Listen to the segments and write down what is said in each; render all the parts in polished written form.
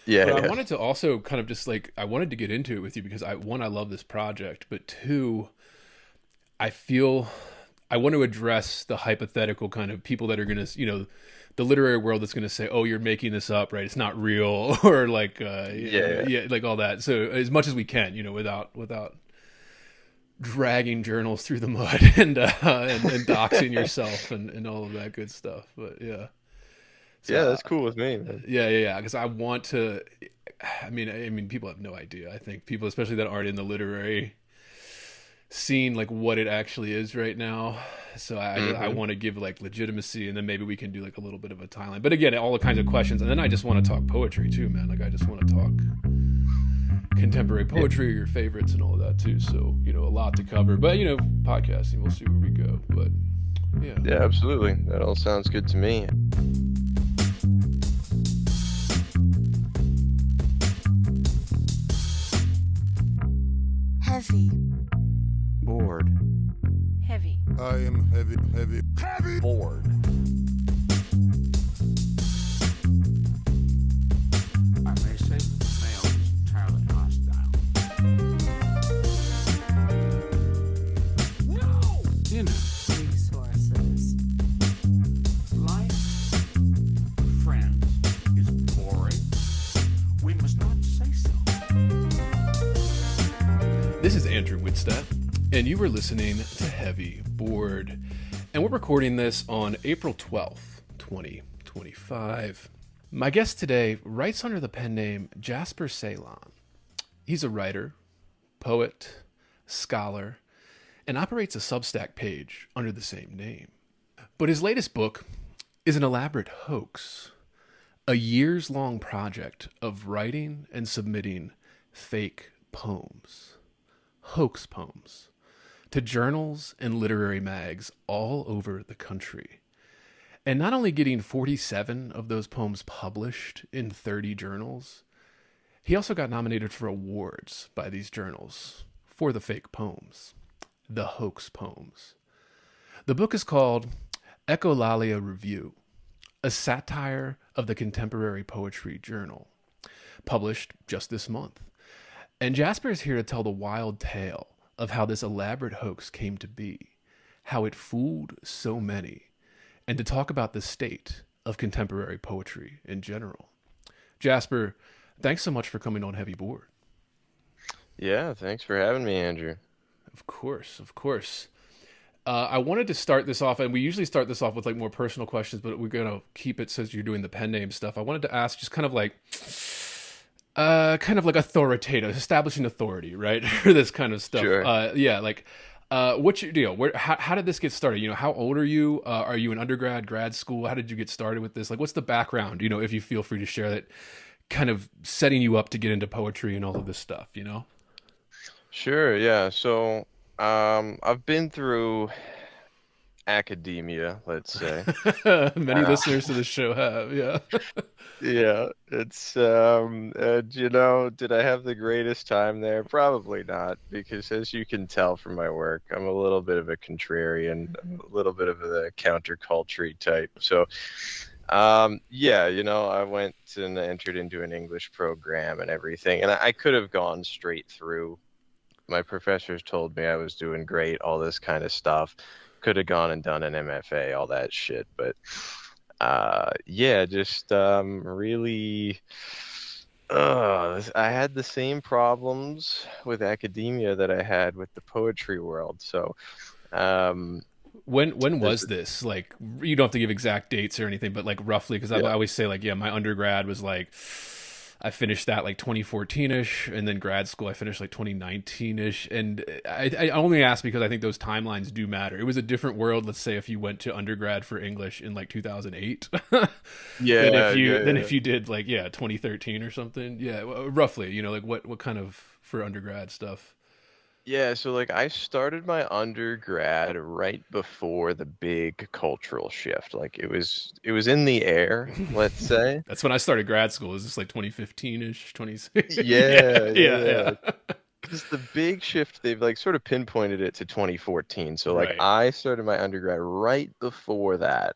Yeah, But I yeah. wanted to also kind of just like I wanted to get into it with you because I love this project, but two, I feel I want to address the hypothetical kind of people that are going to, the literary world that's going to say, "Oh, you're making this up, right? It's not real," or like, Yeah. yeah, like all that. So as much as we can, without dragging journals through the mud and doxing yourself and all of that good stuff. But yeah, so Yeah, that's cool with me, man. yeah. Because I want to. I mean, people have no idea. I think people, especially that aren't in the literary scene, like what it actually is right now. So I Hmm. want to give like legitimacy, and then maybe we can do like a little bit of a timeline. But again, all the kinds of questions, and then I just want to talk poetry too, man. Like I just want to talk contemporary Yeah, poetry, your favorites, and all of that too. So a lot to cover. But podcasting, we'll see where we go. But yeah, yeah, absolutely. That all sounds good to me. Heavy. Bored. Heavy. I am heavy, heavy, heavy. Bored. I may say that the male is entirely hostile. No! Dinner, Resources. life, friends is boring. We must not say so. this is Andrew Wittstadt, and you were listening to Heavy Bored, and we're recording this on April 12th, 2025. My guest today writes under the pen name Jasper Ceylon. He's a writer, poet, scholar, and operates a Substack page under the same name. But his latest book is an elaborate hoax, a years long project of writing and submitting fake poems, hoax poems, to journals and literary mags all over the country. And not only getting 47 of those poems published in 30 journals, he also got nominated for awards by these journals for the fake poems, the hoax poems. The book is called Echolalia Review, a satire of the Contemporary Poetry Journal, published just this month. And Jasper is here to tell the wild tale of how this elaborate hoax came to be, how it fooled so many, and to talk about the state of contemporary poetry in general. Jasper, thanks so much for coming on Heavy Board. Yeah, thanks for having me, Andrew. Of course, of course. I wanted to start this off, and we usually start this off with like more personal questions, but we're gonna keep it since you're doing the pen name stuff. I wanted to ask just kind of like authoritative, establishing authority, right, for this kind of stuff. Sure. Yeah, like, what's your deal? How did this get started? How old are you? Are you an undergrad, grad school? How did you get started with this? Like, what's the background? If you feel free to share that, kind of setting you up to get into poetry and all of this stuff. Sure, yeah. So, I've been through academia, let's say. Many Uh, listeners to the show have, yeah. yeah, it's did I have the greatest time there? Probably not, because as you can tell from my work, I'm a little bit of a contrarian, I'm a little bit of a counterculture type. So, yeah, I went and entered into an English program and everything, and I could have gone straight through. My professors told me I was doing great, all this kind of stuff. Could have gone and done an MFA, all that shit. But yeah, just really, I had the same problems with academia that I had with the poetry world. So um, When this, was this? Like, you don't have to give exact dates or anything, but like roughly, because I yeah, always say like, yeah, my undergrad was like, I finished that like 2014-ish, and then grad school I finished like 2019-ish. And I only ask because I think those timelines do matter. It was a different world, let's say, if you went to undergrad for English in like 2008 than yeah, yeah, if you did like 2013 or something. Yeah, roughly. Like what kind of for undergrad stuff. yeah. So like, I started my undergrad right before the big cultural shift. Like it was in the air, let's say. That's when I started grad school. Is this like 2015-ish, 20? Yeah, Yeah, yeah, yeah. yeah. Because the big shift, they've like sort of pinpointed it to 2014. So like Right. I started my undergrad right before that.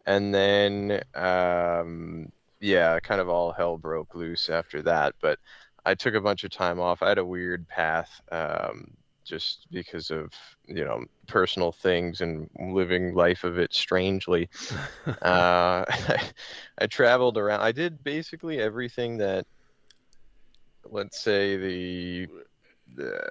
And then yeah, kind of all hell broke loose after that. But I took a bunch of time off. I had a weird path, just because of, personal things and living life of it strangely. I traveled around. I did basically everything that, let's say, the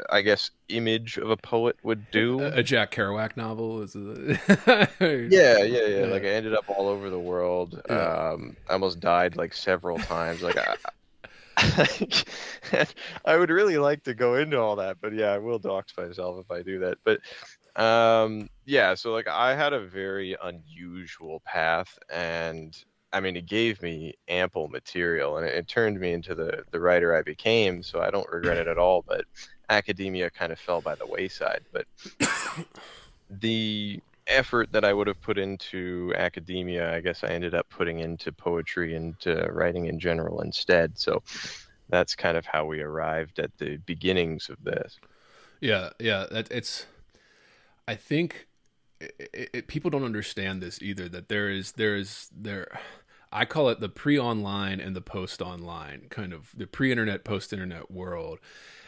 I guess, image of a poet would do. A Jack Kerouac novel is Yeah, yeah, yeah. yeah, Like I ended up all over the world. yeah. I almost died like several times. Like I would really like to go into all that, but yeah, I will dox myself if I do that. But yeah, so like I had a very unusual path, and I mean it gave me ample material, and it turned me into the writer I became, so I don't regret it at all. But academia kind of fell by the wayside. But the effort that I would have put into academia, I guess I ended up putting into poetry and writing in general instead. So that's kind of how we arrived at the beginnings of this. Yeah, yeah. I think people don't understand this either. That there. I call it the pre-online and the post-online, kind of the pre-internet, post-internet world.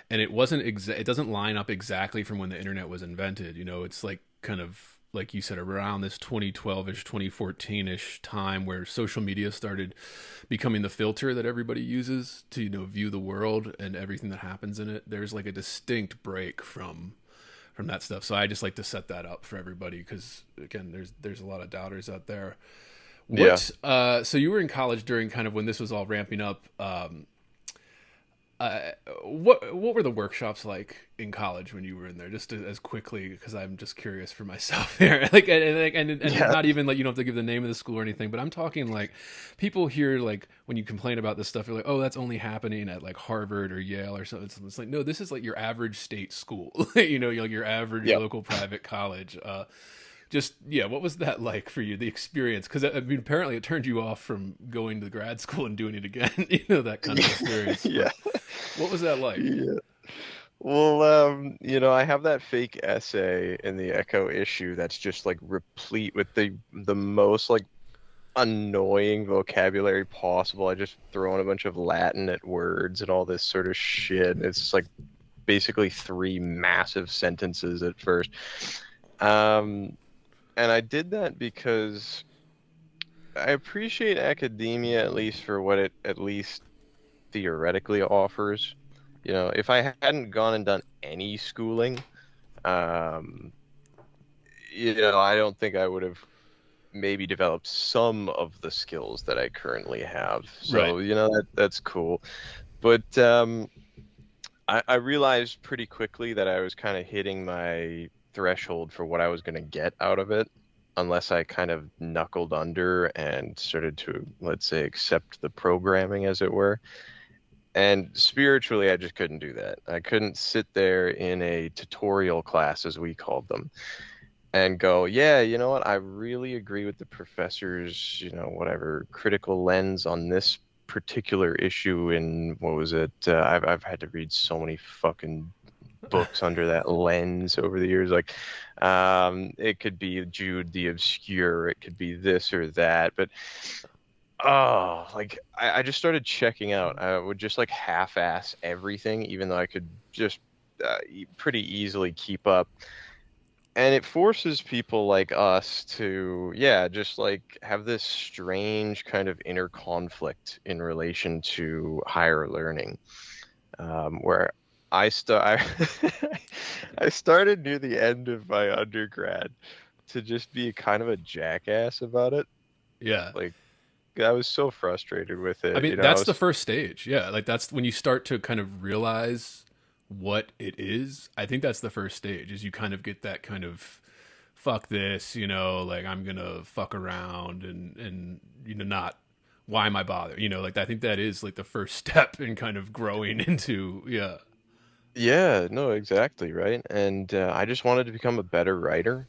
And it wasn't it doesn't line up exactly from when the internet was invented. It's like kind of like you said, around this 2012ish, 2014ish time where social media started becoming the filter that everybody uses to view the world and everything that happens in it. There's like a distinct break from that stuff. So I just like to set that up for everybody because again, there's a lot of doubters out there. Yeah. So you were in college during kind of when this was all ramping up. What were the workshops like in college when you were in there? Just as quickly, because I'm just curious for myself here. Like, and Yeah. not even like you don't have to give the name of the school or anything, but I'm talking like people hear like when you complain about this stuff, you're like, oh, that's only happening at like Harvard or Yale or something. It's like, no, this is like your average state school. Like your average Yeah. local private college. Just yeah, what was that like for you, the experience? Because I mean apparently it turned you off from going to grad school and doing it again, that kind of experience. Yeah. But what was that like? Yeah. Well, I have that fake essay in the Echo issue that's just like replete with the most like annoying vocabulary possible. I just throw in a bunch of Latin at words and all this sort of shit. It's just like basically three massive sentences at first. And I did that because I appreciate academia at least for what it at least theoretically offers. If I hadn't gone and done any schooling, um, I don't think I would have maybe developed some of the skills that I currently have. So, Right. That's cool. But I realized pretty quickly that I was kind of hitting my threshold for what I was going to get out of it, unless I kind of knuckled under and started to, let's say, accept the programming, as it were. And spiritually, I just couldn't do that. I couldn't sit there in a tutorial class, as we called them, and go, yeah, you know what? I really agree with the professor's, whatever critical lens on this particular issue. In what was it? I've had to read so many fucking books under that lens over the years. Like, it could be Jude the Obscure, it could be this or that, but like I just started checking out. I would just like half-ass everything, even though I could just pretty easily keep up. And it forces people like us to, yeah, just like have this strange kind of inner conflict in relation to higher learning, where I started near the end of my undergrad to just be kind of a jackass about it. Yeah. Like, I was so frustrated with it. I mean, that's the first stage. Yeah. Like that's when you start to kind of realize what it is. I think that's the first stage is you kind of get that kind of fuck this, like I'm going to fuck around and not why am I bothered? Like I think that is like the first step in kind of growing into, yeah. Yeah, no, exactly, right. And I just wanted to become a better writer.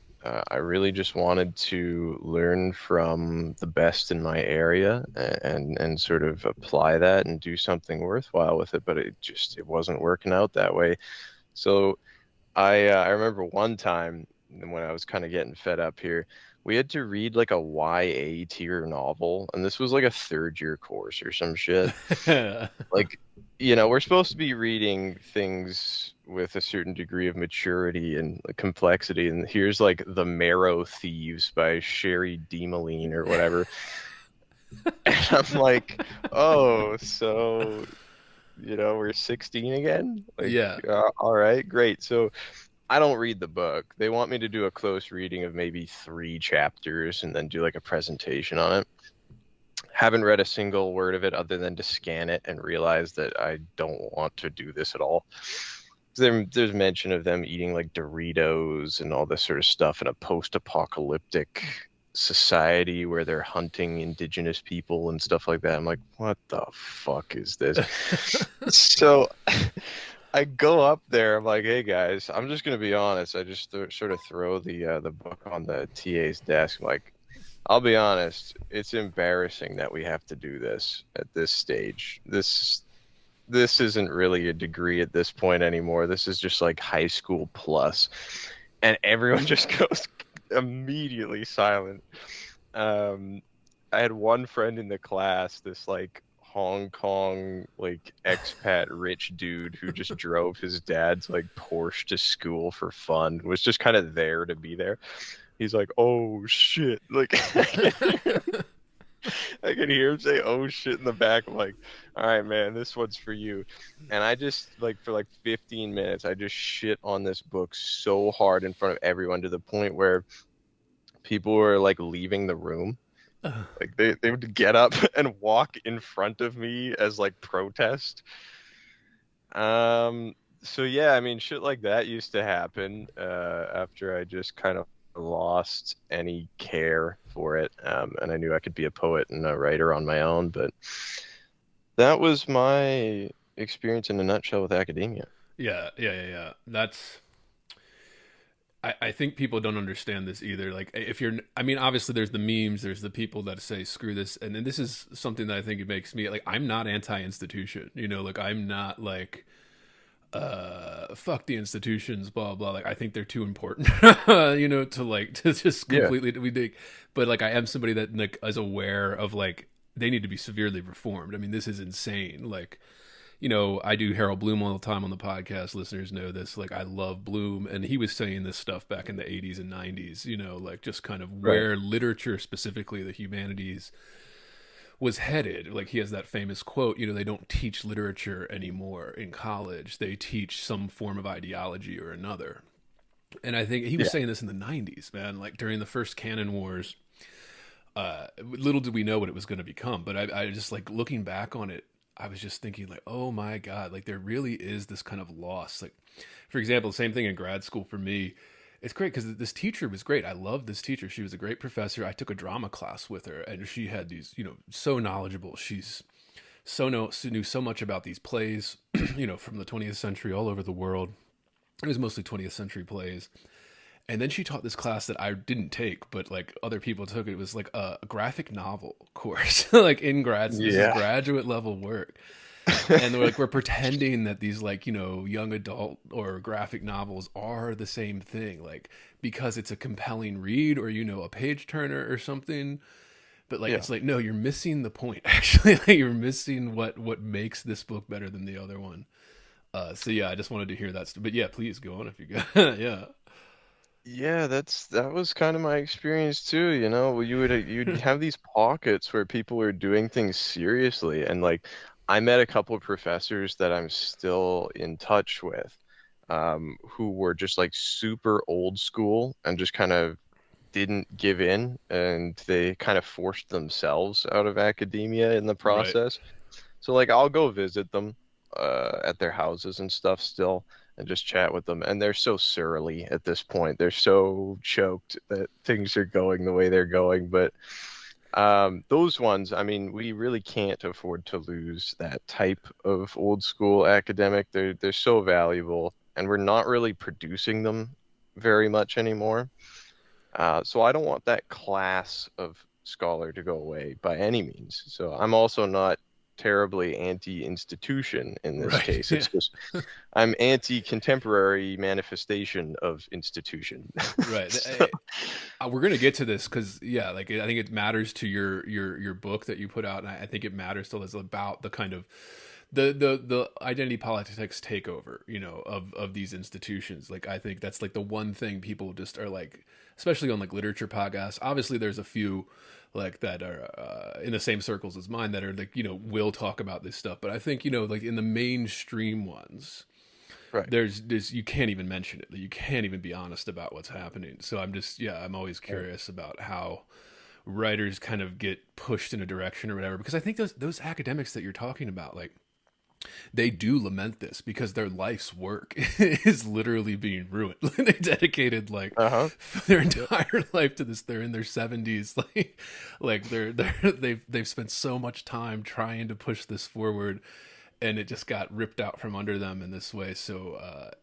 I really just wanted to learn from the best in my area and sort of apply that and do something worthwhile with it. But it wasn't working out that way. So I remember one time when I was kind of getting fed up here, we had to read like a YA tier novel, and this was like a third year course or some shit. Like, we're supposed to be reading things with a certain degree of maturity and like, complexity, and here's like The Marrow Thieves by Sherry DeMoline or whatever. And I'm like, oh, so, we're 16 again? Like, Yeah. all right, great. So I don't read the book. They want me to do a close reading of maybe 3 chapters and then do like a presentation on it. Haven't read a single word of it other than to scan it and realize that I don't want to do this at all. There's mention of them eating like Doritos and all this sort of stuff in a post-apocalyptic society where they're hunting indigenous people and stuff like that. I'm like, what the fuck is this? So I go up there. I'm like, hey guys, I'm just gonna be honest. I just sort of throw the book on the TA's desk. I'm like, I'll be honest, it's embarrassing that we have to do this at this stage. This isn't really a degree at this point anymore. This is just like high school plus. And everyone just goes immediately silent. I had one friend in the class, this like Hong Kong like expat rich dude who just drove his dad's like Porsche to school for fun, was just kind of there to be there. He's like, oh shit. Like I can hear him say oh shit in the back. I'm like, all right, man, this one's for you. And I just like for like 15 minutes I just shit on this book so hard in front of everyone to the point where people were like leaving the room. Like they would get up and walk in front of me as like protest. So yeah, I mean shit like that used to happen after I just kind of lost any care for it, and I knew I could be a poet and a writer on my own. But that was my experience in a nutshell with academia. Yeah. I think people don't understand this either. Like, if you're, I mean, obviously there's the memes, there's the people that say screw this, and then this is something that I think it makes me like, I'm not anti-institution, like I'm not like fuck the institutions, blah blah. Like I think they're too important, to just completely we think. But like I am somebody that like is aware of like they need to be severely reformed. I mean, this is insane. Like, I do Harold Bloom all the time on the podcast. Listeners know this. Like, I love Bloom, and he was saying this stuff back in the 80s and 90s, like just kind of where literature, specifically the humanities, was headed. Like, he has that famous quote, they don't teach literature anymore in college. They teach some form of ideology or another. And I think he was saying this in the 90s, man, like during the first Canon Wars. Little did we know what it was going to become, but I just like looking back on it, I was just thinking like, oh my God, like there really is this kind of loss. Like, for example, the same thing in grad school for me. It's great because this teacher was great. I loved this teacher. She was a great professor. I took a drama class with her, and she had these, so knowledgeable. She's knew so much about these plays, from the 20th century all over the world. It was mostly 20th century plays. And then she taught this class that I didn't take, but like other people took it. It was like a graphic novel course, like in grad school, this is graduate level work. And they're like, we're pretending that these like, young adult or graphic novels are the same thing, like because it's a compelling read or, a page turner or something. But like, it's like, no, you're missing the point. Actually, like, you're missing what makes this book better than the other one. So yeah, I just wanted to hear that. But yeah, please go on if you got, yeah. Yeah, that was kind of my experience too, you'd have these pockets where people were doing things seriously, and like I met a couple of professors that I'm still in touch with, who were just like super old school and just kind of didn't give in, and they kind of forced themselves out of academia in the process. So like I'll go visit them at their houses and stuff still, and just chat with them. And they're so surly at this point. They're so choked that things are going the way they're going. But those ones, I mean, we really can't afford to lose that type of old school academic. They're so valuable, and we're not really producing them very much anymore. So I don't want that class of scholar to go away by any means. So I'm also not terribly anti-institution in this Right. case. Yeah. It's just I'm anti-contemporary manifestation of institution. Right. So, We're gonna get to this because yeah, like I think it matters to your book that you put out, and I think it matters to us about the kind of the identity politics takeover, of these institutions. Like I think that's like the one thing people just are like, especially on like literature podcasts. Obviously, there's a few like that are in the same circles as mine that are like will talk about this stuff, but I think like in the mainstream ones right. there's you can't even mention it. You can't even be honest about what's happening. So I'm always curious about how writers kind of get pushed in a direction or whatever, because I think those academics that you're talking about, like, they do lament this because their life's work is literally being ruined. They dedicated like Uh-huh. their Yep. entire life to this. They're in their 70s, like they've spent so much time trying to push this forward, and it just got ripped out from under them in this way. So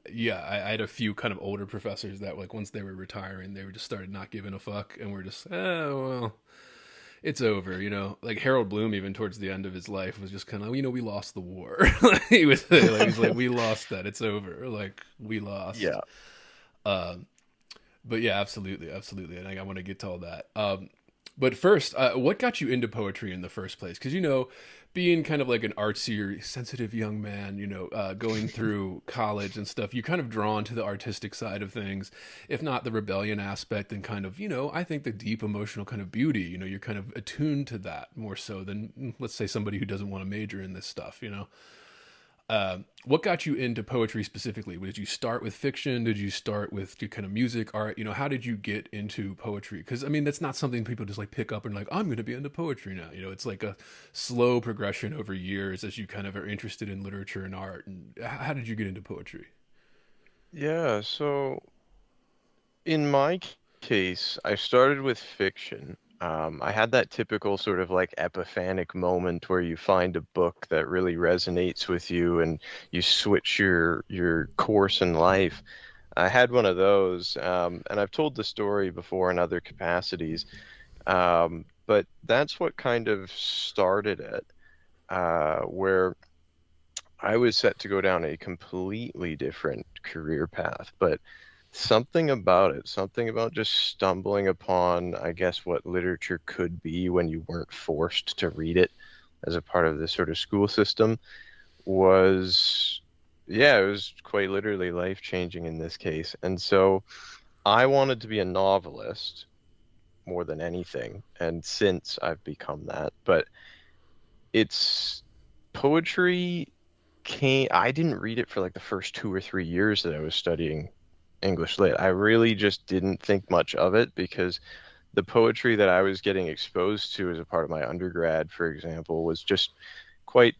I had a few kind of older professors that like once they were retiring, they were just started not giving a fuck, and we're just well, it's over. Like Harold Bloom, even towards the end of his life, was just kind of we lost the war. He's like we lost that, it's over, like we lost. Yeah. But yeah, absolutely, absolutely, and I want to get to all that. But first, what got you into poetry in the first place? Because being kind of like an artsy, sensitive young man, going through college and stuff, you're kind of drawn to the artistic side of things, if not the rebellion aspect, and kind of, I think the deep emotional kind of beauty. You're kind of attuned to that more so than, let's say, somebody who doesn't want to major in this stuff. What got you into poetry specifically? Did you start with fiction? Did you start with kind of music, art? How did you get into poetry? Because I mean, that's not something people just like pick up and like, I'm going to be into poetry now. It's like a slow progression over years as you kind of are interested in literature and art. And how did you get into poetry? Yeah, so in my case, I started with fiction. I had that typical sort of like epiphanic moment where you find a book that really resonates with you and you switch your course in life. I had one of those, and I've told the story before in other capacities, but that's what kind of started it, where I was set to go down a completely different career path, but something about just stumbling upon, I guess, what literature could be when you weren't forced to read it as a part of this sort of school system was, yeah, it was quite literally life-changing in this case. And so I wanted to be a novelist more than anything, and since I've become that, but it's poetry came, I didn't read it for like the first 2 or 3 years that I was studying English lit. I really just didn't think much of it because the poetry that I was getting exposed to as a part of my undergrad, for example, was just quite,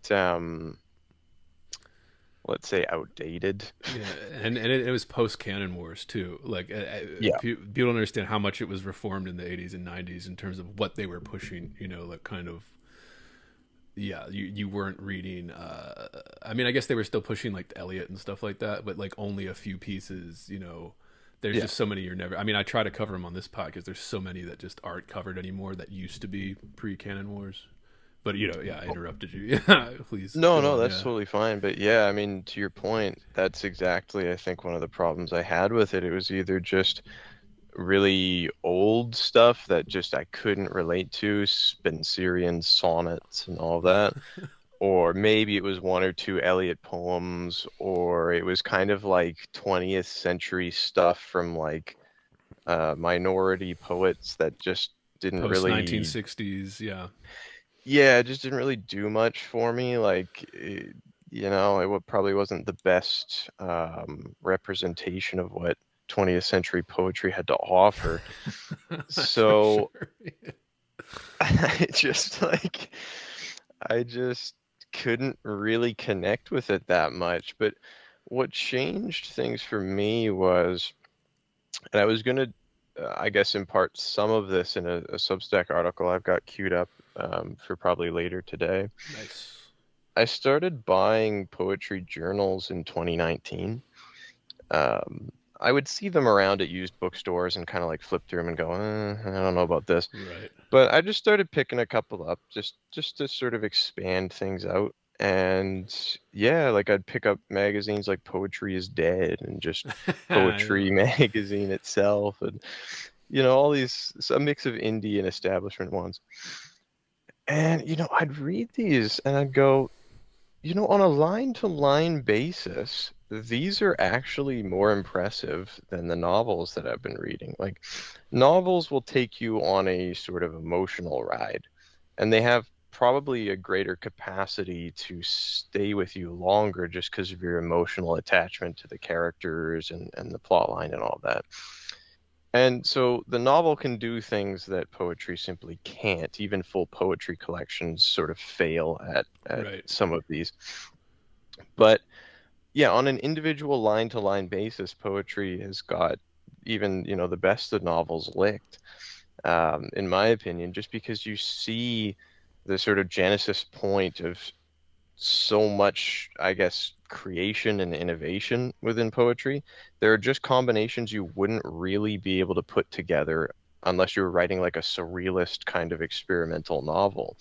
let's say, outdated. Yeah, and it was post Canon Wars too. Like, Yeah. people don't understand how much it was reformed in the 80s and 90s in terms of what they were pushing. Like kind of, yeah, you weren't reading. I mean, I guess they were still pushing like Eliot and stuff like that, but like only a few pieces. There's Yeah. just so many you're never. I mean, I try to cover them on this pod because there's so many that just aren't covered anymore that used to be pre Canon Wars. But yeah, I interrupted you. Yeah, please No, go no, on. that's Yeah. totally fine. But yeah, I mean, to your point, that's exactly, I think, one of the problems I had with it. It was either just really old stuff that just I couldn't relate to, Spenserian sonnets and all that, or maybe it was one or two Eliot poems, or it was kind of like 20th century stuff from like minority poets that just didn't Post really, 1960s. Yeah. yeah, it just didn't really do much for me. Like, probably wasn't the best representation of what 20th century poetry had to offer. For So sure. I just like, I just couldn't really connect with it that much. But what changed things for me was, and I was going to, I guess, impart some of this in a Substack article I've got queued up for probably later today. Nice. I started buying poetry journals in 2019. Um, I would see them around at used bookstores and kind of like flip through them and go, I don't know about this. Right. But I just started picking a couple up just to sort of expand things out. And yeah, like I'd pick up magazines like Poetry is Dead and just Poetry Yeah. magazine itself, and all these, a mix of indie and establishment ones. And I'd read these and I'd go, on a line to line basis, these are actually more impressive than the novels that I've been reading. Like, novels will take you on a sort of emotional ride, and they have probably a greater capacity to stay with you longer just because of your emotional attachment to the characters and the plot line and all that. And so the novel can do things that poetry simply can't. Even full poetry collections sort of fail at Right. some of these. But yeah, on an individual line to line basis, poetry has got even, the best of novels licked, in my opinion, just because you see the sort of genesis point of so much, I guess, creation and innovation within poetry. There are just combinations you wouldn't really be able to put together unless you were writing like a surrealist kind of experimental novel.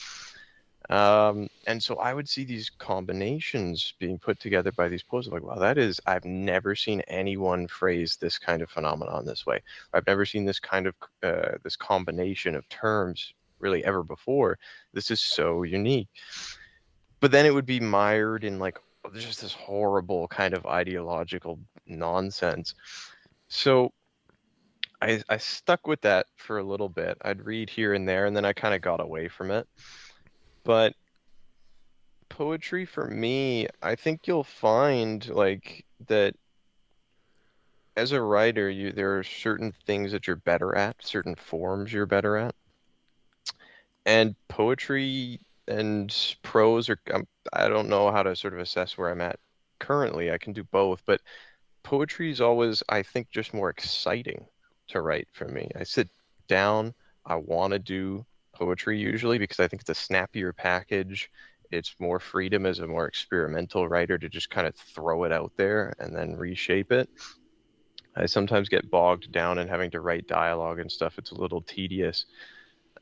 And so I would see these combinations being put together by these poets. I'm like, wow, I've never seen anyone phrase this kind of phenomenon this way. I've never seen this kind of, this combination of terms really ever before. This is so unique. But then it would be mired in like just this horrible kind of ideological nonsense. So I stuck with that for a little bit. I'd read here and there, and then I kind of got away from it. But poetry for me, I think you'll find like that as a writer, there are certain things that you're better at, certain forms you're better at. And poetry and prose are, I don't know how to sort of assess where I'm at currently. I can do both, but poetry is always, I think, just more exciting to write for me. I sit down, I want to do poetry usually because I think it's a snappier package. It's more freedom as a more experimental writer to just kind of throw it out there and then reshape it. I sometimes get bogged down in having to write dialogue and stuff. It's a little tedious.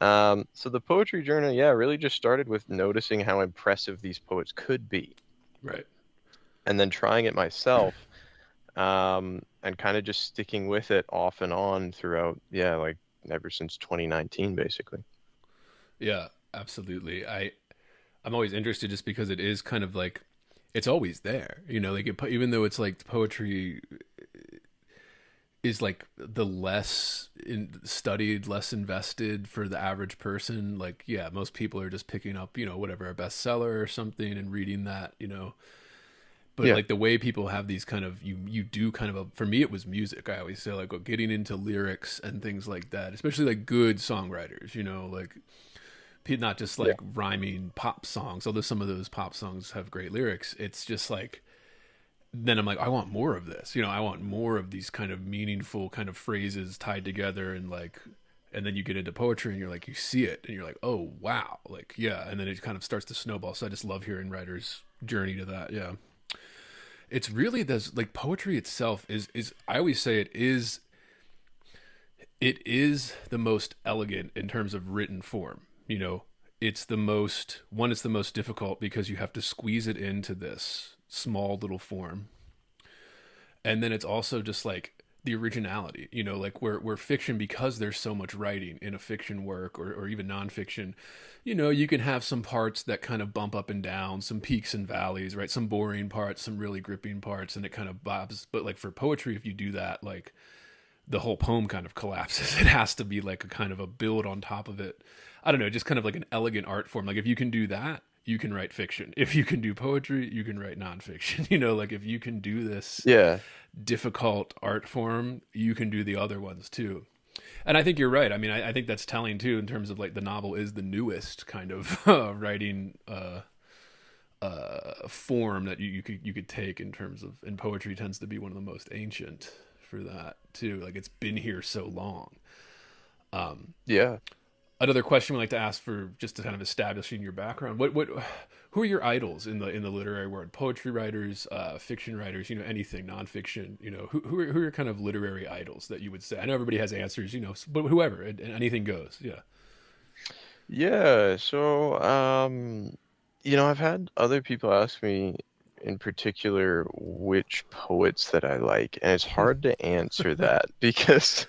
So the poetry journey, yeah, really just started with noticing how impressive these poets could be, Right. and then trying it myself, and kind of just sticking with it off and on throughout, yeah, like ever since 2019, basically. Yeah, absolutely. I'm always interested just because it is kind of like it's always there, like even though it's like poetry is like the studied, less invested for the average person. Like, yeah, most people are just picking up, whatever, a bestseller or something and reading that, But Yeah, like the way people have these kind of you do kind of for me it was music. I always say like getting into lyrics and things like that, especially like good songwriters, like not just yeah, like rhyming pop songs. Although some of those pop songs have great lyrics, it's just like then I'm like, I want more of this. I want more of these kind of meaningful kind of phrases tied together and like, and then you get into poetry and you're like, you see it and you're like, oh, wow. Like, yeah. And then it kind of starts to snowball. So I just love hearing writers' journey to that. Yeah. It's really this, like poetry itself is, I always say it is the most elegant in terms of written form. It's the most, it's the most difficult because you have to squeeze it into this small little form. And then it's also just like the originality, like where fiction, because there's so much writing in a fiction work or even nonfiction, you can have some parts that kind of bump up and down, some peaks and valleys, right? Some boring parts, some really gripping parts, and it kind of bobs. But like for poetry, if you do that, like the whole poem kind of collapses. It has to be like a kind of a build on top of it. I don't know, just kind of like an elegant art form. Like if you can do that, you can write fiction. If you can do poetry, you can write nonfiction. Like if you can do this yeah, difficult art form, you can do the other ones too. And I think you're right. I mean, I think that's telling too in terms of like the novel is the newest kind of writing form that you could take in terms of, and poetry tends to be one of the most ancient for that too. Like it's been here so long. yeah. Another question we like to ask for just to kind of establishing your background. Who are your idols in the literary world? Poetry writers, fiction writers, anything nonfiction. Who are your kind of literary idols that you would say? I know everybody has answers, but whoever, and anything goes. Yeah. Yeah, so I've had other people ask me in particular which poets that I like, and it's hard to answer that because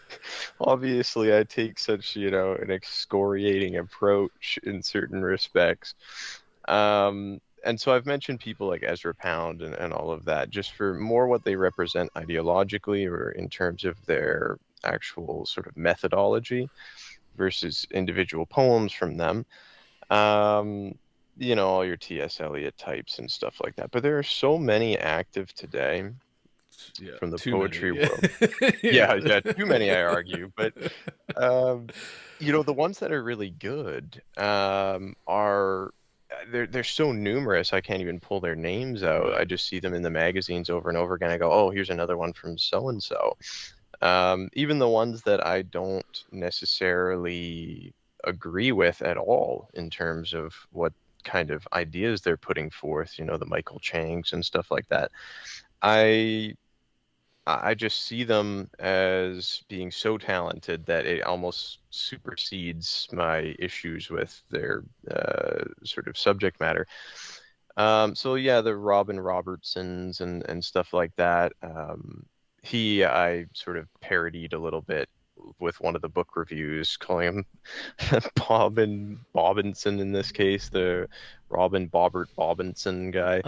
obviously I take such, an excoriating approach in certain respects. And so I've mentioned people like Ezra Pound and all of that, just for more what they represent ideologically or in terms of their actual sort of methodology versus individual poems from them. All your T.S. Eliot types and stuff like that. But there are so many active today Yeah, from the too poetry many. world. Yeah, too many, I argue. But um, the ones that are really good are they're so numerous I can't even pull their names out. Right. I just see them in the magazines over and over again. I go, oh, here's another one from so and so. Even the ones that I don't necessarily agree with at all in terms of what kind of ideas they're putting forth, the Michael Changs and stuff like that. I I just see them as being so talented that it almost supersedes my issues with their sort of subject matter. So yeah, the Robin Robertsons and stuff like that. I sort of parodied a little bit with one of the book reviews, calling him Bob and Bobbinson in this case, the Robin Bobbert Bobbinson guy.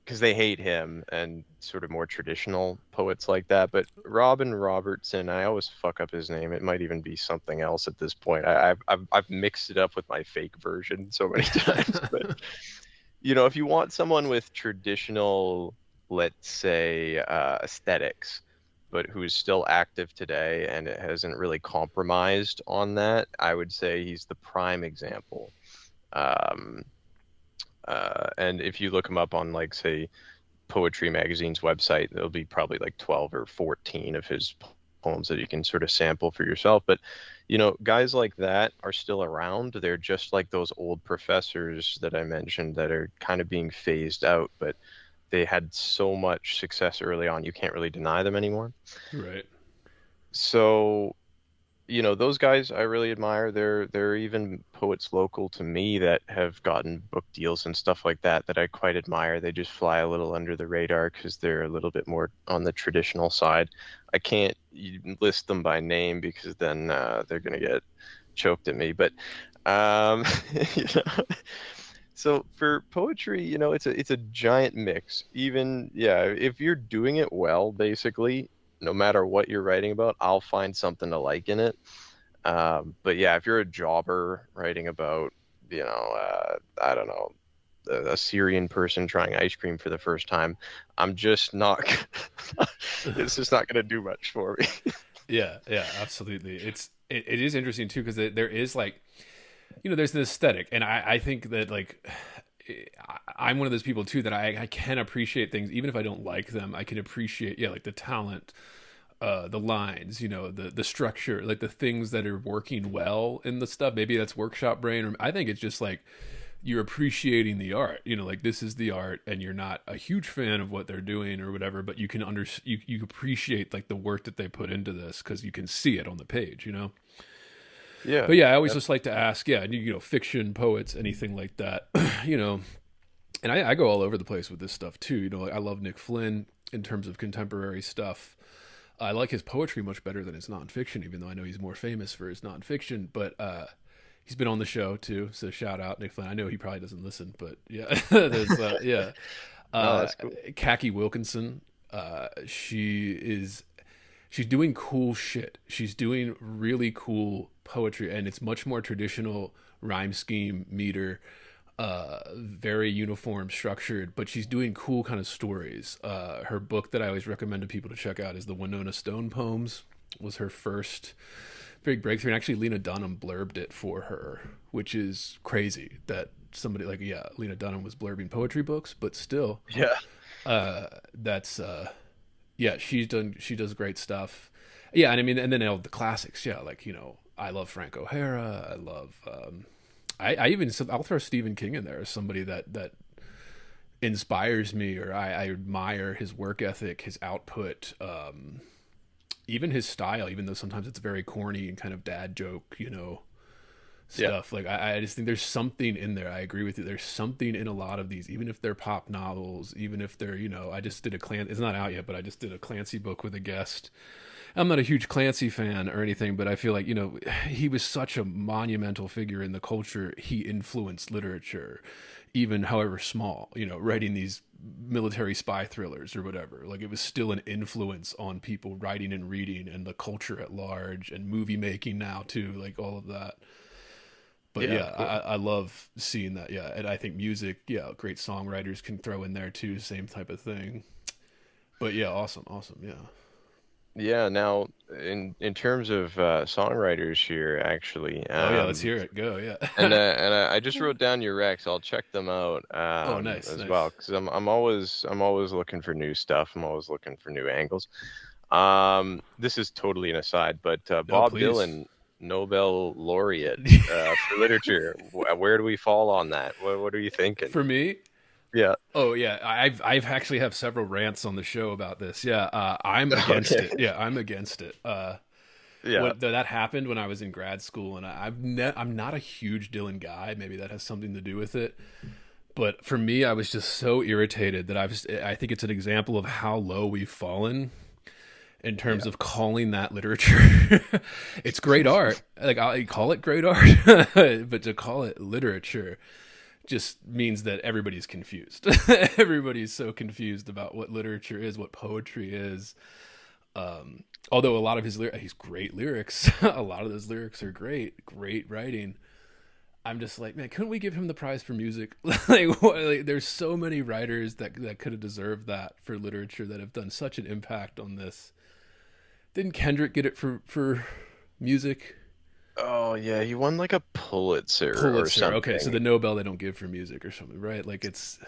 Because they hate him and sort of more traditional poets like that. But Robin Robertson, I always fuck up his name. It might even be something else at this point. I've mixed it up with my fake version so many times. But if you want someone with traditional, let's say, aesthetics, but who is still active today and it hasn't really compromised on that, I would say he's the prime example. Um, and if you look him up on, like, say, Poetry Magazine's website, there'll be probably like 12 or 14 of his poems that you can sort of sample for yourself. But, guys like that are still around. They're just like those old professors that I mentioned that are kind of being phased out, but they had so much success early on, you can't really deny them anymore. Right. So, those guys I really admire. There are even poets local to me that have gotten book deals and stuff like that that I quite admire. They just fly a little under the radar because they're a little bit more on the traditional side. I can't list them by name because then they're gonna get choked at me. But um, you know, so for poetry, it's a giant mix. Even, yeah, if you're doing it well, basically, no matter what you're writing about, I'll find something to like in it. But yeah, if you're a jobber writing about, I don't know, a Syrian person trying ice cream for the first time, I'm just not, it's just not going to do much for me. Yeah, yeah, absolutely. It is interesting too because there is like, there's an aesthetic, and I think that like I'm one of those people too that I can appreciate things even if I don't like them. I can appreciate like the talent, the lines, the structure, like the things that are working well in the stuff. Maybe that's workshop brain, or I think it's just like you're appreciating the art. Like this is the art, and you're not a huge fan of what they're doing or whatever, but you can you appreciate like the work that they put into this because you can see it on the page. Yeah. But yeah, I always just like to ask, yeah, fiction, poets, anything like that, and I go all over the place with this stuff too. I love Nick Flynn in terms of contemporary stuff. I like his poetry much better than his nonfiction, even though I know he's more famous for his nonfiction. But he's been on the show too, so shout out Nick Flynn. I know he probably doesn't listen, but yeah, there's yeah. Oh, that's cool. Kaki Wilkinson, she's doing cool shit. She's doing really cool poetry, and it's much more traditional rhyme scheme, meter, very uniform, structured, but she's doing cool kind of stories. Her book that I always recommend to people to check out is the Winona Stone Poems, was her first big breakthrough. And actually Lena Dunham blurbed it for her, which is crazy that somebody like, yeah, Lena Dunham was blurbing poetry books, but still, Yeah. that's, yeah, she does great stuff. Yeah. And I mean, and then all the classics. Yeah. Like, I love Frank O'Hara. I love. I'll throw Stephen King in there as somebody that inspires me, or I admire his work ethic, his output, even his style. Even though sometimes it's very corny and kind of dad joke, stuff. Like I just think there's something in there. I agree with you. There's something in a lot of these, even if they're pop novels, even if they're I just did it's not out yet, but I just did a Clancy book with a guest. I'm not a huge Clancy fan or anything, but I feel like, he was such a monumental figure in the culture. He influenced literature, even however small, writing these military spy thrillers or whatever. Like, it was still an influence on people writing and reading and the culture at large, and movie making now too, like all of that. But I love seeing that. Yeah. And I think music, great songwriters can throw in there too, same type of thing. But yeah, awesome. Yeah. Yeah, now in terms of songwriters here, actually. Let's hear it. Go, yeah. and I just wrote down your recs. I'll check them out. Nice, as nice. well, because I'm always looking for new stuff. I'm always looking for new angles. This is totally an aside, but Bob please. Dylan, Nobel laureate for literature. Where do we fall on that? What are you thinking? For me? Yeah. Oh yeah, I've actually have several rants on the show about this. Yeah, I'm against it. Yeah, I'm against it. That happened when I was in grad school, and I'm not a huge Dylan guy. Maybe that has something to do with it. But for me, I was just so irritated that I think it's an example of how low we've fallen in terms of calling that literature. It's great art. Like, I call it great art, but to call it literature just means that everybody's confused. Everybody's so confused about what literature is, what poetry is. Although a lot of he's great lyrics. A lot of those lyrics are great writing. I'm just like, man, couldn't we give him the prize for music? There's so many writers that could have deserved that for literature, that have done such an impact on this. Didn't Kendrick get it for music? Oh yeah, he won like a Pulitzer or something. Okay, so the Nobel they don't give for music or something, right? Like, it's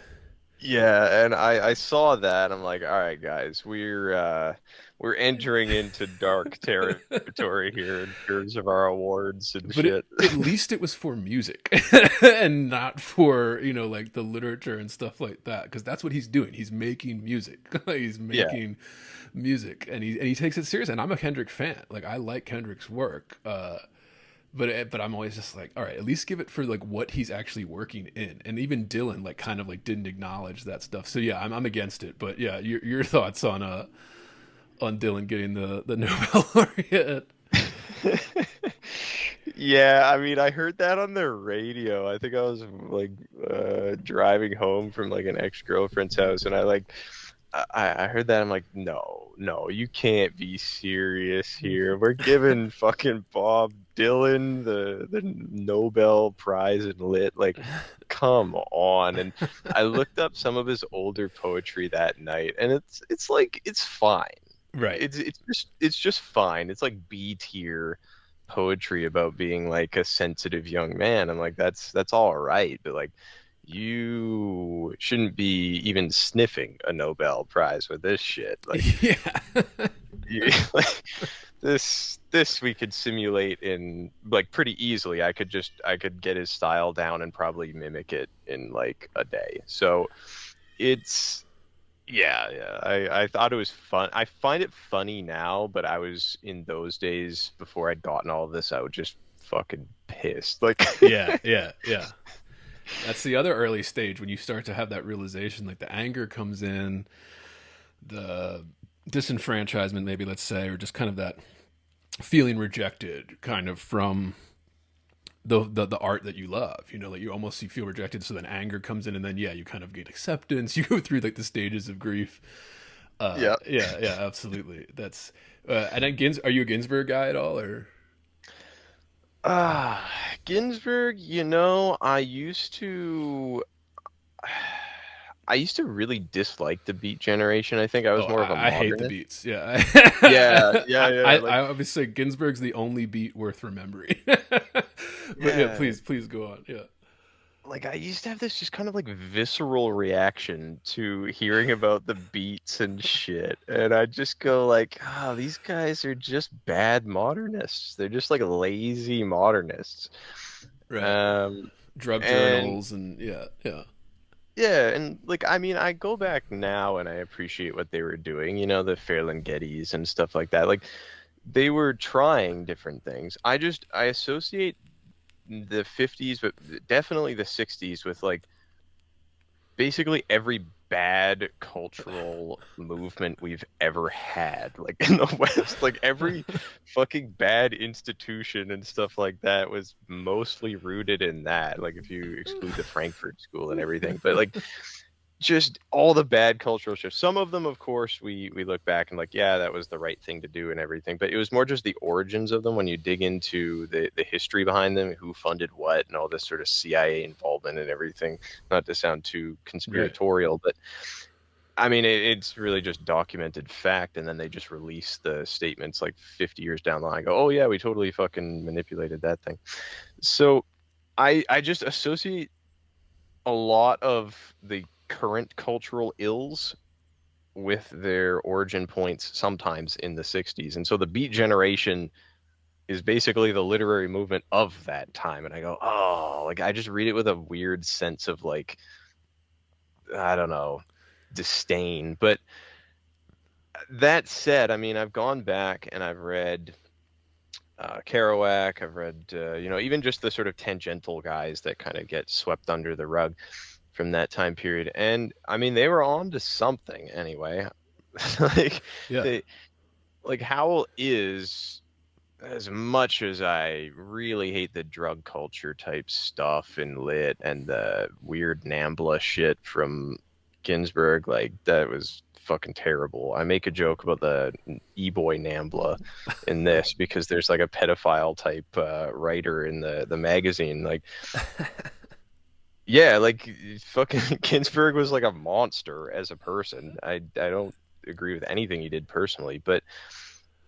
Yeah, and I saw that. I'm like, all right, guys, we're entering into dark territory here in terms of our awards and shit. At least it was for music and not for, like the literature and stuff like that, because that's what he's doing. He's making music. He's making music, and he takes it serious. And I'm a Kendrick fan. Like, I like Kendrick's work. But I'm always just like, all right, at least give it for like what he's actually working in. And even Dylan like kind of like didn't acknowledge that stuff. So yeah, I'm against it. But yeah, your thoughts on Dylan getting the Nobel laureate? Yeah, I mean, I heard that on the radio. I think I was like driving home from like an ex-girlfriend's house, and I heard that. I'm like, no, you can't be serious here. We're giving fucking Bob Dylan the Nobel Prize in Lit. Like, come on. And I looked up some of his older poetry that night, and it's like, it's fine. Right. It's just fine. It's like B tier poetry about being like a sensitive young man. I'm like, that's all right, but like, you shouldn't be even sniffing a Nobel Prize with this shit. Like, like this we could simulate in like pretty easily. I could get his style down and probably mimic it in like a day. So it's I thought it was fun. I find it funny now, but I was in those days before I'd gotten all of this, I was just fucking pissed. Like yeah. That's the other early stage when you start to have that realization, like the anger comes in, the disenfranchisement, maybe, let's say, or just kind of that feeling rejected kind of from the art that you love, like you feel rejected. So then anger comes in, and then, you kind of get acceptance. You go through like the stages of grief. Yeah, absolutely. That's, and then are you a Ginsberg guy at all, or? Ginsberg, I used to really dislike the Beat generation. I think I was more of a modernist. I hate the Beats. Yeah. Yeah. I obviously Ginsberg's the only beat worth remembering. But yeah, please go on. Yeah. like I used to have this just kind of like visceral reaction to hearing about the beats and shit, and I just go like, oh, these guys are just bad modernists. They're just like lazy modernists. Right. Um, Drug and journals and yeah. yeah, and like I mean, I go back now and I appreciate what they were doing. You know, the Ferlinghettis and stuff like that. Like they were trying different things. I associate the 50s, but definitely the 60s with like basically every bad cultural movement we've ever had, like in the West. Like every fucking bad institution and stuff like that was mostly rooted in that. Like if you exclude the Frankfurt School and everything, but like just all the bad cultural shifts. Some of them, of course, we look back and like, yeah, that was the right thing to do and everything. But it was more just the origins of them when you dig into the history behind them, who funded what, and all this sort of CIA involvement and everything. Not to sound too conspiratorial, but I mean, it's really just documented fact. And then they just release the statements like 50 years down the line. Go, oh yeah, we totally fucking manipulated that thing. So I just associate a lot of the current cultural ills with their origin points sometimes in the 60s. And so the Beat Generation is basically the literary movement of that time. And I go, oh, like I just read it with a weird sense of like, I don't know, disdain. But that said, I mean, I've gone back and I've read Kerouac, I've read, even just the sort of tangential guys that kind of get swept under the rug from that time period. And I mean, they were on to something anyway. like Yeah. they like Howell is, as much as I really hate the drug culture type stuff in lit and the weird Nambla shit from Ginsberg, like that was fucking terrible. I make a joke about the e-boy Nambla in this because there's like a pedophile type writer in the magazine. Like yeah, like fucking Ginsberg was like a monster as a person. I don't agree with anything he did personally, but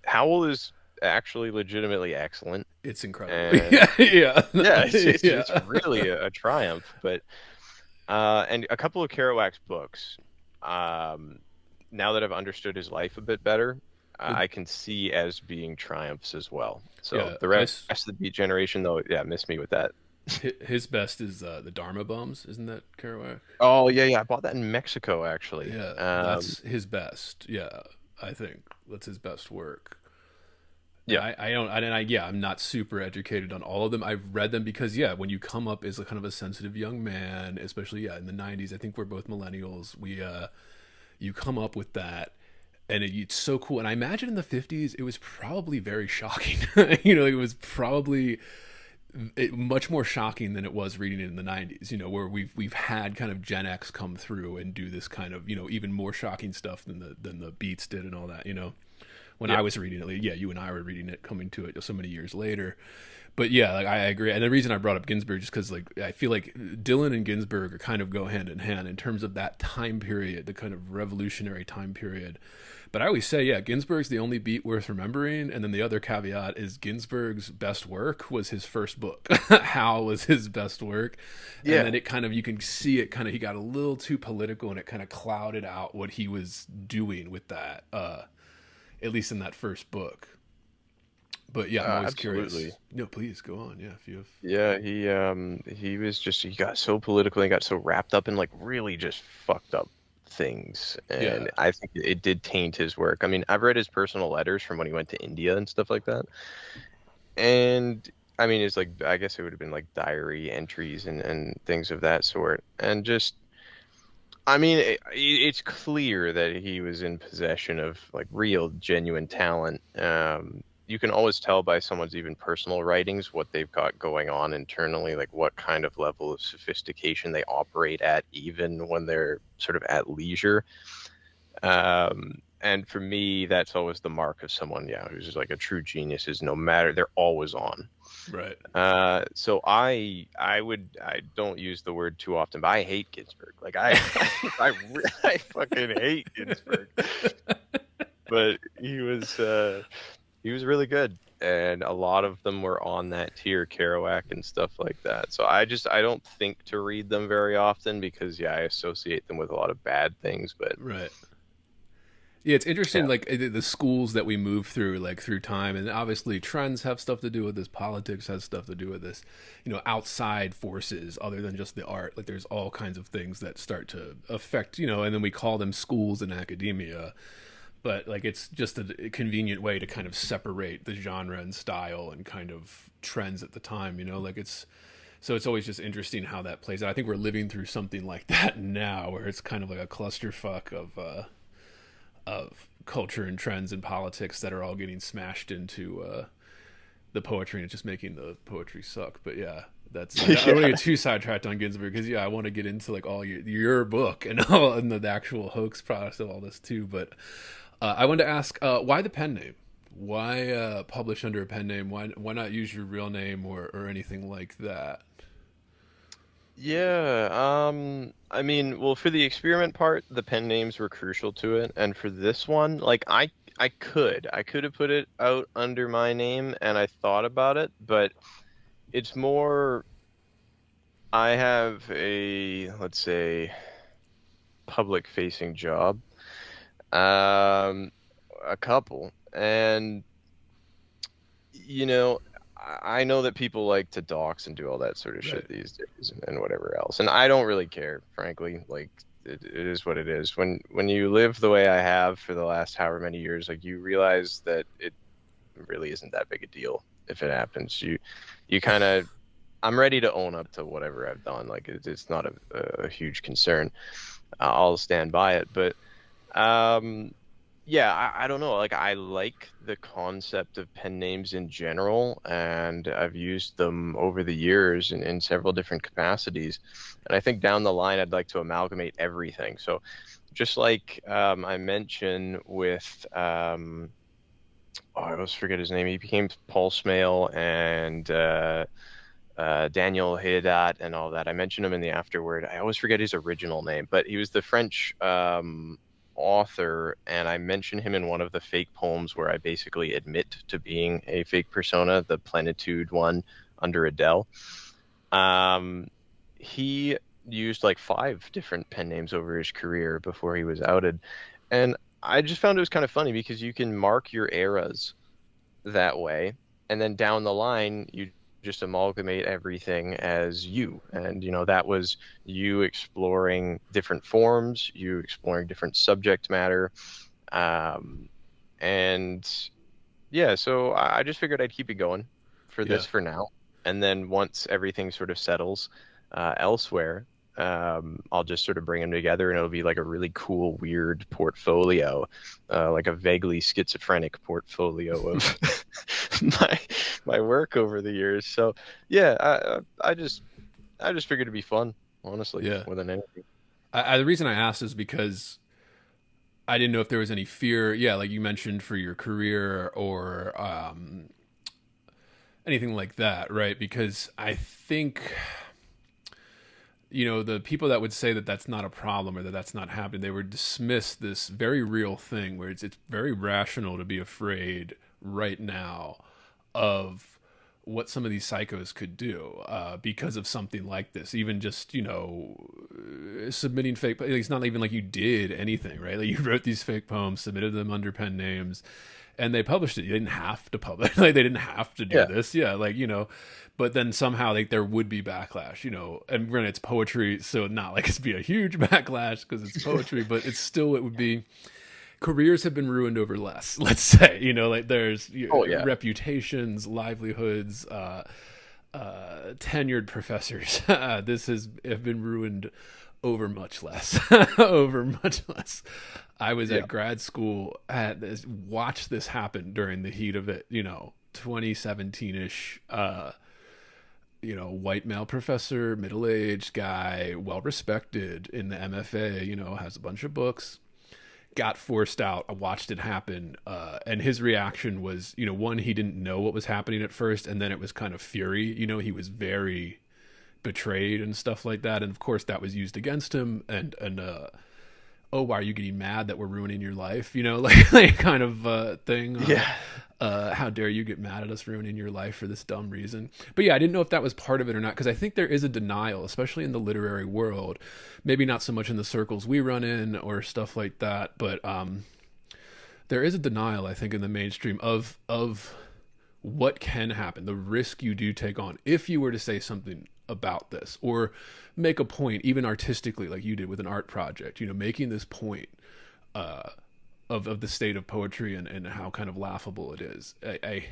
Howell is actually legitimately excellent. It's incredible. And yeah. yeah, it's Yeah. really a triumph. But and a couple of Kerouac's books. Now that I've understood his life a bit better, I can see as being triumphs as well. So Yeah, the rest of the Beat Generation, though, yeah, miss me with that. his best is the Dharma Bums, isn't that Kerouac? Oh yeah, I bought that in Mexico actually. Yeah, that's his best. Yeah, I think that's his best work. Yeah. I'm not super educated on all of them. I've read them because when you come up as a kind of a sensitive young man, especially in the 90s, I think we're both millennials. You come up with that, and it's so cool. And I imagine in the 50s it was probably very shocking. It was probably much more shocking than it was reading it in the 90s, where we've had kind of Gen X come through and do this kind of, even more shocking stuff than the Beats did and all that, when I was reading it. Yeah, you and I were reading it, coming to it so many years later. But yeah, like I agree. And the reason I brought up Ginsberg just because like I feel like Dylan and Ginsberg are kind of go hand in hand in terms of that time period, the kind of revolutionary time period. But I always say, Ginsberg's the only beat worth remembering. And then the other caveat is Ginsberg's best work was his first book. How was his best work. And then it kind of, you can see it kind of, he got a little too political and it kind of clouded out what he was doing with that, at least in that first book. But yeah, I'm always curious. No, please go on. Yeah, if you have. Yeah, he was just, he got so political and he got so wrapped up in like really just fucked up things, and I think it did taint his work. I mean, I've read his personal letters from when he went to India and stuff like that, and I mean, it's like, I guess it would have been like diary entries and things of that sort, and just, I mean, it's clear that he was in possession of like real genuine talent. You can always tell by someone's even personal writings what they've got going on internally, like what kind of level of sophistication they operate at, even when they're sort of at leisure. And for me, that's always the mark of someone, who's just like a true genius, is no matter, they're always on. Right. So I don't use the word too often, but I hate Ginsberg. Like I fucking hate Ginsberg. But he was, He was really good, and a lot of them were on that tier, Kerouac and stuff like that. So I don't think to read them very often because yeah, I associate them with a lot of bad things. But Right. Yeah, it's interesting, yeah, like the schools that we move through, like through time, and obviously trends have stuff to do with this. Politics has stuff to do with this. Outside forces other than just the art. Like there's all kinds of things that start to affect, and then we call them schools in academia. But like it's just a convenient way to kind of separate the genre and style and kind of trends at the time. Like it's always just interesting how that plays out. I think we're living through something like that now, where it's kind of like a clusterfuck of culture and trends and politics that are all getting smashed into the poetry, and it's just making the poetry suck. But yeah, that's I don't want to get too sidetracked on Ginsberg because I want to get into like all your book and all and the actual hoax process of all this too. But I wanted to ask why the pen name? Why publish under a pen name? Why not use your real name or anything like that? yeah. I mean, well, for the experiment part, the pen names were crucial to it, and for this one, like I could have put it out under my name, and I thought about it, but it's more. I have a, let's say, public facing job, um, a couple, and you know, I know that people like to dox and do all that sort of Right. shit these days and whatever else, and I don't really care, frankly. Like, it is what it is. When you live the way I have for the last however many years, like you realize that it really isn't that big a deal if it happens. You kind of, I'm ready to own up to whatever I've done. Like it's not a huge concern. I'll stand by it. But yeah, I don't know. Like I like the concept of pen names in general, and I've used them over the years in several different capacities. And I think down the line, I'd like to amalgamate everything. So just like I mentioned with oh, I always forget his name. He became Paul Smale and Daniel Hiedat and all that. I mentioned him in the afterword. I always forget his original name, but he was the French author, and I mentioned him in one of the fake poems where I basically admit to being a fake persona, the Plenitude one under Adele. He used like 5 different pen names over his career before he was outed, and I just found it was kind of funny because you can mark your eras that way, and then down the line you just amalgamate everything as you. And that was you exploring different forms, you exploring different subject matter, um, and yeah. So I just figured I'd keep it going for Yeah. this for now, and then once everything sort of settles elsewhere, I'll just sort of bring them together, and it'll be like a really cool, weird portfolio, like a vaguely schizophrenic portfolio of my work over the years. So yeah, I just figured it'd be fun, honestly, Yeah. more than anything. The reason I asked is because I didn't know if there was any fear. Yeah, like you mentioned for your career or anything like that, right? Because I think the people that would say that that's not a problem or that that's not happening, they would dismiss this very real thing where it's very rational to be afraid right now of what some of these psychos could do because of something like this. Even just submitting fake. It's not even like you did anything, right? Like you wrote these fake poems, submitted them under pen names, and they published it. You didn't have to publish. Like they didn't have to do Yeah. this. Yeah, like But then somehow like there would be backlash, and granted it's poetry, so not like it's be a huge backlash because it's poetry, but it would be. Careers have been ruined over less, let's say. Like there's Oh yeah. reputations, livelihoods, tenured professors. This have been ruined over much less. Over much less. I was Yeah. at grad school, watched this happen during the heat of it. 2017-ish. White male professor, middle-aged guy, well respected in the MFA. Has a bunch of books. Got forced out. I watched it happen, and his reaction was, one, he didn't know what was happening at first, and then it was kind of fury. He was very betrayed and stuff like that, and of course that was used against him. And oh, why are you getting mad that we're ruining your life? You know, like kind of thing. Yeah. How dare you get mad at us ruining your life for this dumb reason? But yeah, I didn't know if that was part of it or not, because I think there is a denial, especially in the literary world. Maybe not so much in the circles we run in or stuff like that, but there is a denial, I think, in the mainstream of what can happen, the risk you do take on if you were to say something about this or make a point, even artistically, like you did with an art project, you know, making this point of the state of poetry and how kind of laughable it is. I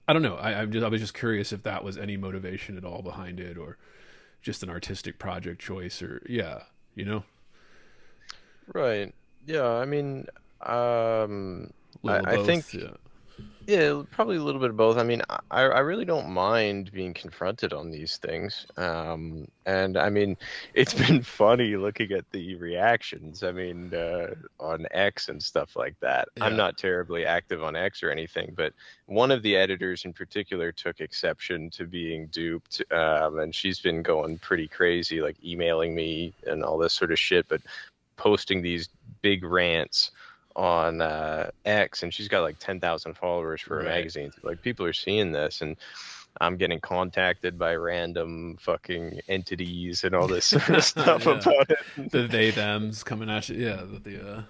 don't know. I was just curious if that was any motivation at all behind it, or just an artistic project choice, or you know. Right. Yeah. I mean, Little of I both, think. yeah. Yeah, probably a little bit of both. I mean, I really don't mind being confronted on these things. And I mean, it's been funny looking at the reactions. I mean, on X and stuff like that. I'm Yeah. not terribly active on X or anything, but one of the editors in particular took exception to being duped. And she's been going pretty crazy, like emailing me and all this sort of shit, but posting these big rants on X, and she's got like 10,000 followers for a Right. magazine. So, like, people are seeing this, and I'm getting contacted by random fucking entities and all this sort of stuff Yeah. about it. The they thems coming at you. Yeah. Yeah,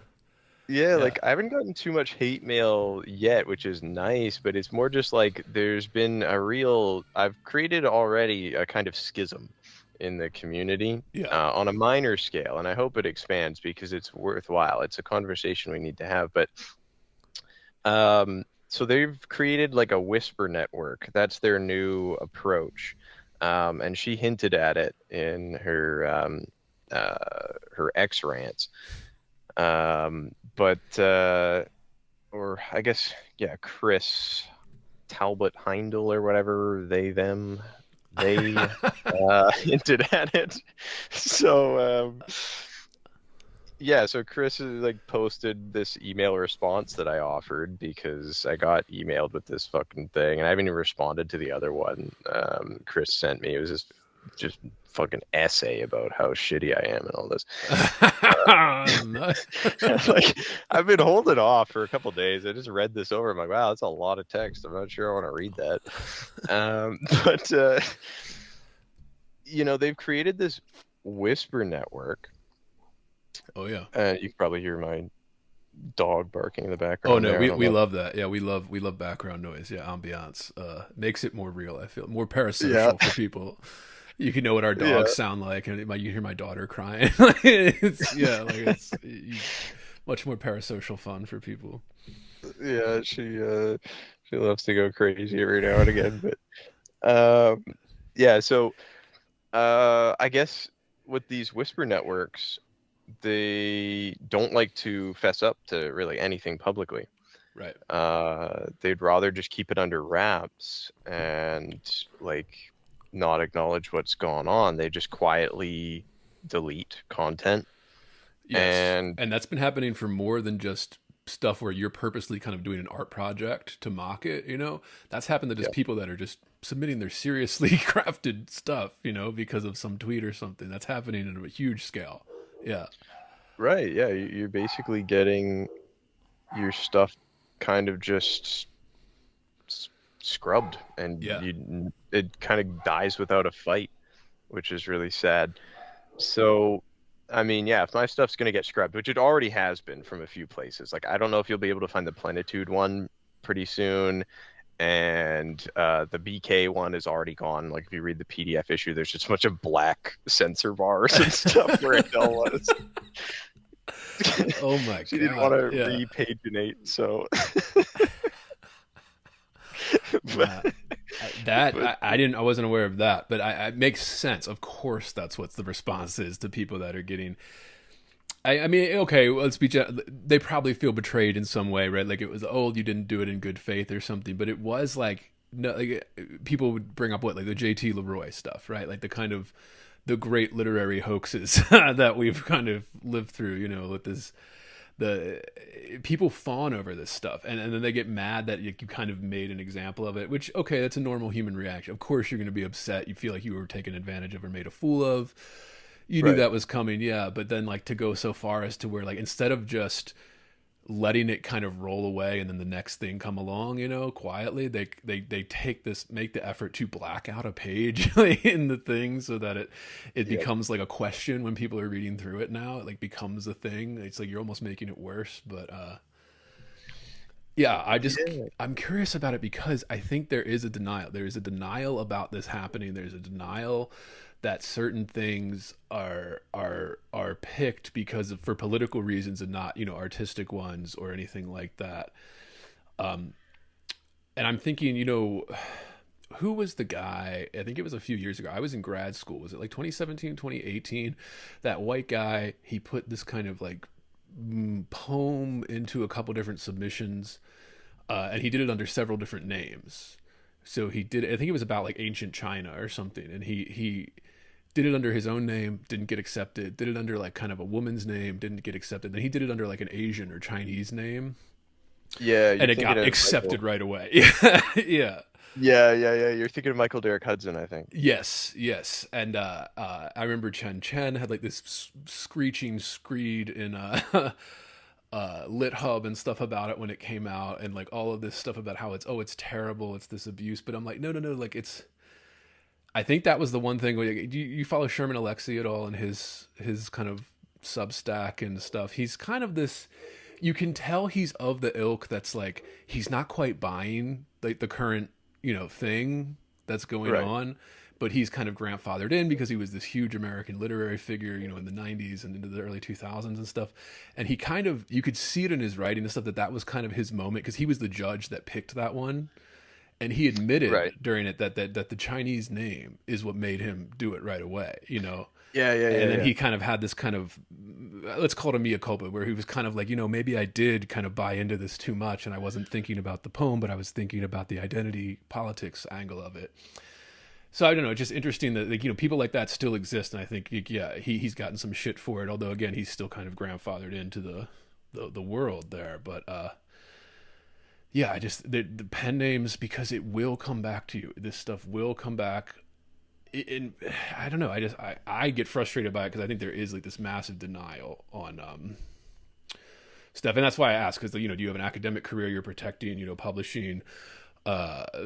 Yeah. like I haven't gotten too much hate mail yet, which is nice, but it's more just like there's been I've created already a kind of schism in the community Yeah. on a minor scale, and I hope it expands because it's worthwhile. It's a conversation we need to have. But so they've created like a whisper network. That's their new approach, and she hinted at it in her X rants. But or I guess, yeah, Chris Talbot Heindel or whatever, they hinted at it. So yeah, so Chris is like posted this email response that I offered because I got emailed with this fucking thing, and I haven't even responded to the other one Chris sent me. It was just fucking essay about how shitty I am and all this. Like, I've been holding off for a couple days. I just read this over. I'm like, wow, that's a lot of text. I'm not sure I want to read that. But you know, they've created this whisper network. Oh yeah. You can probably hear my dog barking in the background. Oh no, there. we love that. Yeah, we love background noise. Yeah, ambiance makes it more real. I feel more parasocial for people. You can know what our dogs sound like, and you hear my daughter crying. It's much more parasocial fun for people. Yeah, she loves to go crazy every now and again. But yeah, so I guess with these whisper networks, they don't like to fess up to really anything publicly. Right. They'd rather just keep it under wraps and like not acknowledge what's going on. They just quietly delete content. Yes. And that's been happening for more than just stuff where you're purposely kind of doing an art project to mock it, you know. That's happened to just people that are just submitting their seriously crafted stuff, you know, because of some tweet or something. That's happening at a huge scale. Yeah. Right. Yeah. You're basically getting your stuff kind of just scrubbed, and it kind of dies without a fight, which is really sad. So, I mean, yeah, if my stuff's going to get scrubbed, which it already has been from a few places, like I don't know if you'll be able to find the Plenitude one pretty soon. And the BK one is already gone. Like if you read the PDF issue, there's just a bunch of black censor bars and stuff where Adele was. Oh my god! She didn't want to repaginate, so. I wasn't aware of that, but it makes sense. Of course, that's what the response is to people that are getting. I mean, okay, let's be. They probably feel betrayed in some way, right? Like it was, oh, you didn't do it in good faith or something. But it was like, no, like people would bring up like the J.T. Leroy stuff, right? Like the kind of the great literary hoaxes that we've kind of lived through, you know, with this. The people fawn over this stuff, and then they get mad that you kind of made an example of it. Which, okay, that's a normal human reaction. Of course, you're going to be upset. You feel like you were taken advantage of or made a fool of. you knew Right. that was coming, yeah. But then like to go so far as to where like instead of just letting it kind of roll away and then the next thing come along, quietly, they take this, make the effort to black out a page in the thing so that it Yep. becomes like a question when people are reading through it now. It like becomes a thing. It's like you're almost making it worse. But yeah, Yeah. I'm curious about it because I think there is a denial. There is a denial about this happening. There's a denial that certain things are picked because of for political reasons and not artistic ones or anything like that. And I'm thinking, who was the guy? I think it was a few years ago. I was in grad school. Was it like 2017, 2018? That white guy, he put this kind of like poem into a couple different submissions, and he did it under several different names. So he did. I think it was about like ancient China or something, and he did it under his own name, didn't get accepted. Did it under like kind of a woman's name, didn't get accepted. Then he did it under like an Asian or Chinese name, Yeah, and you're it thinking got of accepted Michael. right away. Yeah, yeah. Yeah. You're thinking of Michael Derek Hudson, I think. Yes, yes, and I remember Chen had like this screeching screed in Lit Hub and stuff about it when it came out, and like all of this stuff about how it's terrible, it's this abuse. But I'm like, no, like it's. I think that was the one thing. Where you follow Sherman Alexie at all and his kind of Substack and stuff? He's kind of this. You can tell he's of the ilk that's like he's not quite buying like the current thing that's going Right. on, but he's kind of grandfathered in because he was this huge American literary figure, in the 90s and into the early 2000s and stuff. And he kind of, you could see it in his writing and stuff that was kind of his moment because he was the judge that picked that one. And he admitted Right. during it that the Chinese name is what made him do it right away. Yeah. And then he kind of had this kind of, let's call it a mea culpa, where he was kind of like, maybe I did kind of buy into this too much and I wasn't thinking about the poem, but I was thinking about the identity politics angle of it. So I don't know, just interesting that like, people like that still exist. And I think, yeah, he's gotten some shit for it. Although again, he's still kind of grandfathered into the world there. But yeah, I just, the pen names, because it will come back to you. This stuff will come back. And I don't know. I get frustrated by it because I think there is like this massive denial on stuff, and that's why I ask because do you have an academic career you're protecting? Publishing,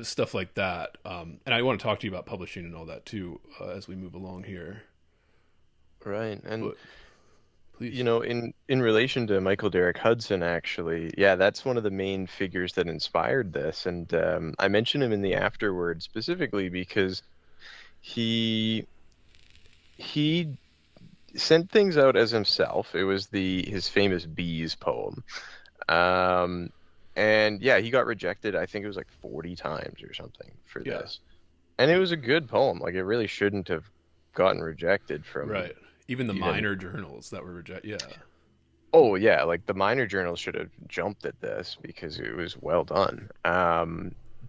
stuff like that. And I want to talk to you about publishing and all that too as we move along here. Right. And But please, in relation to Michael Derek Hudson, actually, yeah, that's one of the main figures that inspired this. And I mention him in the afterword specifically because he sent things out as himself. It was his famous bees poem. And yeah, he got rejected. I think it was like 40 times or something for yeah, this. And it was a good poem. Like it really shouldn't have gotten rejected from right. Even the even. minor journals that were rejected. Yeah, Oh yeah, like the minor journals should have jumped at this because it was well done.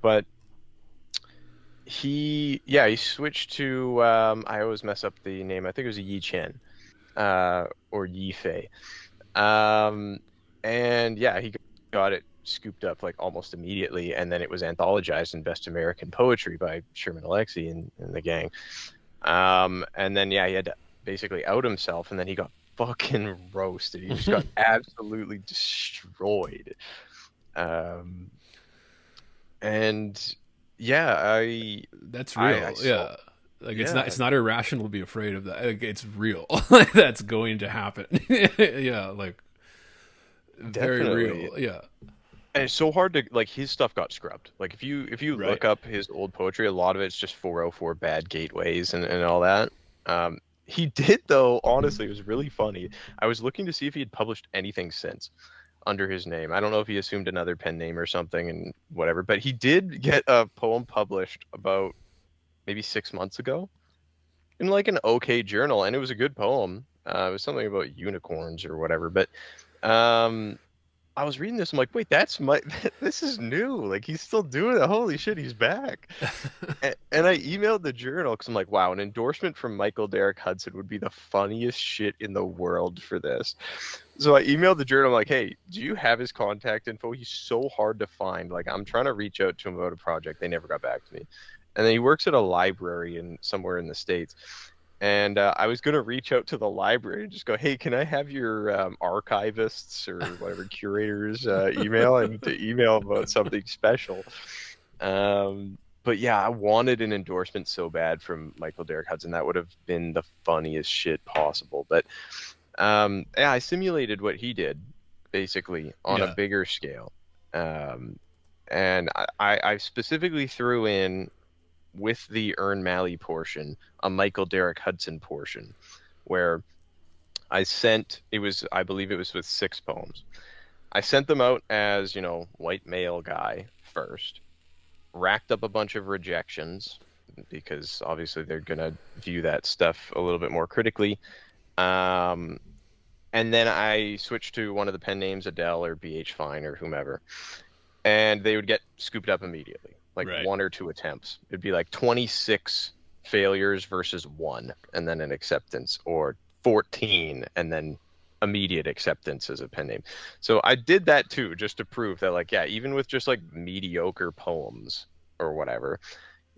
But he switched to I always mess up the name. I think it was Yi Chen, or Yi Fei. And yeah, he got it scooped up like almost immediately, and then it was anthologized in Best American Poetry by Sherman Alexie and the gang. And then yeah, he had to basically out himself, and then he got fucking roasted. He just got absolutely destroyed. And yeah, that's real. I saw, Yeah. Like yeah, it's not irrational to be afraid of that. Like, it's real. Like, that's going to happen. Yeah, like very definitely. real. Yeah. And it's so hard to like his stuff got scrubbed. Like if you Right. look up his old poetry, a lot of it's just 404 bad gateways and all that. He did though, honestly, it was really funny. I was looking to see if he had published anything since under his name. I don't know if he assumed another pen name or something and whatever, but he did get a poem published about maybe 6 months ago in like an okay journal, and it was a good poem. It was something about unicorns or whatever, but I was reading this. I'm like, wait, this is new. Like he's still doing it. Holy shit, he's back. And I emailed the journal because I'm like, wow, an endorsement from Michael Derek Hudson would be the funniest shit in the world for this. So I emailed the journal. I'm like, hey, do you have his contact info? He's so hard to find. Like I'm trying to reach out to him about a project. They never got back to me. And then he works at a library somewhere in the States. And I was going to reach out to the library and just go, hey, can I have your archivists or whatever curators email? I need to email about something special. But yeah, I wanted an endorsement so bad from Michael Derek Hudson. That would have been the funniest shit possible. But yeah, I simulated what he did basically on a Yeah. bigger scale. And I specifically threw in with the Ern Malley portion a Michael Derek Hudson portion where I believe it was with 6 poems. I sent them out as, white male guy first, racked up a bunch of rejections because obviously they're going to view that stuff a little bit more critically. And then I switched to one of the pen names, Adele or BH Fine or whomever, and they would get scooped up immediately, like Right. 1 or 2 attempts. It'd be like 26 failures versus 1, and then an acceptance, or 14 and then immediate acceptance as a pen name. So I did that too, just to prove that, like, yeah, even with just like mediocre poems or whatever,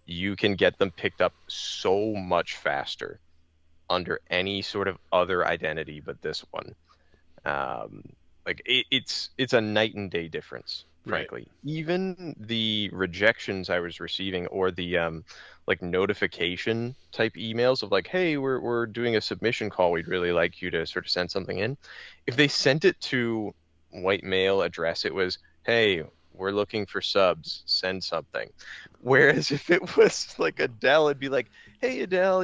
you can get them picked up so much faster under any sort of other identity but this one. Like it's a night and day difference, Right. frankly. Even the rejections I was receiving, or the like notification type emails of like, hey, we're doing a submission call, we'd really like you to sort of send something in. If they sent it to white mail address, it was, hey, we're looking for subs, send something. Whereas if it was like Adele, it'd be like, hey Adele,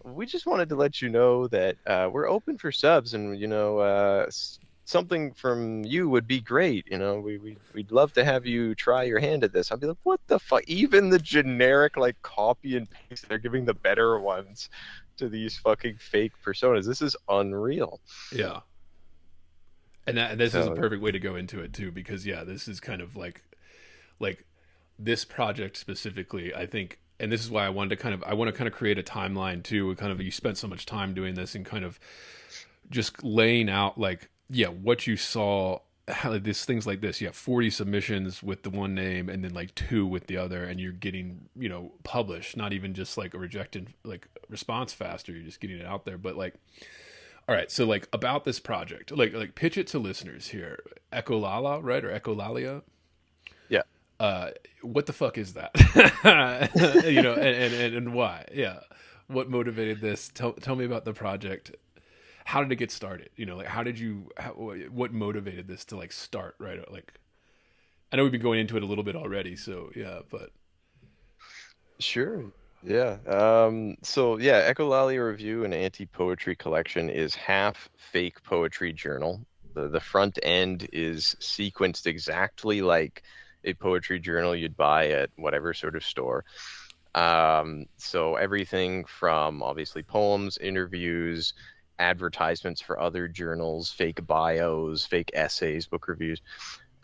we just wanted to let you know that we're open for subs, and something from you would be great. We'd love to have you try your hand at this. I'd be like, what the fuck? Even the generic like copy and paste, they're giving the better ones to these fucking fake personas. This is unreal. Yeah. And this is a So perfect way to go into it too, because yeah, this is kind of like this project specifically, I think, and this is why I want to kind of create a timeline too. Kind of, you spent so much time doing this and kind of just laying out like, yeah, what you saw, how this things like this. Yeah, 40 submissions with the one name and then like 2 with the other, and you're getting, published, not even just like a rejected like response faster. You're just getting it out there. But like, all right, so like about this project, like pitch it to listeners here. Echolala, right? Or Echolalia? yeah. What the fuck is that? And why? Yeah. What motivated this? Tell me about the project. How did it get started? Like what motivated this to like start, right? Like, I know we've been going into it a little bit already, so yeah, but Sure. Yeah. So yeah, Echolalia Review, an anti-poetry collection, is half fake poetry journal. The front end is sequenced exactly like a poetry journal you'd buy at whatever sort of store. So everything from obviously poems, interviews, advertisements for other journals, fake bios, fake essays, book reviews.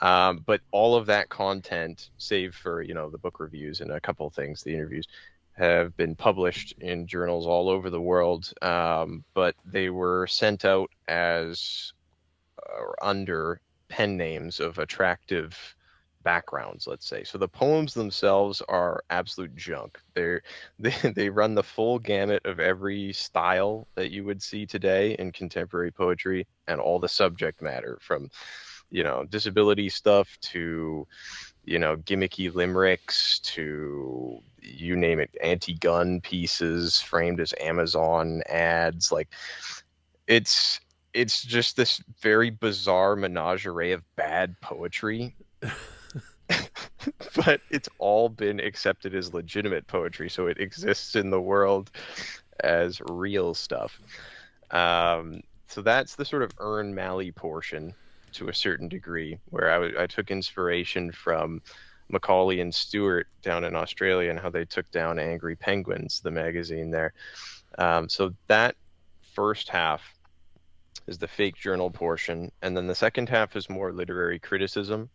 But all of that content, save for, the book reviews and a couple of things, the interviews, have been published in journals all over the world. But they were sent out as under pen names of attractive backgrounds, let's say. So the poems themselves are absolute junk. They run the full gamut of every style that you would see today in contemporary poetry, and all the subject matter, from disability stuff to gimmicky limericks to, you name it, anti-gun pieces framed as Amazon ads. Like, it's just this very bizarre menagerie of bad poetry. But it's all been accepted as legitimate poetry, so it exists in the world as real stuff. So that's the sort of Ern Malley portion, to a certain degree, where I took inspiration from Macaulay and Stewart down in Australia and how they took down Angry Penguins, the magazine there. So that first half is the fake journal portion, and then the second half is more literary criticism,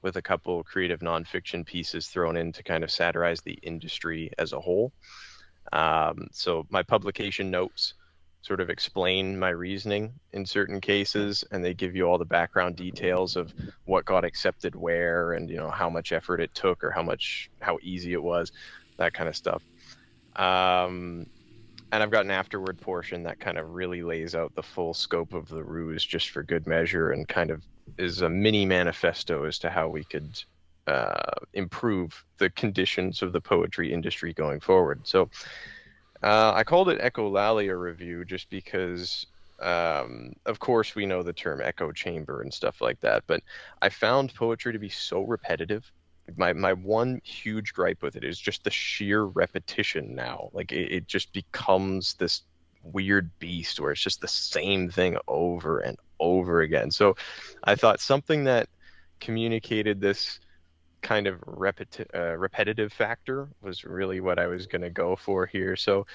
with a couple creative nonfiction pieces thrown in to kind of satirize the industry as a whole. So my publication notes sort of explain my reasoning in certain cases, and they give you all the background details of what got accepted where, and how much effort it took, or how easy it was, that kind of stuff. And I've got an afterward portion that kind of really lays out the full scope of the ruse just for good measure, and kind of is a mini manifesto as to how we could improve the conditions of the poetry industry going forward. So I called it Echolalia Review just because, of course, we know the term echo chamber and stuff like that, but I found poetry to be so repetitive. My one huge gripe with it is just the sheer repetition now. Like it just becomes this weird beast where it's just the same thing over and over again. So I thought something that communicated this kind of repetitive factor was really what I was going to go for here. So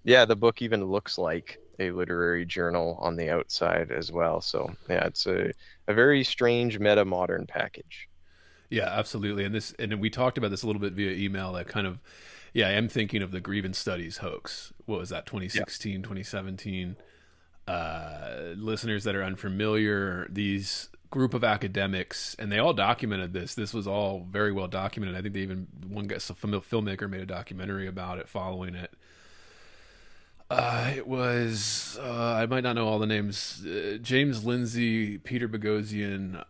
yeah, the book even looks like a literary journal on the outside as well. So yeah, it's a very strange meta modern package. Yeah, absolutely. And we talked about this a little bit via email. That kind of, yeah, I am thinking of the grievance studies hoax. What was that? 2016, 2017. Listeners that are unfamiliar, these group of academics, and they all documented this. This was all very well documented. I think they even, one guy, a filmmaker made a documentary about it following it. It was, I might not know all the names, James Lindsay, Peter Boghossian,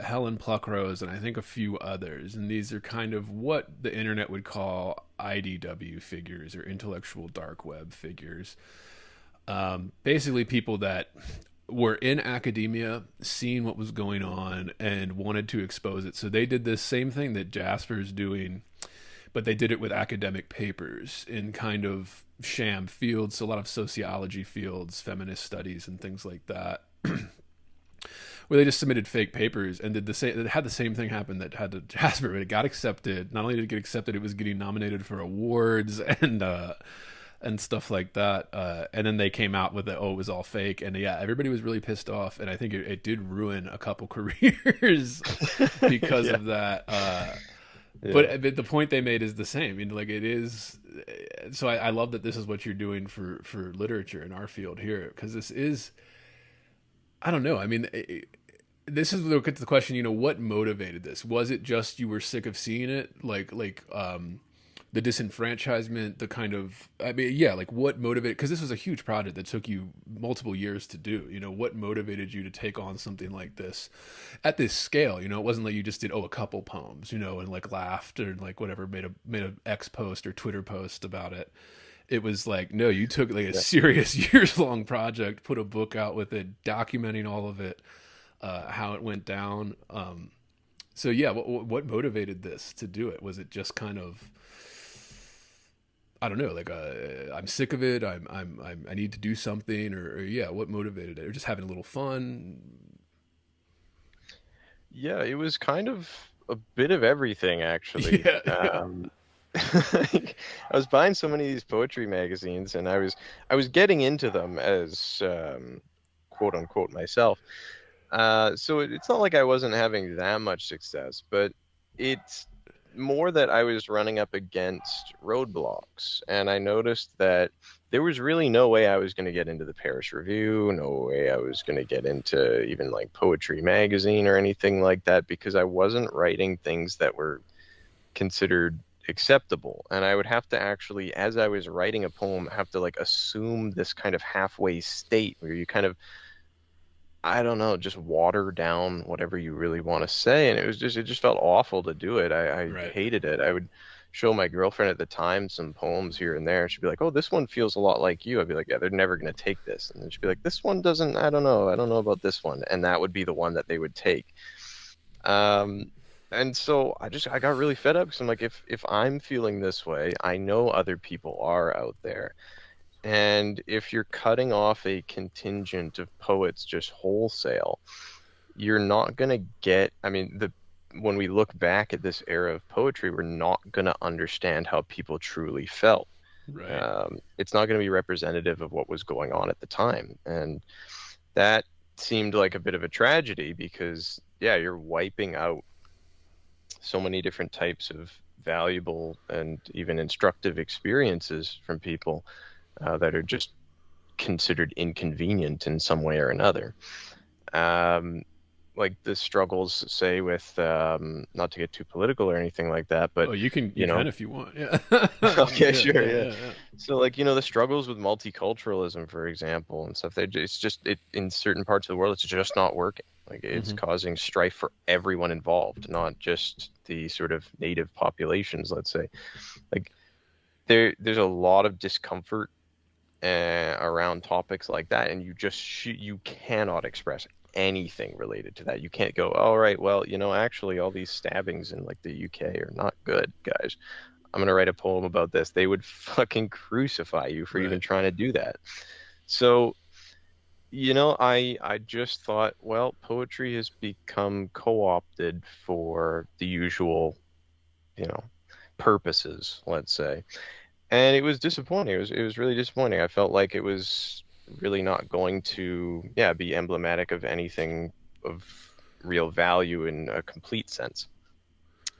Helen Pluckrose, and I think a few others. And these are kind of what the internet would call IDW figures, or intellectual dark web figures. Basically people that were in academia, seeing what was going on, and wanted to expose it. So they did this same thing that Jasper's doing, but they did it with academic papers in kind of sham fields, so a lot of sociology fields, feminist studies, and things like that, where they just submitted fake papers and did the same. It had the same thing happen that had to Jasper, but it got accepted. Not only did it get accepted, it was getting nominated for awards and stuff like that. And then they came out with it, oh, it was all fake, and yeah, everybody was really pissed off, and I think it did ruin a couple careers because of that. Yeah. But the point they made is the same. I mean, like, it is. So I love that this is what you're doing for literature in our field here, because this is, I don't know. I mean, this is the question. What motivated this? Was it just you were sick of seeing it, like the disenfranchisement, the kind of, I mean, yeah, like what motivated? Because this was a huge project that took you multiple years to do. What motivated you to take on something like this at this scale? It wasn't like you just did a couple poems, and like laughed or like whatever, made a X post or Twitter post about it. It was like, no, you took like a serious years-long project, put a book out with it, documenting all of it, how it went down. So yeah, what motivated this to do it? Was it just kind of, I don't know, like I'm sick of it. I need to do something, or yeah, what motivated it? Or just having a little fun? Yeah, it was kind of a bit of everything, actually. Yeah. I was buying so many of these poetry magazines, and I was getting into them as quote unquote myself. So it's not like I wasn't having that much success, but it's more that I was running up against roadblocks, and I noticed that there was really no way I was going to get into the Paris Review, no way I was going to get into even like Poetry Magazine or anything like that, because I wasn't writing things that were considered acceptable. And I would have to actually, as I was writing a poem, have to like assume this kind of halfway state where you kind of, I don't know, just water down whatever you really want to say. And it just felt awful to do it. I Right. hated it. I would show my girlfriend at the time some poems here and there. She'd be like, oh, this one feels a lot like you. I'd be like, yeah, they're never going to take this. And then she'd be like, this one doesn't, I don't know about this one. And that would be the one that they would take. And so I got really fed up, because I'm like, if I'm feeling this way, I know other people are out there. And if you're cutting off a contingent of poets just wholesale, you're not going to get, I mean, when we look back at this era of poetry, we're not going to understand how people truly felt. Right. It's not going to be representative of what was going on at the time. And that seemed like a bit of a tragedy, because, yeah, you're wiping out so many different types of valuable and even instructive experiences from people that are just considered inconvenient in some way or another. like the struggles, say with not to get too political or anything like that, but Oh, you can you know, if you want. Yeah. okay, Yeah, sure, yeah, yeah. yeah, yeah. So like, the struggles with multiculturalism, for example, and stuff, it's just it in certain parts of the world, it's just not working. Like it's Hmm. causing strife for everyone involved, not just the sort of native populations, let's say. Like there's a lot of discomfort around topics like that, and you cannot express anything related to that. You can't go, all right, well, actually, all these stabbings in like the UK are not good, guys. I'm gonna write a poem about this. They would fucking crucify you for even Right. trying to do that. So, I just thought, well, poetry has become co-opted for the usual, you know, purposes, let's say. And it was disappointing. It was really disappointing. I felt like it was really not going to, yeah, be emblematic of anything of real value in a complete sense.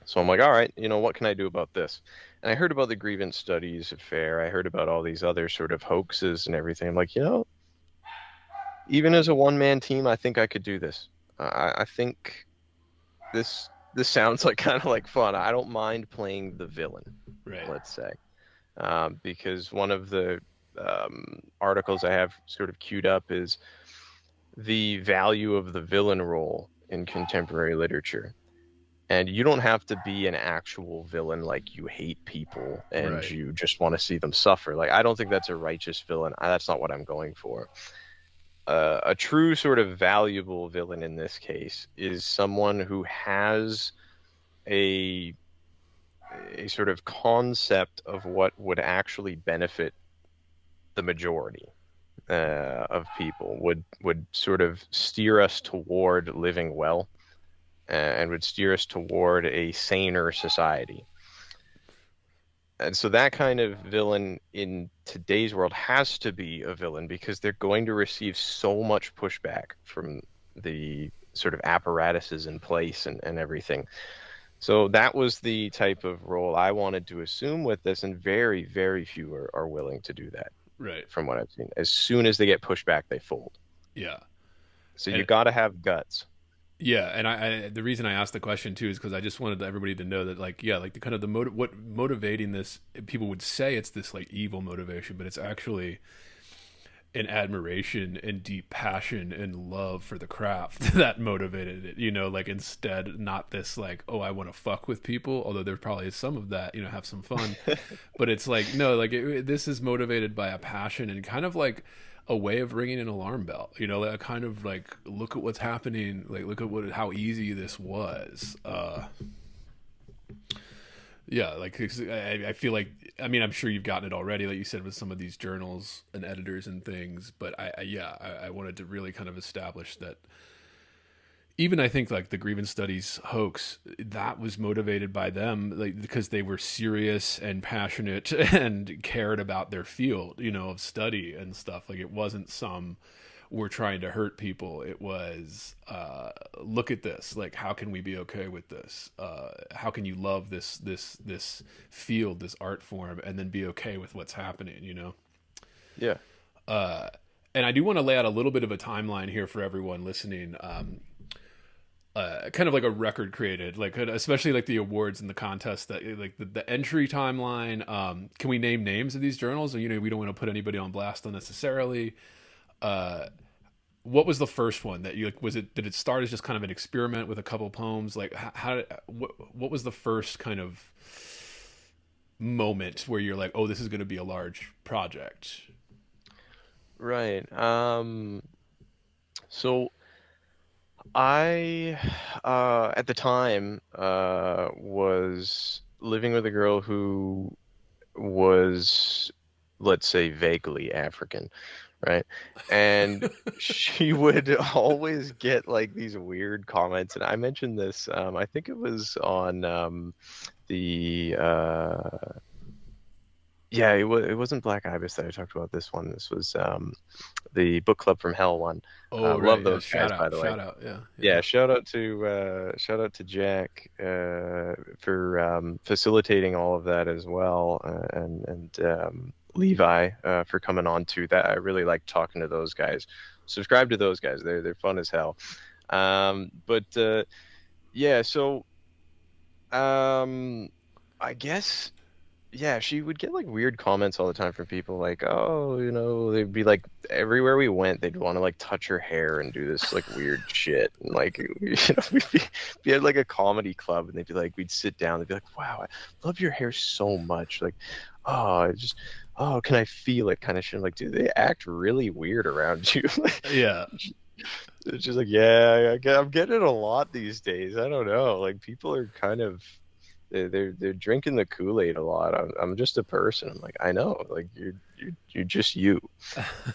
So I'm like, all right, what can I do about this? And I heard about the grievance studies at FAIR. I heard about all these other sort of hoaxes and everything. I'm like, even as a one-man team, I think I could do this. I think this sounds like kind of like fun. I don't mind playing the villain, Right. let's say. Because one of the articles I have sort of queued up is the value of the villain role in contemporary literature. And you don't have to be an actual villain, like you hate people and Right. you just want to see them suffer. Like, I don't think that's a righteous villain. That's not what I'm going for. A true sort of valuable villain in this case is someone who has a sort of concept of what would actually benefit the majority of people, would sort of steer us toward living well, and would steer us toward a saner society. And so that kind of villain in today's world has to be a villain because they're going to receive so much pushback from the sort of apparatuses in place and everything. So that was the type of role I wanted to assume with this, and very, very few are willing to do that, Right. from what I've seen. As soon as they get pushed back, they fold. Yeah. So you And got to have guts. yeah, and I the reason I asked the question too is because I just wanted everybody to know that, like, yeah, like the kind of the what motivating this, people would say it's this like evil motivation, but it's actually an admiration and deep passion and love for the craft that motivated it, like, instead, not this like, oh, I want to fuck with people, although there probably is some of that, have some fun. But it's like, no, like this is motivated by a passion and kind of like a way of ringing an alarm bell, like a kind of like, look at what's happening, like look at how easy this was. Yeah, like I feel like, I mean, I'm sure you've gotten it already, like you said, with some of these journals and editors and things. But I wanted to really kind of establish that even, I think, like the grievance studies hoax, that was motivated by them, like because they were serious and passionate and cared about their field, of study and stuff. Like it wasn't some, we're trying to hurt people. It was, look at this. Like, how can we be okay with this? How can you love this field, this art form, and then be okay with what's happening? Yeah. And I do want to lay out a little bit of a timeline here for everyone listening. Kind of like a record created, like especially like the awards and the contest, that like the entry timeline. Can we name names of these journals? Or, we don't want to put anybody on blast unnecessarily. What was the first one that you like? Did it start as just kind of an experiment with a couple poems? Like what was the first kind of moment where you're like, oh, this is going to be a large project? Right. So I, at the time, was living with a girl who was, let's say, vaguely African, right? And she would always get like these weird comments. And I mentioned this, I think it was on the yeah, it wasn't Black Ibis that I talked about this one. This was the Book Club from Hell one. Oh, Love right. Yeah. those guys, by the way. Shout out. Yeah. Yeah, shout out to Jack for facilitating all of that as well, and Levi for coming on to that. I really like talking to those guys. Subscribe to those guys; they're fun as hell. But yeah, so um, I guess yeah, she would get like weird comments all the time from people like, oh, they'd be like everywhere we went, they'd want to like touch her hair and do this like weird shit. And like, we had like a comedy club and they'd be like, we'd sit down, they'd be like, wow, I love your hair so much. Like, oh, oh, can I feel it kind of shit. I'm like, dude, they act really weird around you. Yeah. It's just like, yeah, I'm getting it a lot these days. I don't know. Like people are kind of they're drinking the Kool-Aid a lot. I'm just a person. I'm like, I know, like you're just you.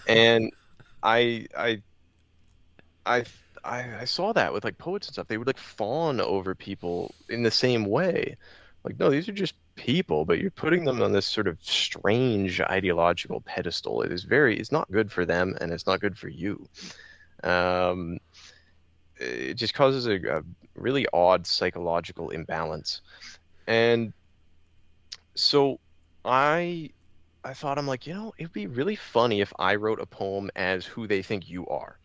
And I I I I saw that with like poets and stuff. They would like fawn over people in the same way. Like, no, these are just people, but you're putting them on this sort of strange ideological pedestal. It's not good for them and it's not good for you. Um, it just causes a really odd psychological imbalance. And so I I thought, I'm like, it'd be really funny if I wrote a poem as who they think you are.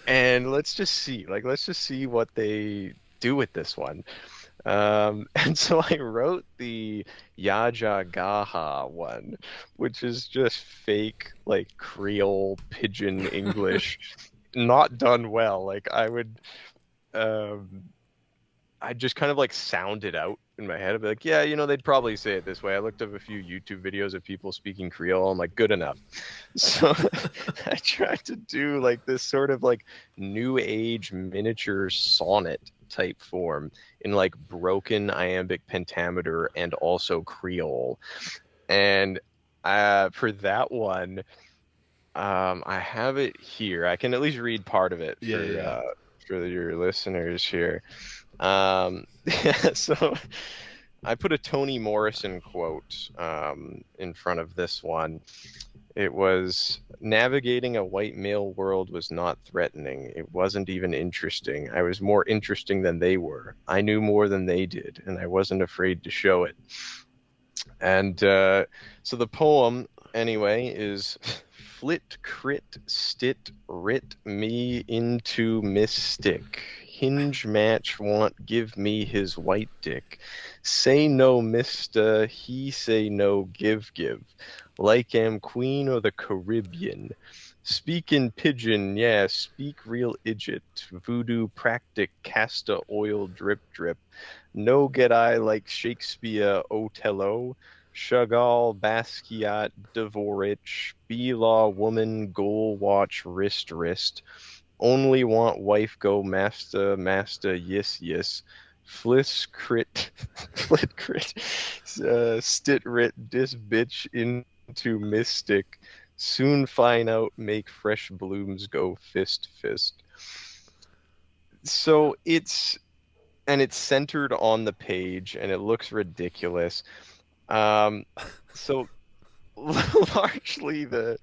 And let's just see what they do with this one. And so I wrote the Yaja Gaha one, which is just fake, like Creole pidgin English, not done well. Like um, I just kind of like sound it out in my head. I'd be like, yeah, they'd probably say it this way. I looked up a few YouTube videos of people speaking Creole. I'm like, good enough. So I tried to do like this sort of like new age miniature sonnet type form in like broken iambic pentameter and also Creole. And for that one, I have it here. I can at least read part of it for your listeners here. So I put a Toni Morrison quote in front of this one. It was, navigating a white male world was not threatening. It wasn't even interesting. I was more interesting than they were. I knew more than they did, and I wasn't afraid to show it. And so the poem, anyway, is flit, crit, stit, writ me into mystic. Hinge match want give me his white dick. Say no, mister, he say no, give. Like am Queen of the Caribbean. Speak in pidgin, yeah, speak real idjit. Voodoo practic, castor oil drip. No get I like Shakespeare, Othello. Chagall, Basquiat, Dvorich, Belaw, woman, goal watch, wrist. Only want wife go master, yes. Fliss crit, flit crit, stit writ, dis bitch into mystic. Soon find out, make fresh blooms go fist. So it's centered on the page and it looks ridiculous. So largely the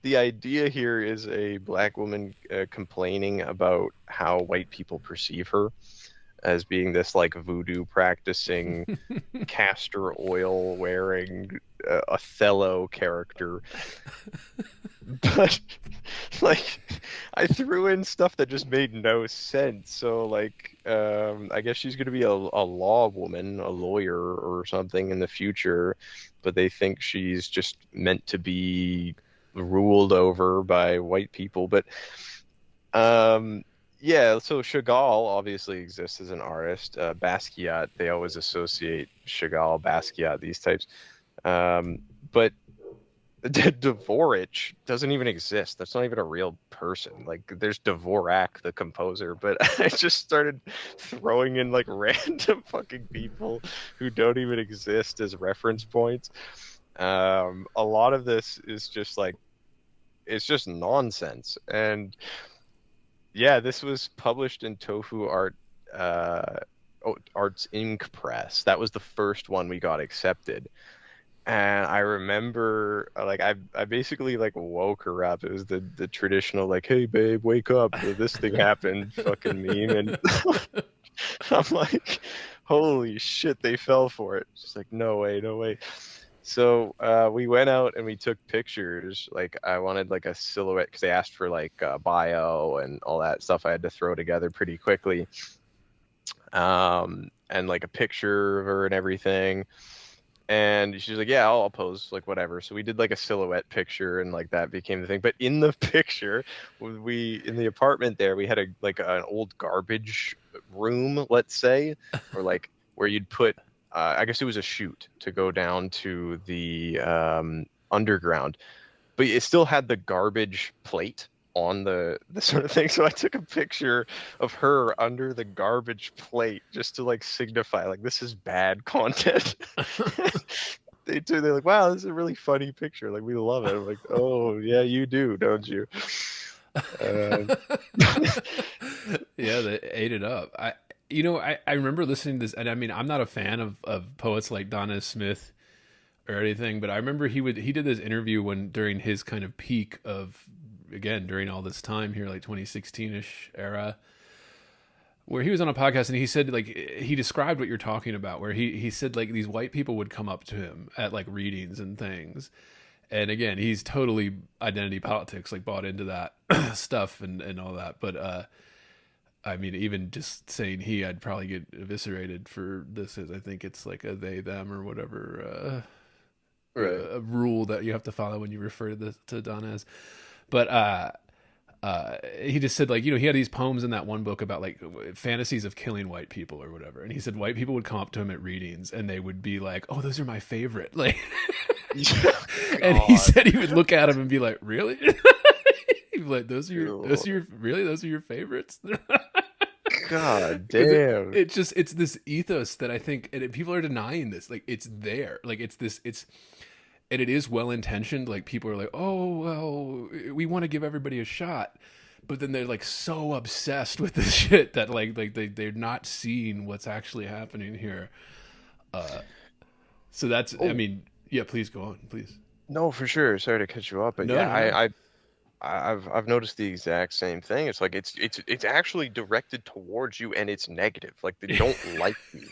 idea here is a black woman complaining about how white people perceive her as being this like voodoo practicing, castor oil wearing Othello character. But like I threw in stuff that just made no sense. So like I guess she's going to be a law woman, a lawyer or something in the future, but they think she's just meant to be ruled over by white people. But yeah, so Chagall obviously exists as an artist. Basquiat, they always associate Chagall, Basquiat, these types. But Dvorich doesn't even exist. That's not even a real person. Like, there's Dvorak, the composer, but I just started throwing in like random fucking people who don't even exist as reference points. A lot of this is just like, it's just nonsense. And yeah, this was published in Tofu Arts Inc. Press. That was the first one we got accepted. And I remember, like, I basically like woke her up. It was the traditional like, "Hey babe, wake up! This thing happened," fucking meme, and I'm like, "Holy shit!" They fell for it. Just like, no way. So we went out and we took pictures. Like I wanted like a silhouette because they asked for like a bio and all that stuff. I had to throw together pretty quickly, and like a picture of her and everything. And she's like, "Yeah, I'll pose like whatever." So we did like a silhouette picture, and like that became the thing. But in the picture, we in the apartment there, we had a like an old garbage room, let's say, or like where you'd put. I guess it was a chute to go down to the underground, but it still had the garbage plate on the sort of thing. So I took a picture of her under the garbage plate just to like signify like this is bad content. They're like, wow, this is a really funny picture. Like we love it. I'm like, oh yeah, you do, don't you? Um, Yeah, they ate it up. I remember listening to this, and I mean, I'm not a fan of poets like Donna Smith or anything, but I remember he did this interview when during his kind of peak of, again, during all this time here, like 2016-ish era, where he was on a podcast and he said, like, he described what you're talking about, where he said like these white people would come up to him at like readings and things. And again, he's totally identity politics, like bought into that stuff and all that. But I mean, even just saying I'd probably get eviscerated for this, as I think it's like a they, them, or whatever right. a rule that you have to follow when you refer to Donna as. But he just said, like, he had these poems in that one book about like fantasies of killing white people or whatever. And he said white people would come up to him at readings and they would be like, "Oh, those are my favorite." Like, and he said he would look at him and be like, "Really?" He'd be like, those are your favorites?" God damn. It's this ethos that I think, and people are denying this. Like, it's there. Like, and it is well intentioned. Like, people are like, "Oh, well, we want to give everybody a shot," but then they're like so obsessed with this shit that like they're not seeing what's actually happening here. So that's, I mean, yeah. Please go on, please. No, for sure. Sorry to cut you off, but No, yeah, no, no. I've noticed the exact same thing. It's like it's actually directed towards you, and it's negative. Like they don't like you.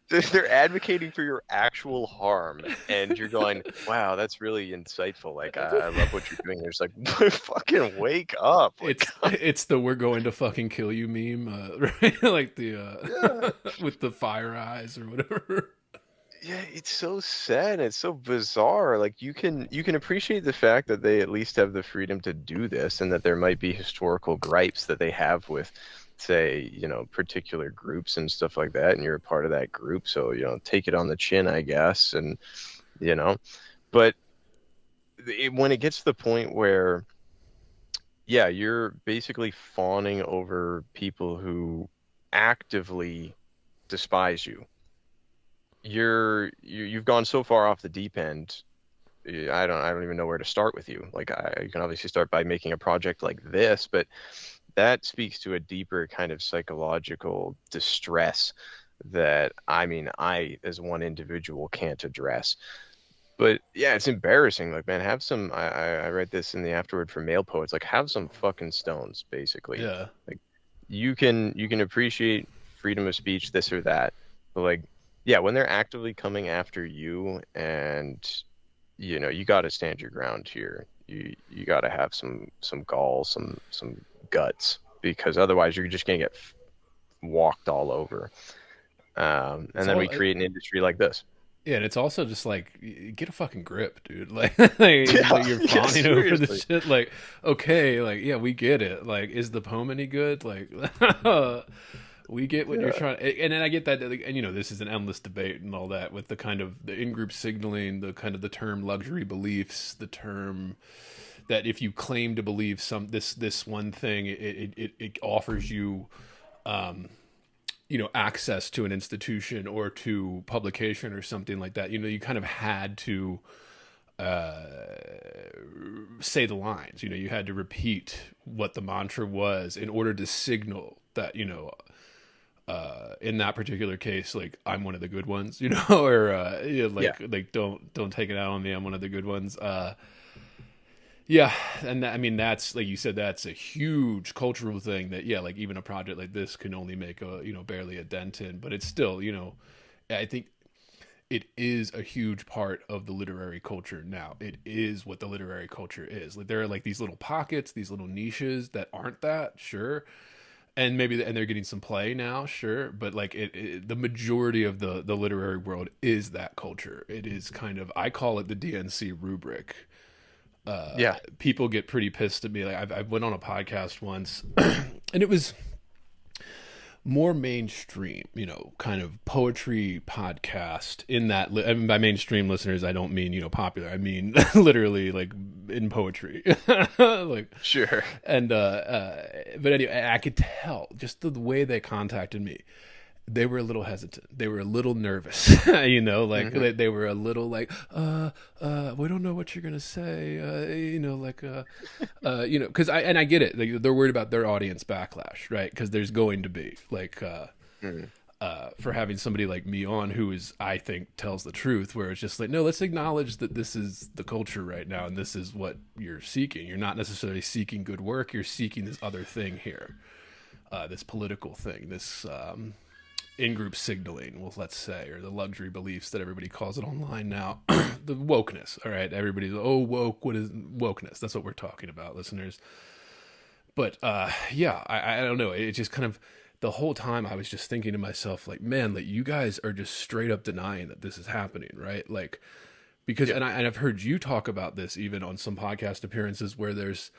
They're advocating for your actual harm, and you're going, "Wow, that's really insightful. Like I love what you're doing." You're just like, "Fucking wake up!" Like, It's the "we're going to fucking kill you" meme, right? Like the yeah. with the fire eyes or whatever. Yeah, it's so sad. It's so bizarre. Like you can appreciate the fact that they at least have the freedom to do this, and that there might be historical gripes that they have with, say, particular groups and stuff like that, and you're a part of that group, so take it on the chin, I guess, and you know, but when it gets to the point where, yeah, you're basically fawning over people who actively despise you. You've gone so far off the deep end. I don't even know where to start with you. Like you can obviously start by making a project like this, but that speaks to a deeper kind of psychological distress that I mean I as one individual can't address. But yeah, it's embarrassing. Like, man, have some. I read this in the afterword for male poets. Like, have some fucking stones, basically. Yeah. Like, you can appreciate freedom of speech, this or that, but like, yeah, when they're actively coming after you, and you got to stand your ground here. You got to have some gall, some guts, because otherwise you're just gonna get walked all over. And then we create an industry like this. Yeah, and it's also just like, get a fucking grip, dude. Like, like you're fawning over the shit. Like, okay, like, yeah, we get it. Like, is the poem any good? Like, we get what you're trying. And then I get that, and this is an endless debate and all that with the kind of the in-group signaling, the kind of the term luxury beliefs, the term that if you claim to believe this one thing, it offers you, access to an institution or to publication or something like that. You kind of had to say the lines. You had to repeat what the mantra was in order to signal that, in that particular case, like, I'm one of the good ones, or like don't take it out on me, I'm one of the good ones. Yeah, and I mean, that's, like you said, that's a huge cultural thing that, yeah, like even a project like this can only make barely a dent in, but it's still, I think it is a huge part of the literary culture now. It is what the literary culture is. Like there are like these little pockets, these little niches that aren't that, sure. And maybe and they're getting some play now, sure, but like the majority of the literary world is that culture. It is kind of, I call it the DNC rubric. Yeah. People get pretty pissed at me. Like I went on a podcast once and it was more mainstream, you know, kind of poetry podcast in that, I mean, by mainstream listeners, I don't mean, you know, popular. I mean, literally like in poetry, like, Sure. and, but anyway, I could tell just the way they contacted me. They were a little hesitant. They were a little nervous, you know, like they were a little like, we don't know what you're going to say, you know, like, you know, cause I get it. They're worried about their audience backlash, right? Cause there's going to be like, for having somebody like me on who is, I think, tells the truth, where it's just like, no, let's acknowledge that this is the culture right now. And this is what you're seeking. You're not necessarily seeking good work. You're seeking this other thing here, this political thing, this, in-group signaling, well, let's say, or the luxury beliefs that everybody calls it online now. The wokeness, all right? Everybody's, oh, woke, what is wokeness? That's what we're talking about, listeners. But, yeah, I don't know. It just kind of, the whole time I was just thinking to myself, like, man, like, you guys are just straight up denying that this is happening, right? Like, because, and I've heard you talk about this even on some podcast appearances where there's,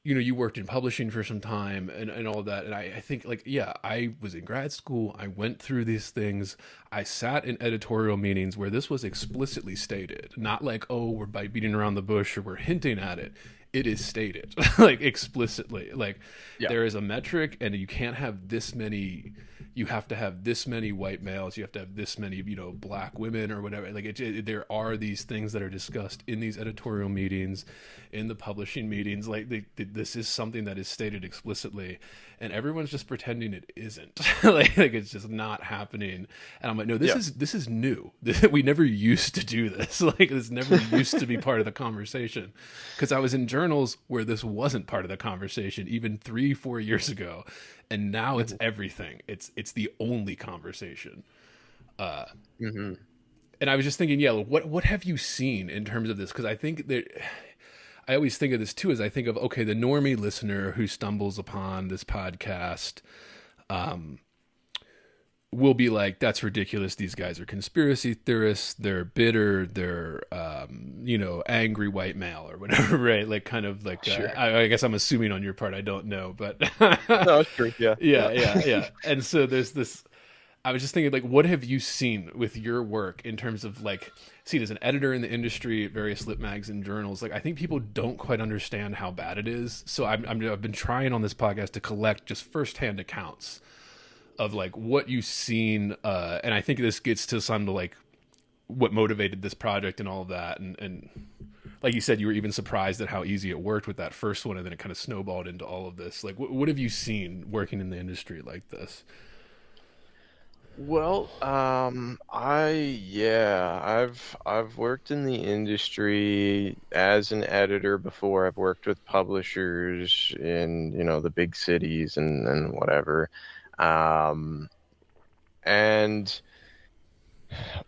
you know, you worked in publishing for some time and all of that. And I think like, yeah, I was in grad school. I went through these things. I sat in editorial meetings where this was explicitly stated, not like, oh, we're by beating around the bush or we're hinting at it. It is stated like explicitly, like there is a metric and you can't have this many, you have to have this many white males, you have to have this many, you know, black women or whatever. Like there are these things that are discussed in these editorial meetings, in the publishing meetings. Like this is something that is stated explicitly, and everyone's just pretending it isn't. like it's just not happening. And I'm like, no, this is new. We never used to do this. Like this never used to be part of the conversation. Because I was in journals where this wasn't part of the conversation even 3-4 years ago. And now it's everything. It's the only conversation. And I was just thinking, yeah, what have you seen in terms of this? Because I think that I always think of this too, as I think of, okay, the normie listener who stumbles upon this podcast will be like, that's ridiculous. These guys are conspiracy theorists. They're bitter. They're, you know, angry white male or whatever, right? Like kind of like, Sure. I guess I'm assuming on your part, I don't know, but No, it's true. Yeah. yeah. And so there's this, I was just thinking like, what have you seen with your work in terms of like, see, as an editor in the industry, various lit mags and journals, like I think people don't quite understand how bad it is. So I've been trying on this podcast to collect just firsthand accounts of like what you've seen, and I think this gets to some of like what motivated this project and all of that, and like you said, you were even surprised at how easy it worked with that first one, and then it kind of snowballed into all of this. Like, what have you seen working in the industry like this? Well, I've worked in the industry as an editor before. I've worked with publishers in, you know, the big cities and whatever. And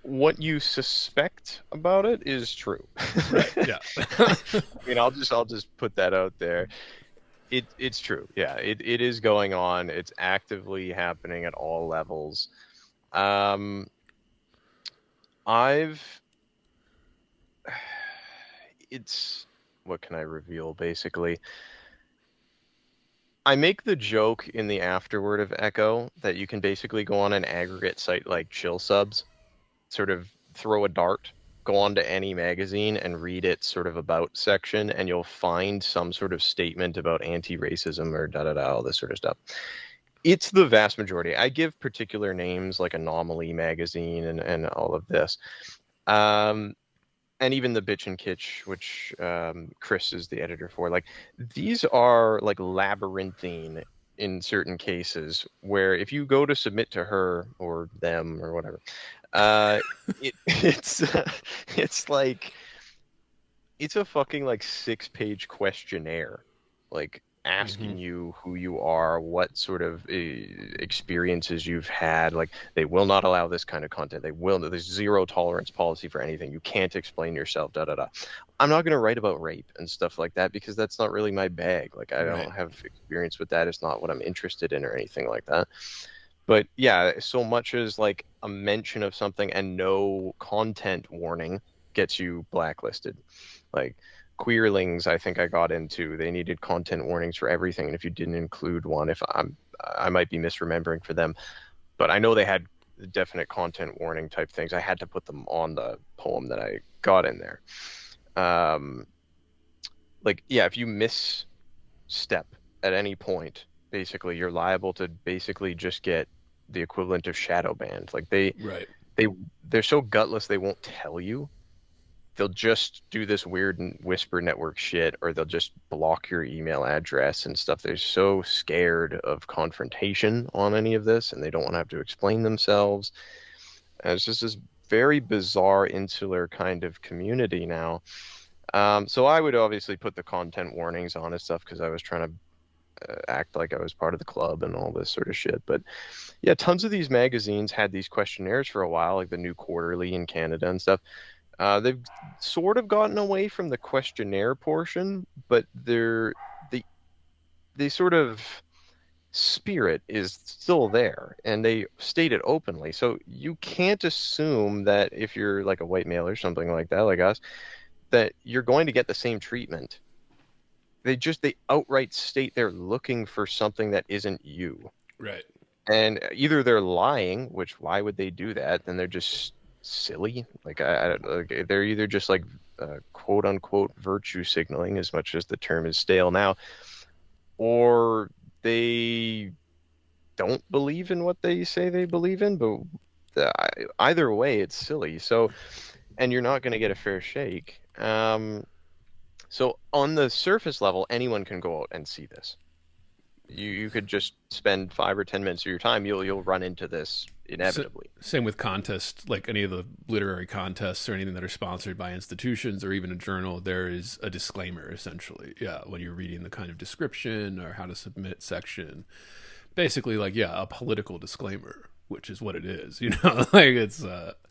what you suspect about it is true. Right. Yeah. I mean, I'll just put that out there. It's true. Yeah, it is going on. It's actively happening at all levels. What can I reveal, basically? I make the joke in the afterword of Echo that you can basically go on an aggregate site like Chill Subs, sort of throw a dart, go on to any magazine and read its sort of about section, and you'll find some sort of statement about anti-racism or da-da-da, all this sort of stuff. It's the vast majority. I give particular names like Anomaly magazine and all of this. And even the Bitch and Kitsch, which Chris is the editor for. Like, these are like labyrinthine in certain cases where if you go to submit to her or them or whatever, it's like, it's a fucking like 6-page questionnaire. Like, asking you who you are, what sort of experiences you've had. Like, they will not allow this kind of content. There's zero tolerance policy for anything. You can't explain yourself, da da da. I'm not going to write about rape and stuff like that because that's not really my bag. Like, I Right. don't have experience with that. It's not what I'm interested in or anything like that. But yeah, so much as like a mention of something and no content warning gets you blacklisted. Like, queerlings, I think I got into, they needed content warnings for everything, and if you didn't include one, I might be misremembering for them, but I know they had definite content warning type things. I had to put them on the poem that I got in there. Like, yeah, if you misstep at any point, basically you're liable to basically just get the equivalent of shadow banned. Like, Right. they're so gutless they won't tell you. They'll just do this weird whisper network shit, or they'll just block your email address and stuff. They're so scared of confrontation on any of this, and they don't want to have to explain themselves. And it's just this very bizarre, insular kind of community now. So I would obviously put the content warnings on and stuff because I was trying to act like I was part of the club and all this sort of shit. But yeah, tons of these magazines had these questionnaires for a while, like the New Quarterly in Canada and stuff. They've sort of gotten away from the questionnaire portion, but the sort of spirit is still there, and they state it openly. So you can't assume that if you're like a white male or something like that, like us, that you're going to get the same treatment. They outright state they're looking for something that isn't you. Right. And either they're lying, which why would they do that? Then they're just silly. Like, they're either just like quote unquote virtue signaling, as much as the term is stale now, or they don't believe in what they say they believe in. But either way, it's silly. So, and you're not going to get a fair shake. So on the surface level, anyone can go out and see this. You could just spend 5 or 10 minutes of your time. You'll run into this inevitably. Same with contests, like any of the literary contests or anything that are sponsored by institutions or even a journal, there is a disclaimer essentially. Yeah, when you're reading the kind of description or how to submit section, basically like, yeah, a political disclaimer, which is what it is, you know, like it's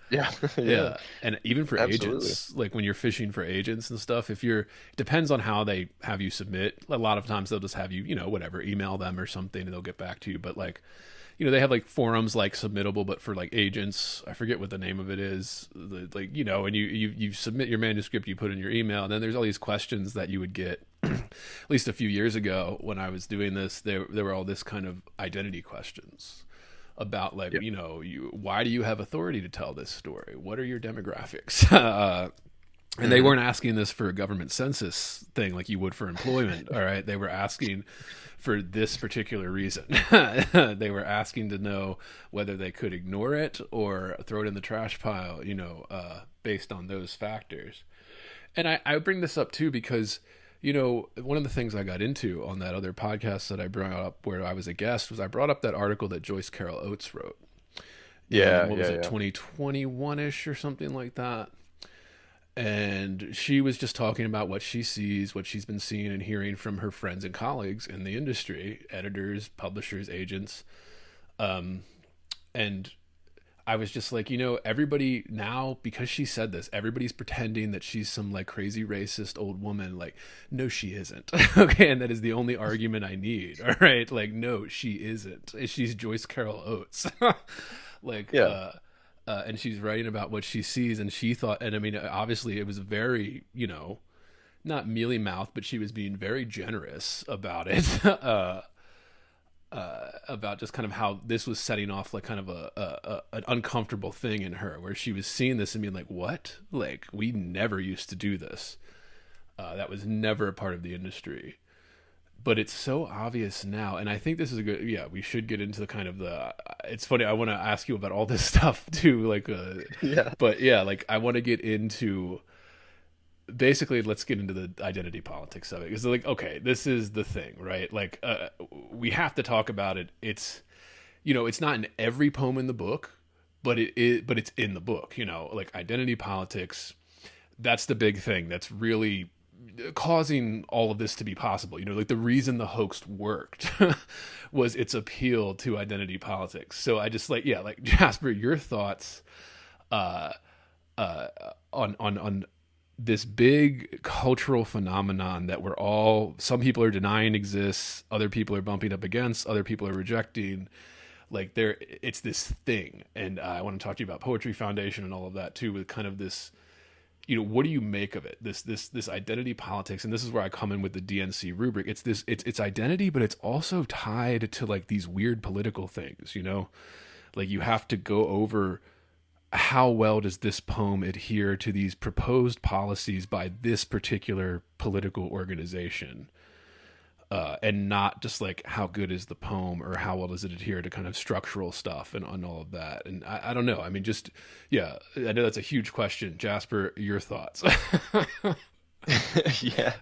Yeah. yeah. And even for Absolutely. agents, like when you're fishing for agents and stuff, it depends on how they have you submit. A lot of times they'll just have you, you know, whatever, email them or something and they'll get back to you. But like, you know, they have like forums like Submittable, but for like agents, I forget what the name of it is. Like, you know, and you submit your manuscript, you put in your email, and then there's all these questions that you would get. At least a few years ago when I was doing this, there were all this kind of identity questions about like, Yep. you know, why do you have authority to tell this story? What are your demographics? And they weren't asking this for a government census thing like you would for employment. All right. They were asking for this particular reason. They were asking to know whether they could ignore it or throw it in the trash pile, you know, based on those factors. And I bring this up too because, you know, one of the things I got into on that other podcast that I brought up where I was a guest was I brought up that article that Joyce Carol Oates wrote. Yeah. What was it, 2021-ish or something like that? And she was just talking about what she sees, what she's been seeing and hearing from her friends and colleagues in the industry, editors, publishers, agents. And I was just like, you know, everybody now, because she said this, everybody's pretending that she's some like crazy racist old woman. Like, no, she isn't. Okay. And that is the only argument I need. All right. Like, no, she isn't. She's Joyce Carol Oates. Like, Yeah. and she's writing about what she sees, and she thought, and I mean, obviously it was very, you know, not mealy mouth, but she was being very generous about it, about just kind of how this was setting off like kind of an uncomfortable thing in her, where she was seeing this and being like, what? Like, we never used to do this. That was never a part of the industry. But it's so obvious now, and I think this is a good. Yeah, we should get into the kind of the. It's funny. I want to ask you about all this stuff too, like. Yeah. But yeah, like I want to get into. Basically, let's get into the identity politics of it, because like, okay, this is the thing, right? Like, we have to talk about it. It's, you know, it's not in every poem in the book, but but it's in the book. You know, like identity politics. That's the big thing. That's really causing all of this to be possible. Like the reason the hoax worked was its appeal to identity politics. So I just like Jasper, your thoughts uh, on this big cultural phenomenon that some people are denying exists, other people are bumping up against, other people are rejecting. Like it's this thing, and I want to talk to you about Poetry Foundation and all of that too, with kind of this. What do you make of it? This identity politics, and this is where I come in with the DNC rubric. It's identity, but it's also tied to like these weird political things. Like you have to go over how well does this poem adhere to these proposed policies by this particular political organization, and not just like how good is the poem or how well does it adhere to kind of structural stuff and on all of that. And I don't know. I mean, yeah, I know that's a huge question. Jasper, your thoughts? Yeah.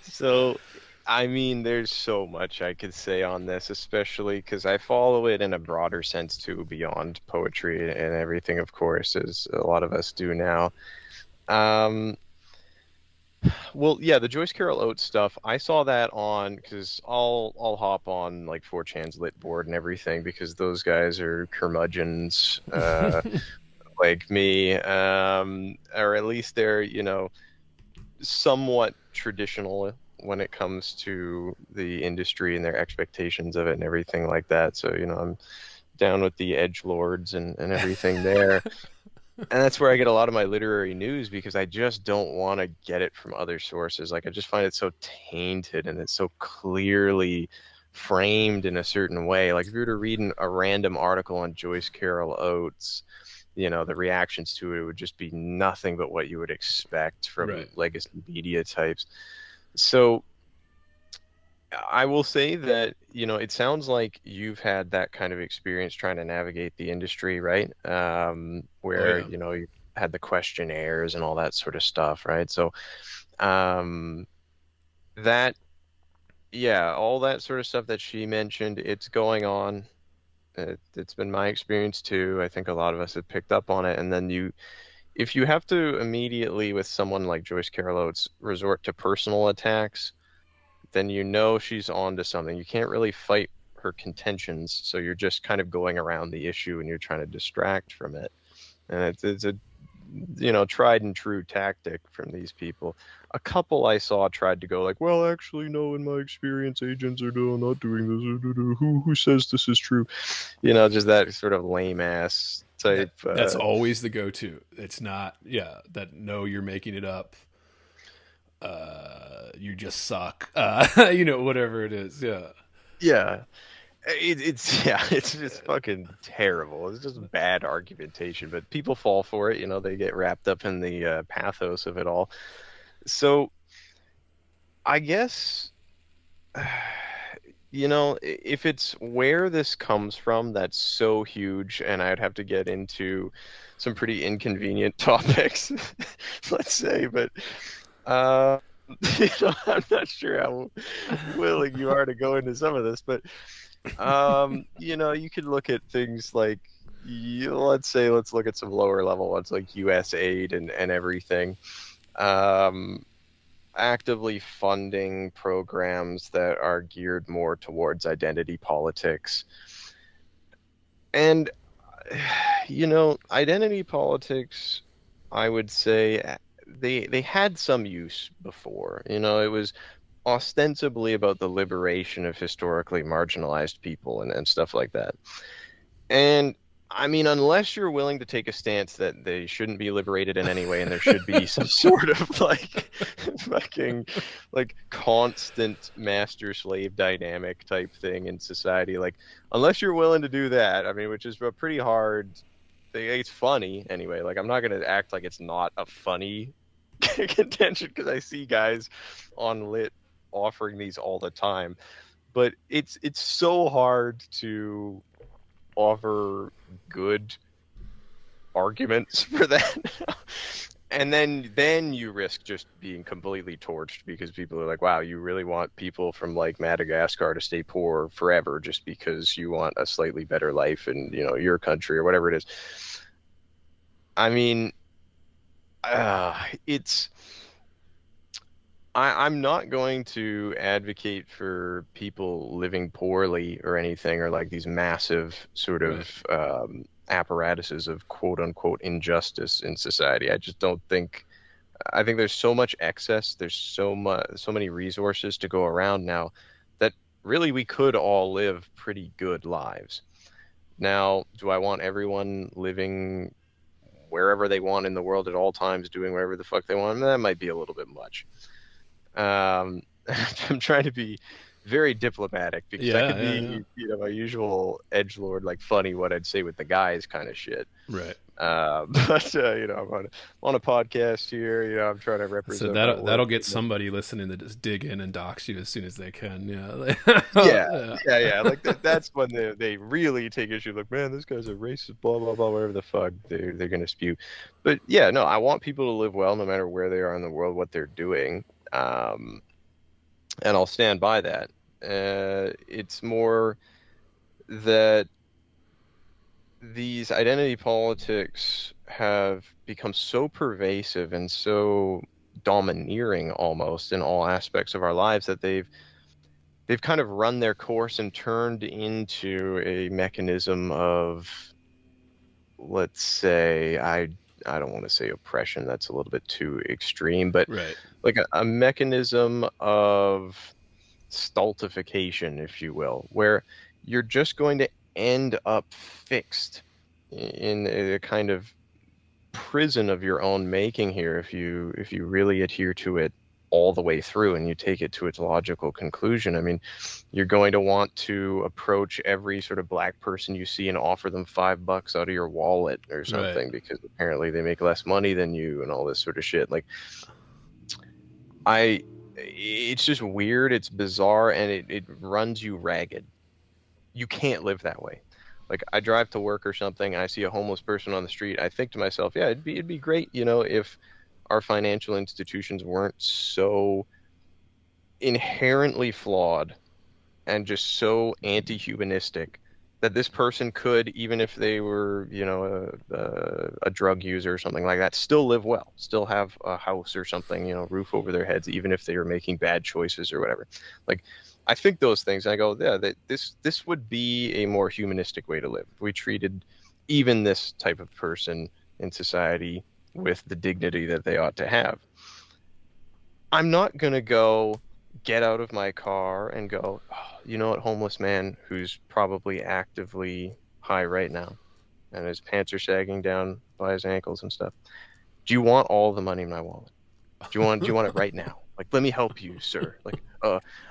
So, I mean, there's so much I could say on this, especially because I follow it in a broader sense too, beyond poetry and everything, of course, as a lot of us do now. Um, Well, yeah, the Joyce Carol Oates stuff, I saw that on because I'll hop on like 4chan's lit board and everything because those guys are curmudgeons like me, or at least they're somewhat traditional when it comes to the industry and their expectations of it and everything like that. So I'm down with the edge lords and everything there. And that's where I get a lot of my literary news because I just don't want to get it from other sources. Like I just find it so tainted and it's so clearly framed in a certain way. Like if you were to read a random article on Joyce Carol Oates, the reactions to it would just be nothing but what you would expect from Right. legacy media types. So I will say that, it sounds like you've had that kind of experience trying to navigate the industry, right? Oh Where, yeah. you had the questionnaires and all that sort of stuff, right? So, um, that, yeah, all that sort of stuff that she mentioned, it's going on. It's been my experience too. I think a lot of us have picked up on it. And then if you have to immediately, with someone like Joyce Carol Oates, resort to personal attacks, then she's on to something. You can't really fight her contentions, so you're just kind of going around the issue and you're trying to distract from it. And it's a tried and true tactic from these people. A couple I saw tried to go like, well, actually, no, in my experience, agents are not doing this. Who says this is true? Just that sort of lame ass type. That's always the go-to. It's not, yeah, that no, you're making it up. You just suck. Whatever it is. Yeah. Yeah. It's just fucking terrible. It's just bad argumentation, but people fall for it. They get wrapped up in the pathos of it all. So I guess, if it's where this comes from, that's so huge, and I'd have to get into some pretty inconvenient topics, let's say, but I'm not sure how willing you are to go into some of this, but you could look at things like, let's look at some lower level ones like U.S. aid and everything. Actively funding programs that are geared more towards identity politics. And, identity politics, I would say, they had some use before. It was ostensibly about the liberation of historically marginalized people and stuff like that. And I mean, unless you're willing to take a stance that they shouldn't be liberated in any way and there should be some sort of like fucking like constant master slave dynamic type thing in society, like unless you're willing to do that, I mean, which is a pretty hard thing. It's funny anyway. Like I'm not going to act like it's not a funny contention because I see guys on Lit offering these all the time, but it's so hard to offer good arguments for that. And then you risk just being completely torched because people are like, wow, you really want people from like Madagascar to stay poor forever just because you want a slightly better life in your country or whatever it is. I mean, it's I'm not going to advocate for people living poorly or anything, or like these massive sort Right. of apparatuses of quote unquote injustice in society. I just don't think. I think there's so much excess. There's so many resources to go around now that really we could all live pretty good lives. Now, do I want everyone living wherever they want in the world at all times, doing whatever the fuck they want? That might be a little bit much. Um, I'm trying to be very diplomatic because I Yeah, could yeah, yeah. be, my usual edgelord, like funny what I'd say with the guys kind of shit. Right. But I'm on a podcast here. I'm trying to So represent my that'll work. get somebody listening to just dig in and dox you as soon as they can. Yeah. Yeah, Yeah. yeah. Like that's when they really take issue. Like, man, this guy's a racist, blah blah blah, whatever the fuck they're gonna spew. But yeah, no, I want people to live well, no matter where they are in the world, what they're doing. And I'll stand by that. It's more that these identity politics have become so pervasive and so domineering almost in all aspects of our lives that they've kind of run their course and turned into a mechanism of, let's say, I don't want to say oppression, that's a little bit too extreme, but Right. like a mechanism of stultification, if you will, where you're just going to end up fixed in a kind of prison of your own making here if you really adhere to it all the way through and you take it to its logical conclusion. I mean, you're going to want to approach every sort of black person you see and offer them $5 out of your wallet or something Right. because apparently they make less money than you and all this sort of shit. Like, it's just weird, it's bizarre, and it runs you ragged. You can't live that way. Like, I drive to work or something, I see a homeless person on the street, I think to myself, yeah, it'd be great, if our financial institutions weren't so inherently flawed and just so anti-humanistic that this person could, even if they were, a drug user or something like that, still live well, still have a house or something, roof over their heads, even if they were making bad choices or whatever. Like, I think those things, and I go, yeah, that this would be a more humanistic way to live. If we treated even this type of person in society with the dignity that they ought to have. I'm not gonna go get out of my car and go, oh, you know what, homeless man who's probably actively high right now and his pants are sagging down by his ankles and stuff. Do you want all the money in my wallet? Do you want it right now? Like, let me help you, sir. Like,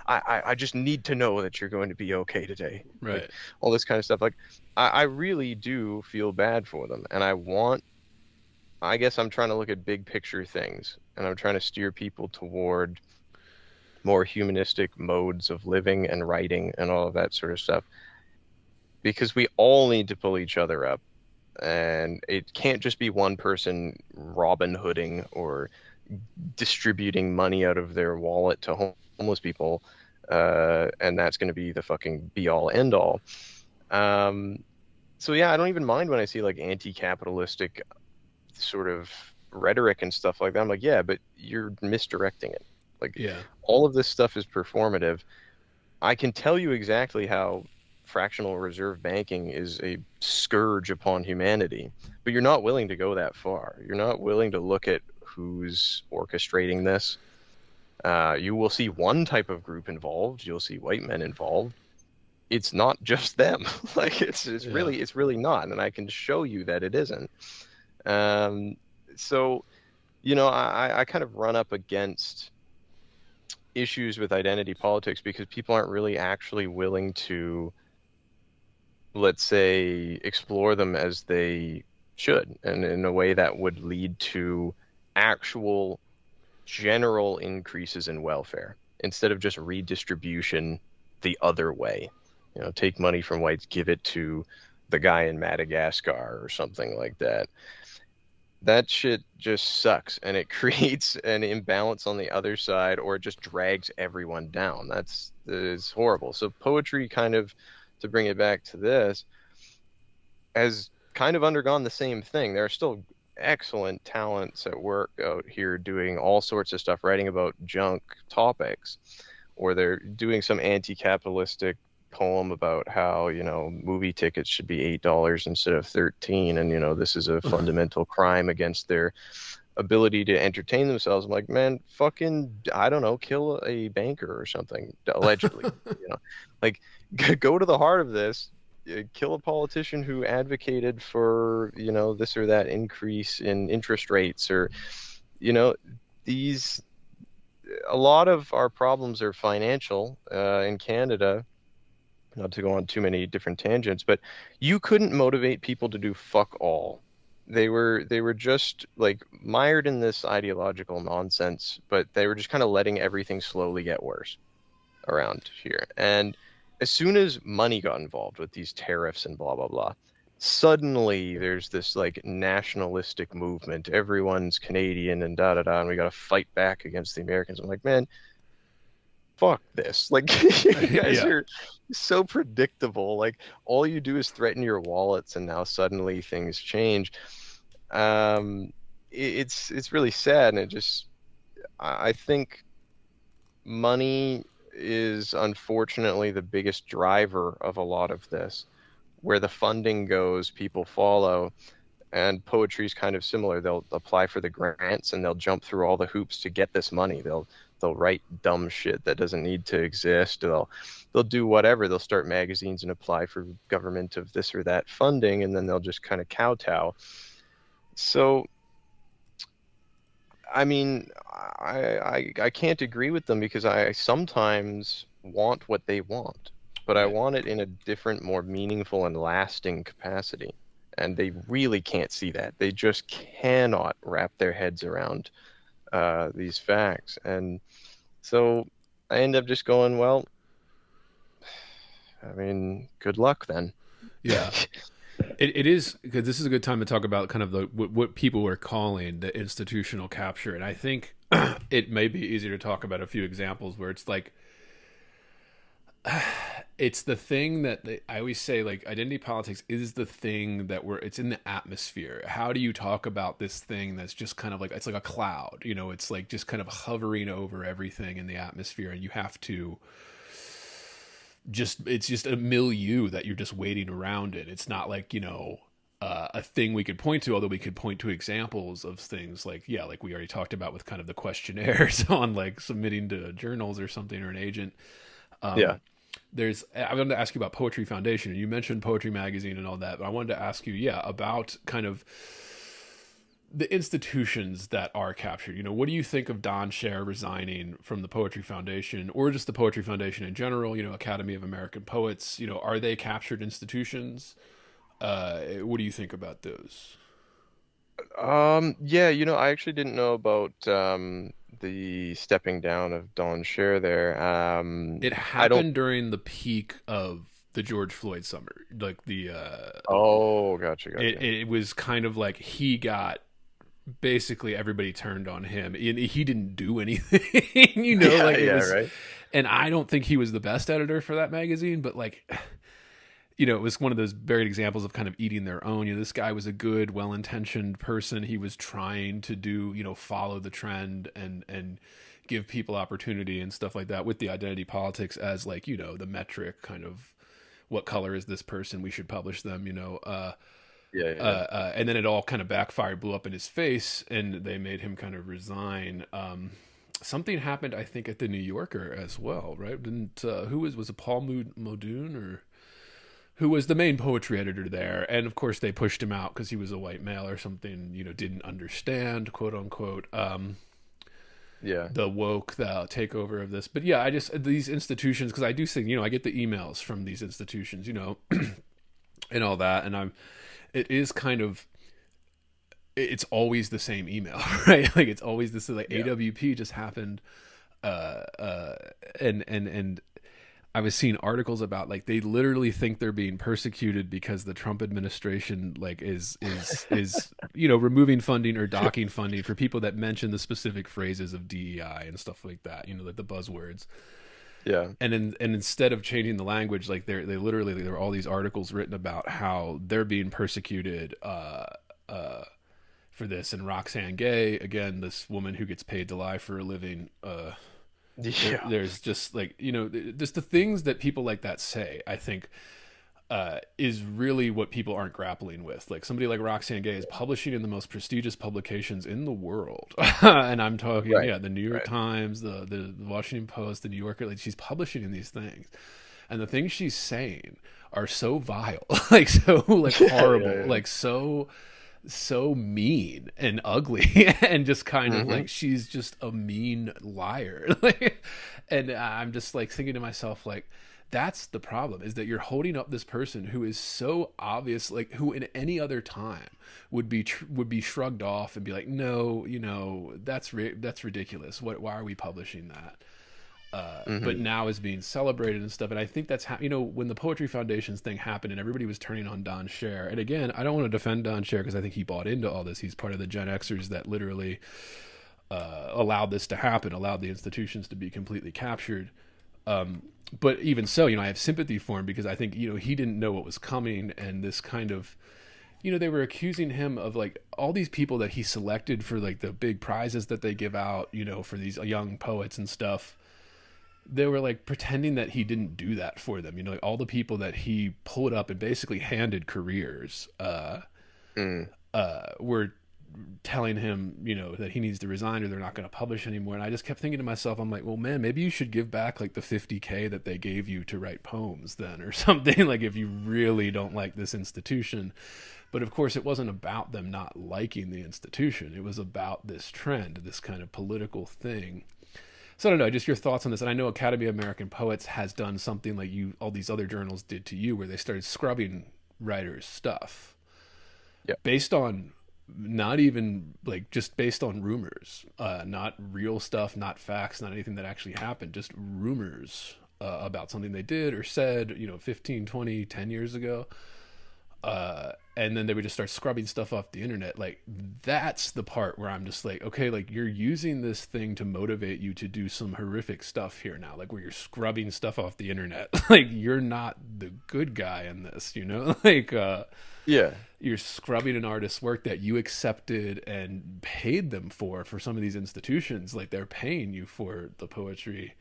I just need to know that you're going to be okay today. Like, Right. all this kind of stuff. Like, I really do feel bad for them, and I guess I'm trying to look at big picture things, and I'm trying to steer people toward more humanistic modes of living and writing and all of that sort of stuff. Because we all need to pull each other up, and it can't just be one person Robin Hooding or distributing money out of their wallet to homeless people, and that's going to be the fucking be all end all. Um, so yeah, I don't even mind when I see like anti-capitalistic sort of rhetoric and stuff like that. I'm like, yeah, but you're misdirecting it. Like, Yeah. all of this stuff is performative. I can tell you exactly how fractional reserve banking is a scourge upon humanity, but you're not willing to go that far. You're not willing to look at who's orchestrating this. You will see one type of group involved. You'll see white men involved. It's not just them. Like, it's Yeah. really not, and I can show you that it isn't. So, I kind of run up against issues with identity politics because people aren't really actually willing to, let's say, explore them as they should, and in a way that would lead to actual general increases in welfare instead of just redistribution the other way. Take money from whites, give it to the guy in Madagascar or something like that. That shit just sucks, and it creates an imbalance on the other side, or it just drags everyone down. Is horrible. So poetry, kind of, to bring it back to this, has kind of undergone the same thing. There are still excellent talents at work out here doing all sorts of stuff, writing about junk topics, or they're doing some anti-capitalistic poem about how, movie tickets should be $8 instead of 13, and this is a fundamental crime against their ability to entertain themselves. I'm like, man, fucking, I don't know, kill a banker or something, allegedly. Like, go to the heart of this. Kill a politician who advocated for, this or that increase in interest rates, or, these. A lot of our problems are financial in Canada. Not to go on too many different tangents, but you couldn't motivate people to do fuck all. They were just like mired in this ideological nonsense, but they were just kind of letting everything slowly get worse around here. And as soon as money got involved with these tariffs and blah blah blah, suddenly there's this like nationalistic movement. Everyone's Canadian and da da da, and we got to fight back against the Americans. I'm like, man, fuck this. Like, you guys Yeah. are so predictable. Like, all you do is threaten your wallets, and now suddenly things change. It's really sad, and I think money is unfortunately the biggest driver of a lot of this. Where the funding goes, people follow. And poetry is kind of similar. They'll apply for the grants and they'll jump through all the hoops to get this money. They'll write dumb shit that doesn't need to exist. They'll do whatever. They'll start magazines and apply for government of this or that funding, and then they'll just kind of kowtow. So, I mean, I can't agree with them because I sometimes want what they want, but I want it in a different, more meaningful and lasting capacity. And they really can't see that. They just cannot wrap their heads around these facts. And so I end up just going, well, I mean, good luck then. Yeah. It is, because this is a good time to talk about kind of what people are calling the institutional capture. And I think it may be easier to talk about a few examples where it's like, it's the thing that I always say, like, identity politics is the thing that it's in the atmosphere. How do you talk about this thing that's just kind of like, it's like a cloud, it's like just kind of hovering over everything in the atmosphere, and you have to it's just a milieu that you're just waiting around it. It's not like, a thing we could point to, although we could point to examples of things like, yeah, like we already talked about with kind of the questionnaires on like submitting to journals or something, or an agent. Yeah. I wanted to ask you about Poetry Foundation, and you mentioned Poetry Magazine and all that, but I wanted to ask you, about kind of the institutions that are captured. What do you think of Don Scher resigning from the Poetry Foundation, or just the Poetry Foundation in general? Academy of American Poets. Are they captured institutions? What do you think about those? Yeah, I actually didn't know about the stepping down of Don Scher there. It I don't. happened during the peak of the George Floyd summer, like the. Oh, gotcha. It was kind of like he got. Basically, everybody turned on him, and he didn't do anything. Right. And I don't think he was the best editor for that magazine, but like, it was one of those buried examples of kind of eating their own. This guy was a good, well-intentioned person. He was trying to do, follow the trend and give people opportunity and stuff like that, with the identity politics as like, the metric, kind of what color is this person? We should publish them, and then it all kind of backfired, blew up in his face, and they made him kind of resign. Something happened, I think, at the New Yorker as well, right? Didn't was it Paul Muldoon, or who was the main poetry editor there? And of course, they pushed him out because he was a white male or something. Didn't understand, quote unquote. The woke takeover of this. But yeah, I just, these institutions, because I do think, I get the emails from these institutions, and all that, and it is kind of, it's always the same email, right? Like, it's always this, like, AWP just happened, and I was seeing articles about, like, they literally think they're being persecuted because the Trump administration, like, is removing funding or docking funding for people that mention the specific phrases of DEI and stuff like that, like the buzzwords. Yeah. And instead of changing the language, like, there are all these articles written about how they're being persecuted for this. And Roxane Gay, again, this woman who gets paid to lie for a living. Yeah. There's just like, just the things that people like that say, I think, is really what people aren't grappling with. Like somebody like Roxane Gay is publishing in the most prestigious publications in the world. And I'm talking, Right. the New York Right. Times, the Washington Post, the New Yorker, like she's publishing in these things. And the things she's saying are so vile, like so like horrible, Yeah. like so mean and ugly and just kind of like she's just a mean liar. Like, and I'm just like thinking to myself, like, that's the problem, is that you're holding up this person who is so obvious, like who in any other time would be shrugged off and be like, no, that's ridiculous. Why are we publishing that? But now is being celebrated and stuff. And I think that's when the Poetry Foundations thing happened and everybody was turning on Don Scher. And again, I don't want to defend Don Scher because I think he bought into all this. He's part of the Gen Xers that literally allowed this to happen, allowed the institutions to be completely captured. But even so, I have sympathy for him because I think, he didn't know what was coming, and this kind of, they were accusing him of like all these people that he selected for like the big prizes that they give out, for these young poets and stuff. They were like pretending that he didn't do that for them. Like all the people that he pulled up and basically handed careers, were telling him, that he needs to resign or they're not going to publish anymore. And I just kept thinking to myself, I'm like, well, man, maybe you should give back like the $50K that they gave you to write poems then, or something, like if you really don't like this institution. But of course, it wasn't about them not liking the institution. It was about this trend, this kind of political thing. So I don't know, just your thoughts on this. And I know Academy of American Poets has done something like all these other journals did to you, where they started scrubbing writers' stuff. Yeah. Based on not even like just based on rumors, not real stuff, not facts, not anything that actually happened, just rumors about something they did or said, 15, 20, 10 years ago. And then they would just start scrubbing stuff off the internet. Like, that's the part where I'm just like, okay, like you're using this thing to motivate you to do some horrific stuff here now, like where you're scrubbing stuff off the internet. Like, you're not the good guy in this, like, Yeah. you're scrubbing an artist's work that you accepted and paid them for some of these institutions. Like, they're paying you for the poetry,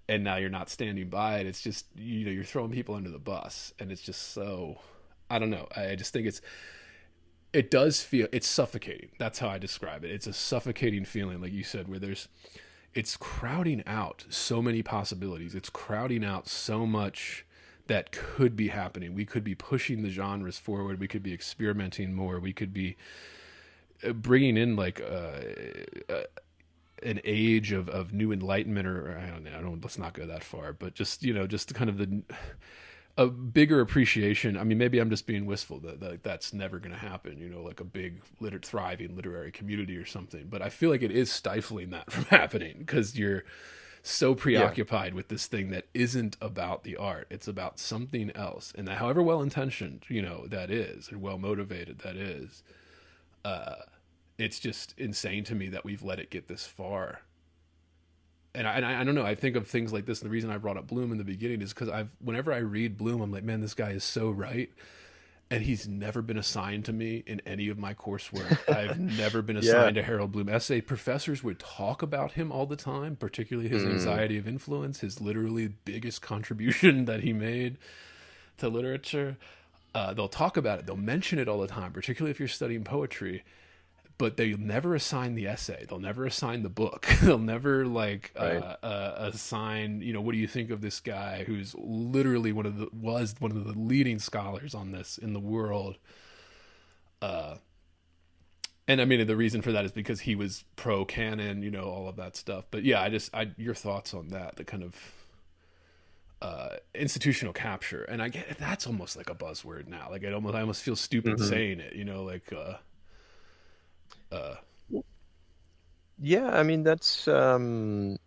and now you're not standing by it. It's just, you're throwing people under the bus, and it's just so, I don't know. I just think it does feel, it's suffocating. That's how I describe it. It's a suffocating feeling, like you said, where it's crowding out so many possibilities. It's crowding out so much that could be happening. We could be pushing the genres forward. We could be experimenting more. We could be bringing in like an age of new enlightenment, or I don't let's not go that far, but just, just kind of a bigger appreciation. I mean, maybe I'm just being wistful that that's never going to happen, like a big thriving literary community or something. But I feel like it is stifling that from happening because you're so preoccupied with this thing that isn't about the art. It's about something else. And that, however well-intentioned, that is, and well-motivated that is, it's just insane to me that we've let it get this far. And I don't know, I think of things like this, and the reason I brought up Bloom in the beginning is because whenever I read Bloom, I'm like, man, this guy is so right. And he's never been assigned to me in any of my coursework. I've never been assigned a Harold Bloom essay. Professors would talk about him all the time, particularly his anxiety of influence, his literally biggest contribution that he made to literature. They'll talk about it. They'll mention it all the time, particularly if you're studying poetry. But they'll never assign the essay. They'll never assign the book. They'll never assign, what do you think of this guy who's literally was one of the leading scholars on this in the world. And I mean, the reason for that is because he was pro canon, all of that stuff. But yeah, your thoughts on that, the kind of institutional capture. And I get that's almost like a buzzword now. Like I almost feel stupid saying it, Yeah, I mean that's and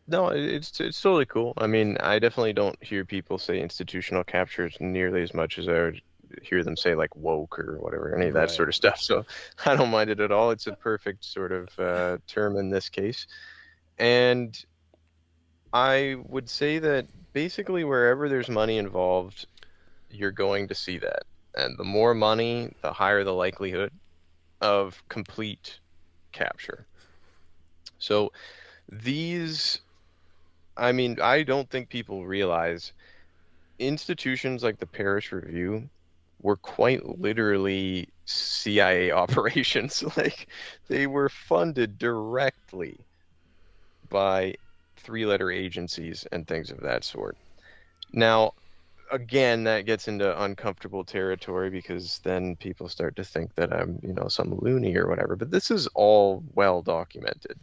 no, it's totally cool. I mean, I definitely don't hear people say institutional captures nearly as much as I would hear them say like woke or whatever, any of that sort of stuff. So I don't mind it at all. It's a perfect sort of term in this case. And I would say that basically wherever there's money involved, you're going to see that. And the more money, the higher the likelihood. of complete capture. So these, I mean, I don't think people realize institutions like the Paris Review were quite literally CIA operations. Like they were funded directly by three-letter agencies and things of that sort. Now, again, that gets into uncomfortable territory because then people start to think that I'm, some loony or whatever. But this is all well documented.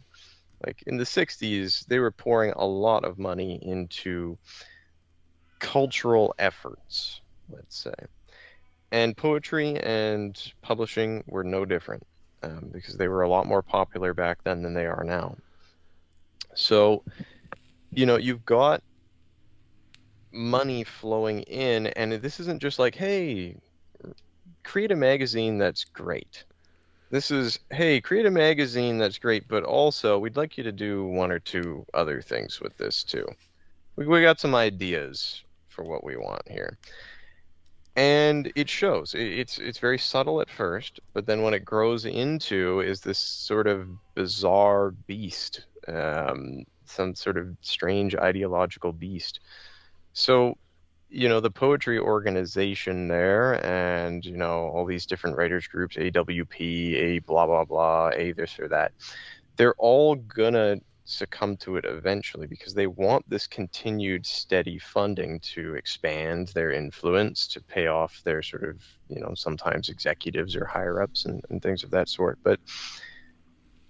Like in the 60s, they were pouring a lot of money into cultural efforts, let's say. And poetry and publishing were no different because they were a lot more popular back then than they are now. So, you've got money flowing in, and this isn't just like, hey, create a magazine that's great. This is, hey, create a magazine that's great, but also we'd like you to do one or two other things with this too. We got some ideas for what we want here. And it shows. It's very subtle at first, but then when it grows into is this sort of bizarre beast, some sort of strange ideological beast. So, the poetry organization there and, all these different writers groups, AWP, A blah, blah, blah, A this or that, they're all gonna succumb to it eventually because they want this continued steady funding to expand their influence, to pay off their sort of, sometimes executives or higher ups and things of that sort. But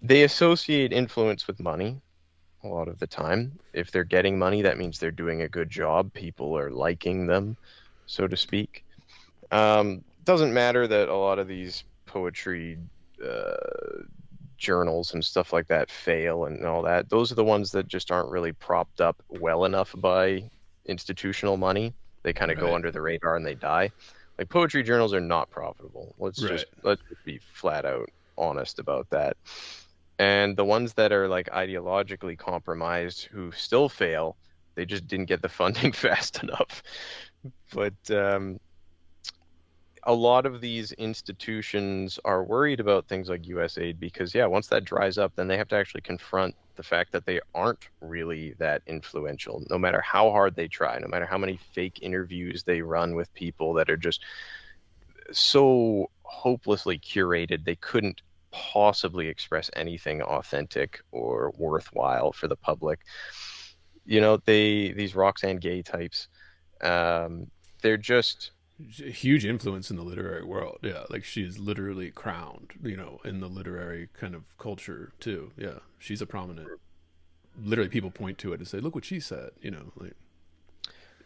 they associate influence with money a lot of the time. If they're getting money, that means they're doing a good job. People are liking them, so to speak. Doesn't matter that a lot of these poetry journals and stuff like that fail and all that. Those are the ones that just aren't really propped up well enough by institutional money. They kind of go under the radar and they die. Like poetry journals are not profitable. Let's just be flat out honest about that. And the ones that are like ideologically compromised who still fail, they just didn't get the funding fast enough. But a lot of these institutions are worried about things like USAID because, once that dries up, then they have to actually confront the fact that they aren't really that influential, no matter how hard they try, no matter how many fake interviews they run with people that are just so hopelessly curated, they couldn't possibly express anything authentic or worthwhile for the public. These Roxane Gay types, they're just a huge influence in the literary world. Yeah, like she's literally crowned, in the literary kind of culture too. Yeah, she's a prominent. Literally, people point to it and say, "Look what she said." Like.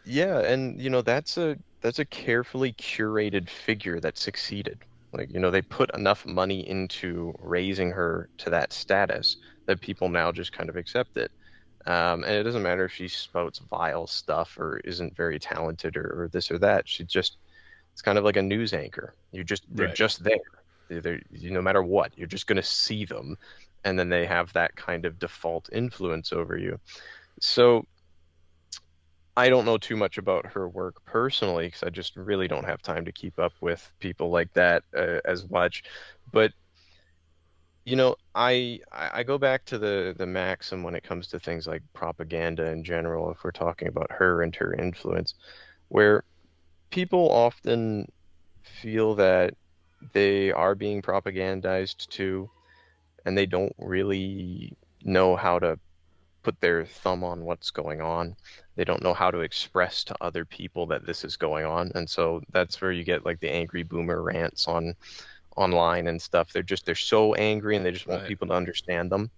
Yeah, and that's a carefully curated figure that succeeded. Like, they put enough money into raising her to that status that people now just kind of accept it. And it doesn't matter if she spouts vile stuff or isn't very talented or this or that. It's kind of like a news anchor. They're just there. They're, no matter what, you're just going to see them. And then they have that kind of default influence over you. So I don't know too much about her work personally because I just really don't have time to keep up with people like that as much. But I go back to the maxim when it comes to things like propaganda in general, if we're talking about her and her influence, where people often feel that they are being propagandized too, and they don't really know how to put their thumb on what's going on. They don't know how to express to other people that this is going on. And so that's where you get like the angry boomer rants online and stuff. They're so angry and they just want people to understand them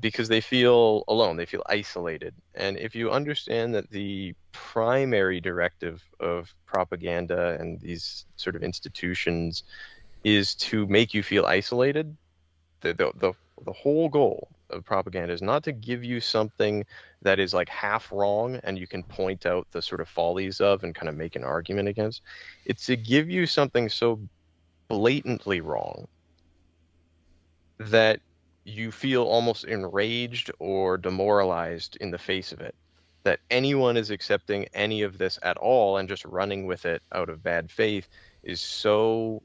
because they feel alone. They feel isolated. And if you understand that the primary directive of propaganda and these sort of institutions is to make you feel isolated, the whole goal of propaganda is not to give you something that is like half wrong and you can point out the sort of follies of and kind of make an argument against. It's to give you something so blatantly wrong that you feel almost enraged or demoralized in the face of it. That anyone is accepting any of this at all and just running with it out of bad faith is so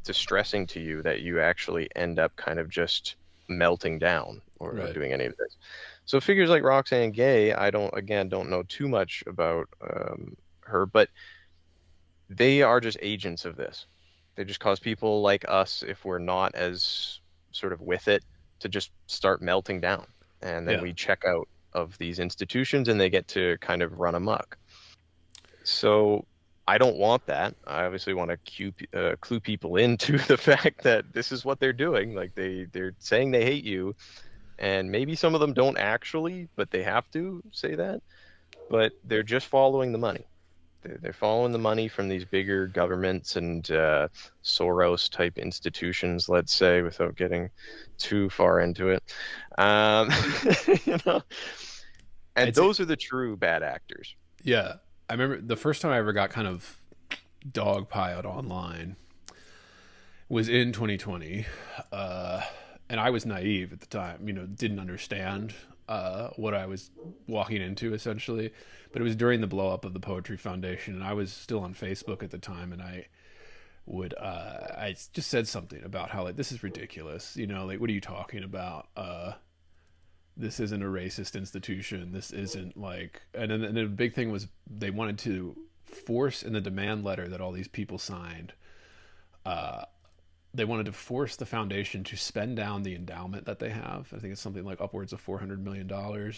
distressing to you that you actually end up kind of just melting down or Right. doing any of this. So figures like Roxane Gay, I don't know too much about her, but they are just agents of this. They just cause people like us, if we're not as sort of with it, to just start melting down. And then Yeah. we check out of these institutions and they get to kind of run amok. So I don't want that. I obviously want to clue people into the fact that this is what they're doing. Like they're saying they hate you, and maybe some of them don't actually, but they have to say that. But they're just following the money. They're following the money from these bigger governments and Soros type institutions, let's say, without getting too far into it. You know, and those are the true bad actors. Yeah. I remember the first time I ever got kind of dogpiled online was in 2020. And I was naive at the time, didn't understand what I was walking into, essentially. But it was during the blow up of the Poetry Foundation, and I was still on Facebook at the time, and I just said something about how, like, this is ridiculous. Like, what are you talking about? This isn't a racist institution. This isn't like, and then the big thing was they wanted to force in the demand letter that all these people signed. They wanted to force the foundation to spend down the endowment that they have. I think it's something like upwards of $400 million. Holy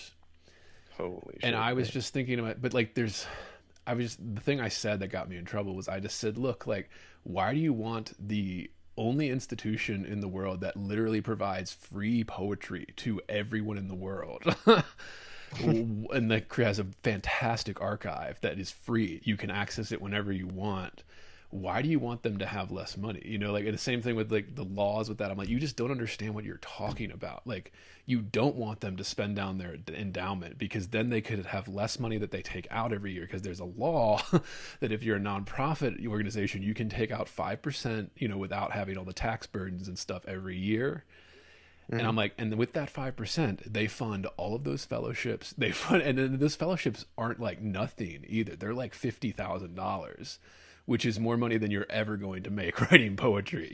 shit. And I was just thinking about, but like, the thing I said that got me in trouble was I just said, look, like, why do you want the only institution in the world that literally provides free poetry to everyone in the world and that has a fantastic archive that is free, you can access it whenever you want, why do you want them to have less money? Like, and the same thing with like the laws with that. I'm like, you just don't understand what you're talking about. Like, you don't want them to spend down their endowment, because then they could have less money that they take out every year, because there's a law that if you're a nonprofit organization, you can take out 5%, without having all the tax burdens and stuff every year. Mm-hmm. And I'm like, and with that 5%, they fund all of those fellowships. And then those fellowships aren't like nothing either. They're like $50,000. Which is more money than you're ever going to make writing poetry.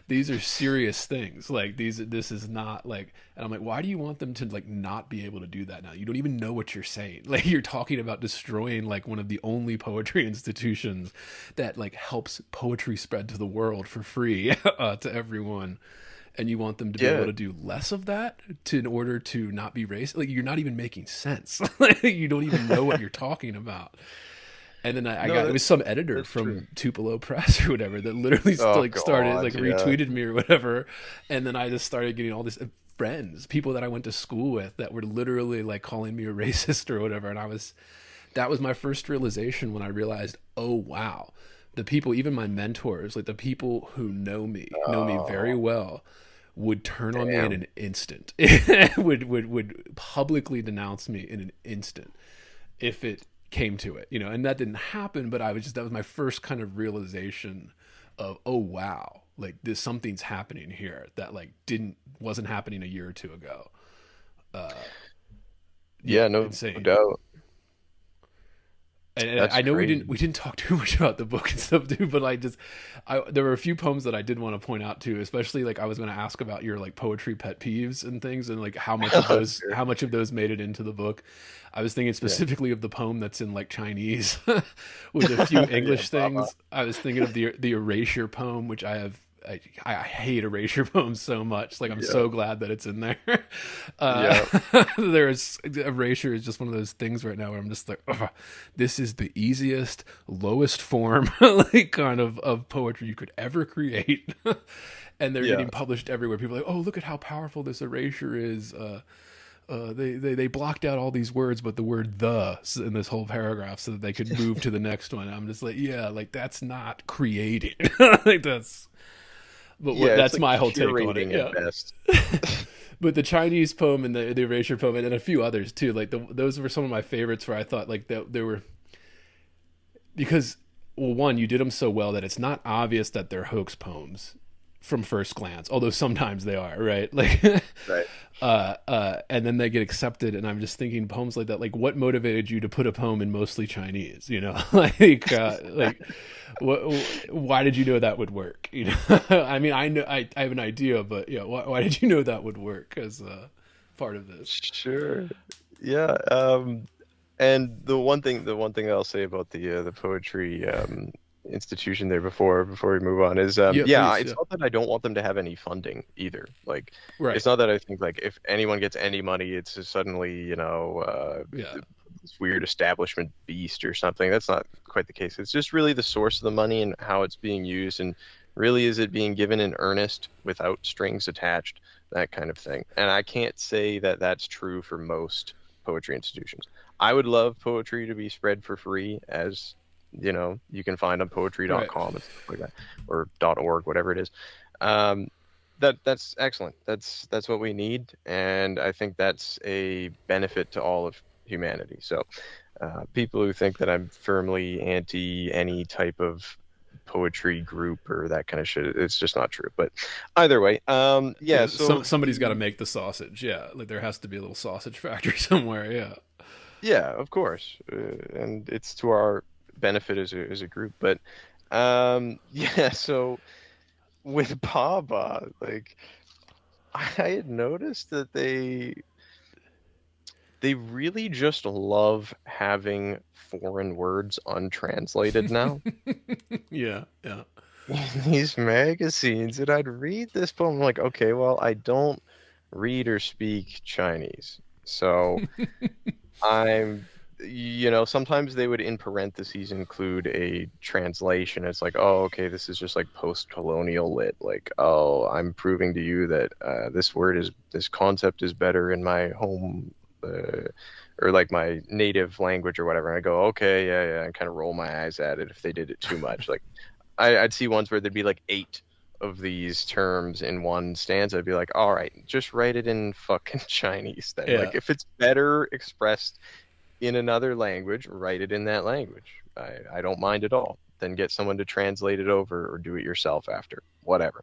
These are serious things. Like, this is not like, and I'm like, why do you want them to like not be able to do that now? You don't even know what you're saying. Like, you're talking about destroying like one of the only poetry institutions that like helps poetry spread to the world for free to everyone. And you want them to be able to do less of that in order to not be racist. Like, you're not even making sense. You don't even know what you're talking about. And then it was some editor from Tupelo Press or whatever that literally retweeted me or whatever. And then I just started getting all this friends, people that I went to school with, that were literally like calling me a racist or whatever. And that was my first realization when I realized, oh, wow, the people, even my mentors, like the people who know me very well, would turn on me in an instant, would publicly denounce me in an instant if it came to it, and that didn't happen, but that was my first kind of realization of, oh wow, like something's happening here that like wasn't happening a year or two ago. No doubt. And I know we didn't talk too much about the book and stuff too, but there were a few poems that I did want to point out too, especially like I was going to ask about your like poetry pet peeves and things, and like how much of those made it into the book. I was thinking specifically of the poem that's in like Chinese with a few English things. I was thinking of the erasure poem, which I hate erasure poems so much. Like, I'm so glad that it's in there. Erasure is just one of those things right now where I'm just like, this is the easiest, lowest form, like kind of poetry you could ever create. And they're getting published everywhere. People are like, oh, look at how powerful this erasure is. They blocked out all these words, but the word "the" in this whole paragraph, so that they could move to the next one. I'm just like, like that's not creating. Like that's like my whole take on it. Yeah. Best. But the Chinese poem and the erasure poem, and then a few others too. Like those were some of my favorites, where I thought like there were, because, well, one, you did them so well that it's not obvious that they're hoax poems from first glance, although sometimes they are, right? Like, Right. and then they get accepted, and I'm just thinking poems like that. Like, what motivated you to put a poem in mostly Chinese? You know, like, why did you know that would work? You know, I mean, I know I have an idea, but yeah, why did you know that would work as part of this? Sure. Yeah. And the one thing I'll say about the poetry institution there before we move on is Yeah, yeah, please, it's yeah, not that I don't want them to have any funding either. Like, right, it's not that I think like if anyone gets any money, it's just suddenly, yeah, this weird establishment beast or something. That's not quite the case. It's just really the source of the money and how it's being used, and really is it being given in earnest without strings attached, that kind of thing. And I can't say that that's true for most poetry institutions. I would love poetry to be spread for free, as you can find on right. poetry.com and stuff like that, or .org, whatever it is. Um, that's excellent. That's what we need, and I think that's a benefit to all of humanity. So, people who think that I'm firmly anti any type of poetry group or that kind of shit, it's just not true. But either way, yeah. Yeah, So somebody's got to make the sausage. Yeah, like there has to be a little sausage factory somewhere. Yeah. yeah, of course, and it's to our benefit as a group. But yeah. So with Baba, like, I had noticed that they really just love having foreign words untranslated now Yeah, yeah. in these magazines. And I'd read this poem, I'm like, okay, well, I don't read or speak Chinese. So sometimes they would in parentheses include a translation. It's like, oh, okay, this is just like post-colonial lit. Like, oh, I'm proving to you that this concept is better in my home, or like my native language or whatever. And I go, okay, yeah, and kind of roll my eyes at it if they did it too much. Like, I'd see ones where there'd be like 8 of these terms in one stanza. I'd be like, all right, just write it in fucking Chinese then. Yeah. Like, if it's better expressed in another language, write it in that language. I don't mind at all. Then get someone to translate it over or do it yourself after, whatever.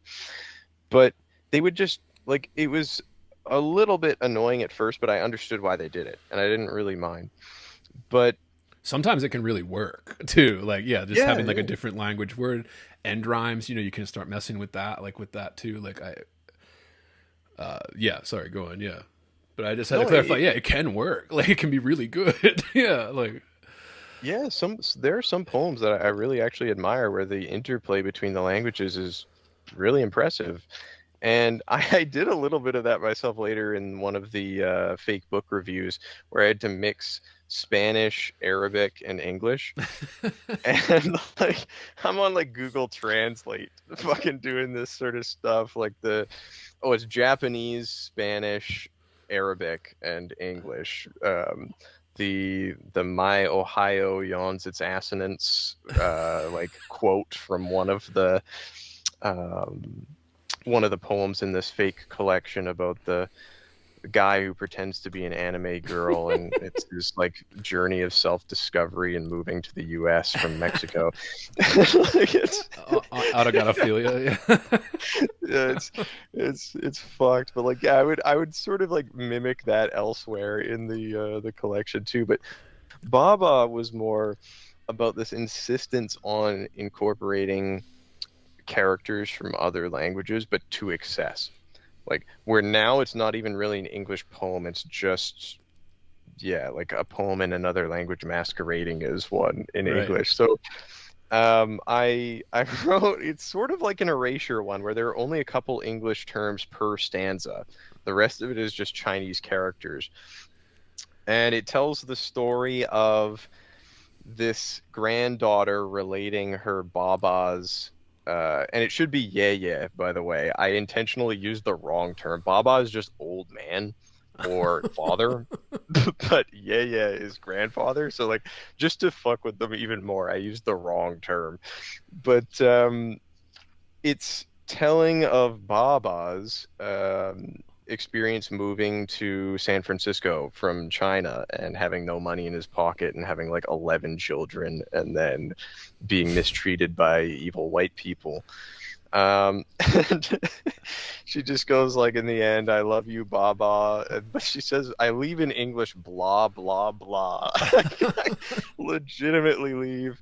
But they would just, like, it was a little bit annoying at first, but I understood why they did it, and I didn't really mind. But Sometimes it can really work too. Like, yeah, just yeah, having like a yeah, different language word, end rhymes. You know, you can start messing with that, like with that too. Like yeah. Sorry, go on. Yeah, but I just had to no, clarify. Yeah, it can work. Like, it can be really good. Yeah, like yeah. There are some poems that I really actually admire where the interplay between the languages is really impressive. And I did a little bit of that myself later in one of the fake book reviews where I had to mix Spanish, Arabic, and English. And like, I'm on like Google Translate, fucking doing this sort of stuff. Like it's Japanese, Spanish, Arabic, and English. The my Ohio yawns its assonance, like, quote from one of the poems in this fake collection about the guy who pretends to be an anime girl, and it's this like journey of self-discovery and moving to the US from Mexico. Like, autogotophilia. Yeah. yeah, it's fucked. But like, yeah, I would sort of like mimic that elsewhere in the collection too. But Baba was more about this insistence on incorporating characters from other languages, but to excess. Like, where now it's not even really an English poem, it's just, yeah, like a poem in another language masquerading as one in Right. English. So I wrote, it's sort of like an erasure one where there are only a couple English terms per stanza. The rest of it is just Chinese characters. And it tells the story of this granddaughter relating her Baba's, and it should be yeah, by the way. I intentionally used the wrong term. Baba is just old man or father, but yeah is grandfather. So like, just to fuck with them even more, I used the wrong term. But it's telling of Baba's experience moving to San Francisco from China and having no money in his pocket and having like 11 children and then being mistreated by evil white people. And she just goes like in the end, "I love you, Baba," but she says, "I leave in English, blah blah blah." I legitimately leave.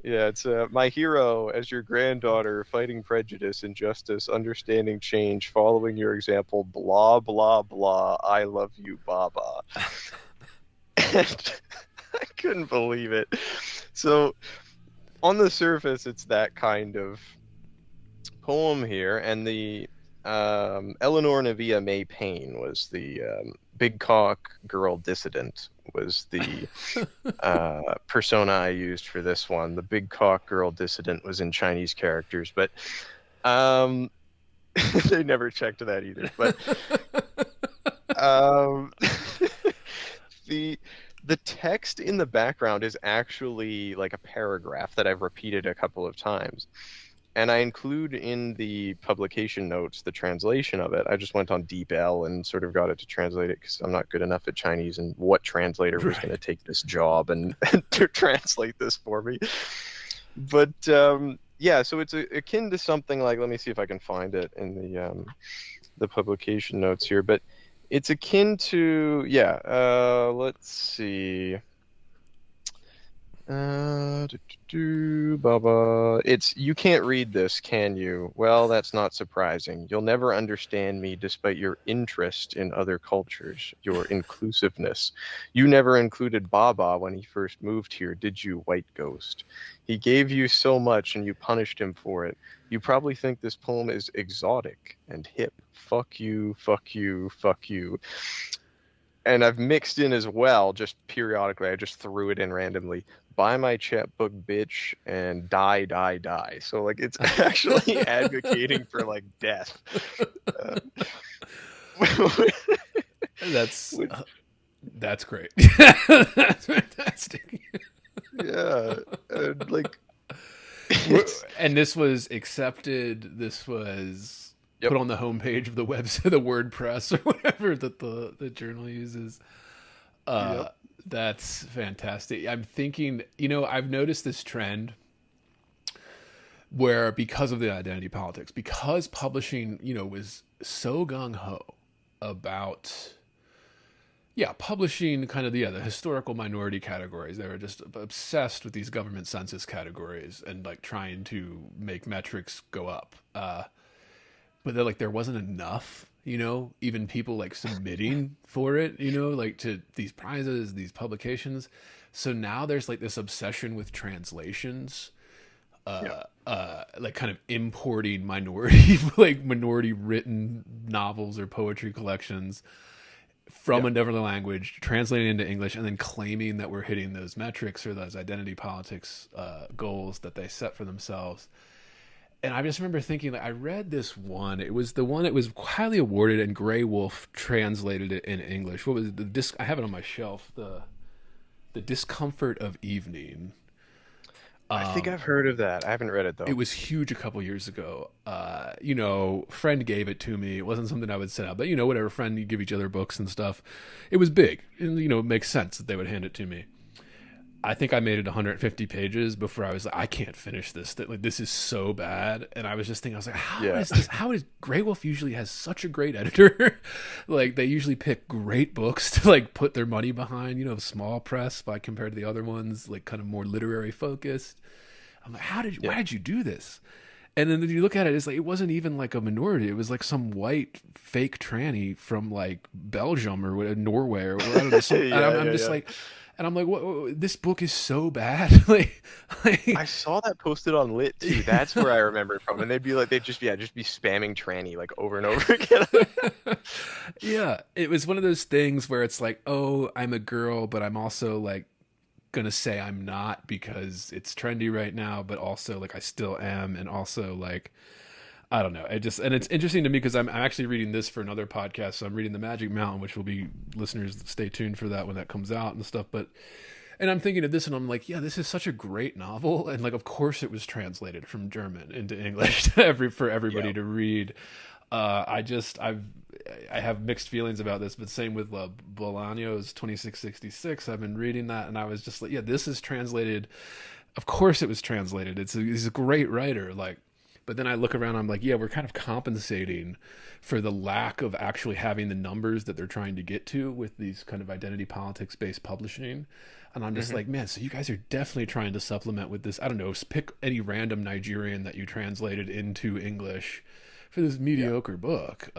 Yeah, it's my hero as your granddaughter, fighting prejudice, injustice, understanding change, following your example, blah blah blah. I love you, Baba. And I couldn't believe it. So on the surface, it's that kind of poem here, and the Eleanor Nevia May Payne was the big cock girl dissident was the persona I used for this one. The big cock girl dissident was in Chinese characters, but um, they never checked that either. But um, the the text in the background is actually like a paragraph that I've repeated a couple of times. And I include in the publication notes the translation of it. I just went on DeepL and sort of got it to translate it because I'm not good enough at Chinese, and what translator was going to take this job and to translate this for me. But yeah, so it's akin to something like, let me see if I can find it in the publication notes here, but it's akin to, yeah, let's see. Baba. It's, "You can't read this, can you? Well, that's not surprising. You'll never understand me despite your interest in other cultures, your inclusiveness. You never included Baba when he first moved here, did you, white ghost? He gave you so much and you punished him for it. You probably think this poem is exotic and hip. Fuck you, fuck you, fuck you." And I've mixed in as well, just periodically, I just threw it in randomly, "Buy my chapbook, bitch," and "die, die, die." So, like, it's actually advocating for, like, death. That's Which, that's great. That's fantastic. yeah, and, like, And this was accepted. This was Yep. put on the homepage of the website, the WordPress or whatever that the journal uses. Yep. That's fantastic. I'm thinking, I've noticed this trend where, because of the identity politics, because publishing, was so gung ho about, publishing kind of the historical minority categories. They were just obsessed with these government census categories and like trying to make metrics go up. But they're like, there wasn't enough, even people like submitting for it, like to these prizes, these publications. So now there's like this obsession with translations, like kind of importing minority written novels or poetry collections from another language, translating into English, and then claiming that we're hitting those metrics or those identity politics goals that they set for themselves. And I just remember thinking, like, I read this one. It was the one that was highly awarded, and Grey Wolf translated it in English. What was it? I have it on my shelf. The Discomfort of Evening. I think I've heard of that. I haven't read it though. It was huge a couple years ago. Friend gave it to me. It wasn't something I would set out, but whatever. Friend, you give each other books and stuff. It was big, and it makes sense that they would hand it to me. I think I made it 150 pages before I was like, I can't finish this. This is so bad. And I was just thinking, I was like, is this? How is Grey Wolf usually has such a great editor? Like, they usually pick great books to like put their money behind, small press by compared to the other ones, like kind of more literary focused. I'm like, why did you do this? And then you look at it, it's like, it wasn't even like a minority. It was like some white fake tranny from like Belgium or Norway or I don't know. I'm just like, and I'm like, what? This book is so bad. like, I saw that posted on Lit too. That's where I remember it from. And they'd just be spamming tranny like over and over again. Yeah, it was one of those things where it's like, oh, I'm a girl, but I'm also like gonna say I'm not because it's trendy right now, but also like I still am, and also like, I don't know. And it's interesting to me because I'm actually reading this for another podcast. So I'm reading The Magic Mountain, which will be, listeners, stay tuned for that when that comes out and stuff. And I'm thinking of this and I'm like, yeah, this is such a great novel. And like, of course it was translated from German into English for everybody to read. I have mixed feelings about this, but same with Bolaño's 2666. I've been reading that and I was just like, yeah, this is translated. Of course it was translated. He's a great writer. Like, But then I look around, I'm like, yeah, we're kind of compensating for the lack of actually having the numbers that they're trying to get to with these kind of identity politics based publishing. And I'm just like, man, so you guys are definitely trying to supplement with this. I don't know, pick any random Nigerian that you translated into English for this mediocre book.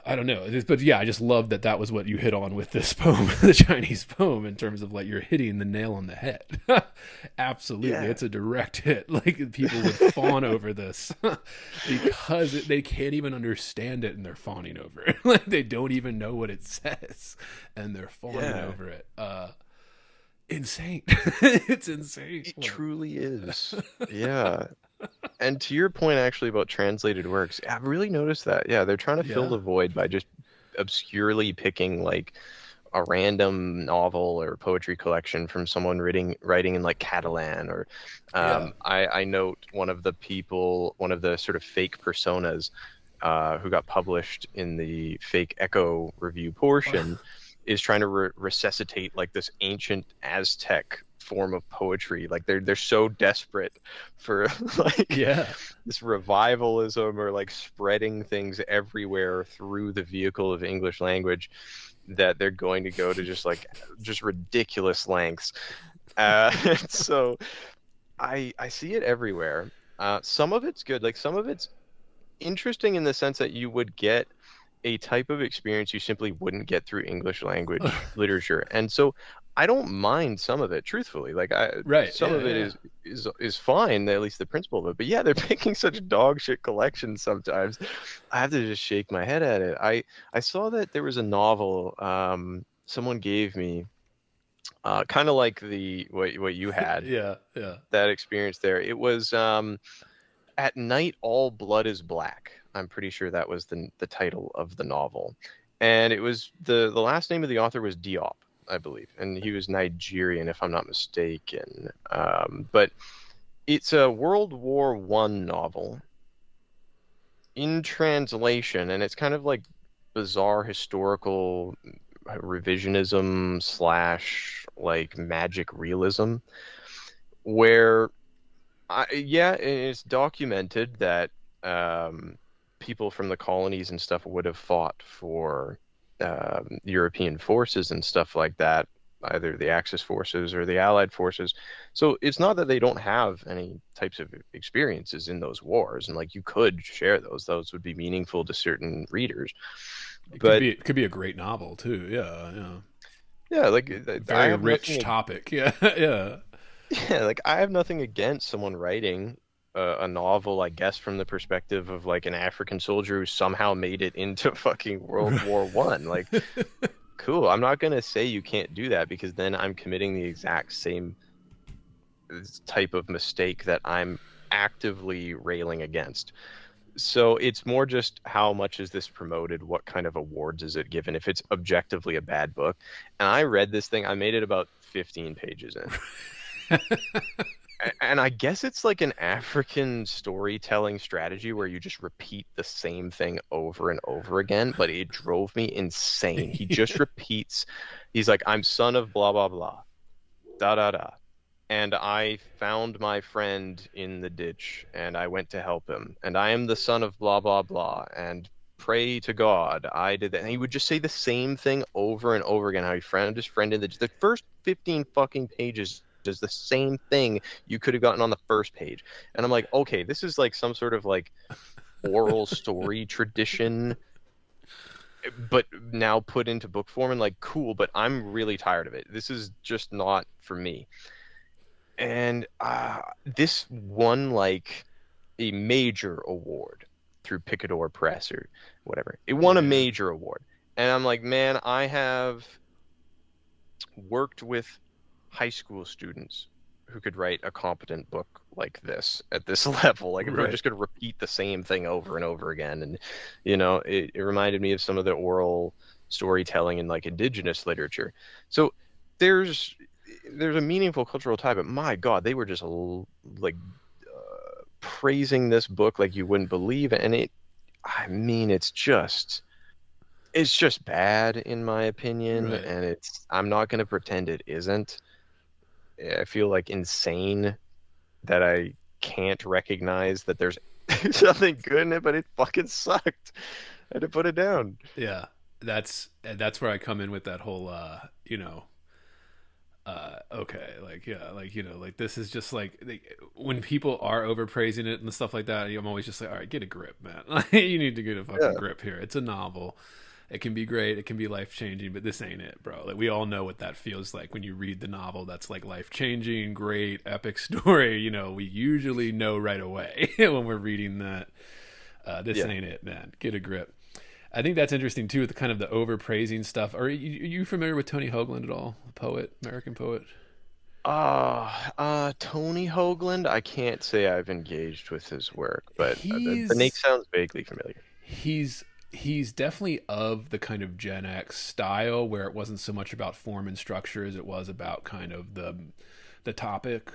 I don't know, but yeah, I just love that that was what you hit on with this poem, the Chinese poem, in terms of like you're hitting the nail on the head. Absolutely, Yeah. it's a direct hit. Like people would fawn over this because they can't even understand it, and they're fawning over it. Like they don't even know what it says, and they're fawning over it. Insane. It's insane. It truly is. Yeah. And to your point, actually, about translated works, I've really noticed that. Yeah, they're trying to fill the void by just obscurely picking like a random novel or poetry collection from someone writing in like Catalan or I note one of the sort of fake personas who got published in the fake Echo review portion is trying to resuscitate like this ancient Aztec form of poetry. Like they're so desperate for like this revivalism or like spreading things everywhere through the vehicle of English language that they're going to go to just ridiculous lengths. So I see it everywhere. Some of it's good, like some of it's interesting in the sense that you would get a type of experience you simply wouldn't get through English language literature. And so I don't mind some of it, truthfully. Like some of it is fine, at least the principle of it. But yeah, they're picking such dog shit collections sometimes. I have to just shake my head at it. I saw that there was a novel someone gave me, kind of like what you had. That experience there. It was At Night All Blood is Black. I'm pretty sure that was the title of the novel. And it was the last name of the author was Diop, I believe, and he was Nigerian, if I'm not mistaken. But it's a World War I novel in translation, and it's kind of like bizarre historical revisionism / like magic realism, where it's documented that people from the colonies and stuff would have fought for European forces and stuff like that, either the Axis forces or the Allied forces. So it's not that they don't have any types of experiences in those wars, and like you could share those would be meaningful to certain readers. It could be a great novel too. Yeah, like very rich topic. Yeah. Like I have nothing against someone writing a novel, I guess, from the perspective of like an African soldier who somehow made it into fucking World War One. Like, cool. I'm not gonna say you can't do that, because then I'm committing the exact same type of mistake that I'm actively railing against. So it's more just how much is this promoted? What kind of awards is it given? If it's objectively a bad book. And I read this thing, I made it about 15 pages in. And I guess it's like an African storytelling strategy where you just repeat the same thing over and over again, but it drove me insane. He just repeats. He's like, I'm son of blah, blah, blah, da, da, da. And I found my friend in the ditch and I went to help him. And I am the son of blah, blah, blah. And pray to God, I did that. And he would just say the same thing over and over again, how he found his friend in the ditch. The first 15 fucking pages does the same thing you could have gotten on the first page. And I'm like, okay, this is like some sort of like oral story tradition, but now put into book form, and like, cool, but I'm really tired of it. This is just not for me. And this won like a major award through Picador Press or whatever. It won a major award. And I'm like, man, I have worked with high school students who could write a competent book like this at this level. Like, if we're just going to repeat the same thing over and over again. And, you know, it reminded me of some of the oral storytelling in like indigenous literature. So there's a meaningful cultural tie, but my God, they were just like praising this book like you wouldn't believe. And it's just bad in my opinion. And I'm not going to pretend it isn't. I feel like insane that I can't recognize that there's something good in it, but it fucking sucked. I had to put it down. Yeah, that's where I come in with that whole okay, like, yeah, like, like, this is just like when people are overpraising it and stuff like that, I'm always just like, all right, get a grip, man. Like, you need to get a fucking Yeah. grip here. It's a novel. It can be great, it can be life changing, but this ain't it, bro. Like, we all know what that feels like when you read the novel that's like life changing, great, epic story. We usually know right away when we're reading that. This Yeah. ain't it, man. Get a grip. I think that's interesting too, with the kind of the overpraising stuff. Are you familiar with Tony Hoagland at all? A poet, American poet. Tony Hoagland. I can't say I've engaged with his work, but the name He's sounds vaguely familiar. he's he's definitely of the kind of Gen X style where it wasn't so much about form and structure as it was about kind of the topic.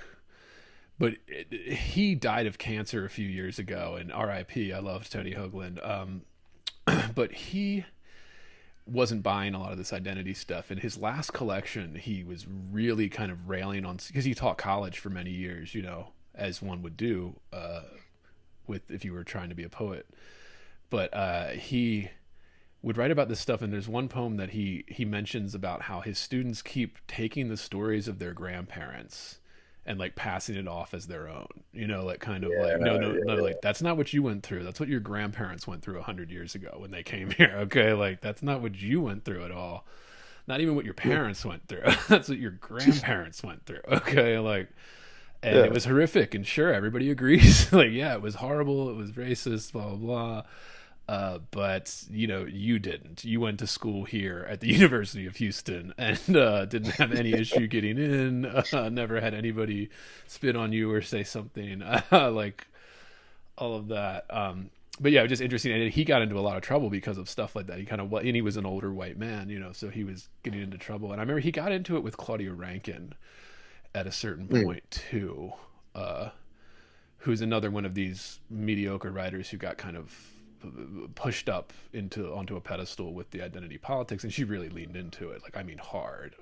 But he died of cancer a few years ago, and R.I.P. I loved Tony Hoagland. But he wasn't buying a lot of this identity stuff. In his last collection, he was really kind of railing on, because he taught college for many years, as one would do with if you were trying to be a poet. But he would write about this stuff, and there's one poem that he mentions about how his students keep taking the stories of their grandparents and like passing it off as their own, like kind of like, no, like, that's not what you went through. That's what your grandparents went through 100 years ago when they came here. Okay. Like, that's not what you went through at all. Not even what your parents went through. That's what your grandparents went through. Okay. Like, and it was horrific. And sure, everybody agrees. Like, yeah, it was horrible. It was racist, blah, blah, blah. But you didn't. You went to school here at the University of Houston and didn't have any issue getting in. Never had anybody spit on you or say something like all of that. But yeah, it was just interesting. And he got into a lot of trouble because of stuff like that. And he was an older white man, so he was getting into trouble. And I remember he got into it with Claudia Rankin at a certain point too, who's another one of these mediocre writers who got kind of pushed up onto a pedestal with the identity politics, and she really leaned into it, like, I mean, hard,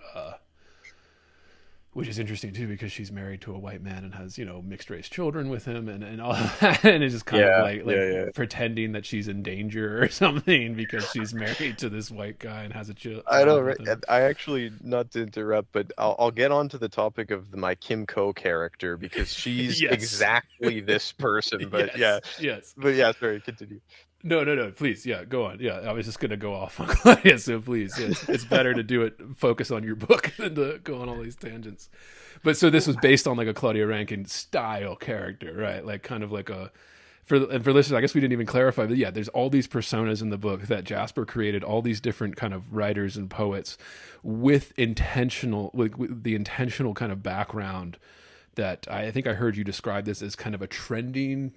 which is interesting too, because she's married to a white man and has mixed race children with him, and all that, and it's just kind of like pretending that she's in danger or something because she's married to this white guy and has a child. I don't. I actually, not to interrupt, but I'll get on to the topic of my Kim Ko character, because she's Yes. exactly this person. But yes. but yeah, sorry, continue. No, please, yeah, go on. Yeah, I was just gonna go off on Claudia, so please, it's better to do it, focus on your book than to go on all these tangents. But so this was based on like a Claudia Rankin style character, right? Like kind of like for listeners, I guess we didn't even clarify, but yeah, there's all these personas in the book that Jasper created, all these different kind of writers and poets with the intentional kind of background that I think I heard you describe this as kind of a trending,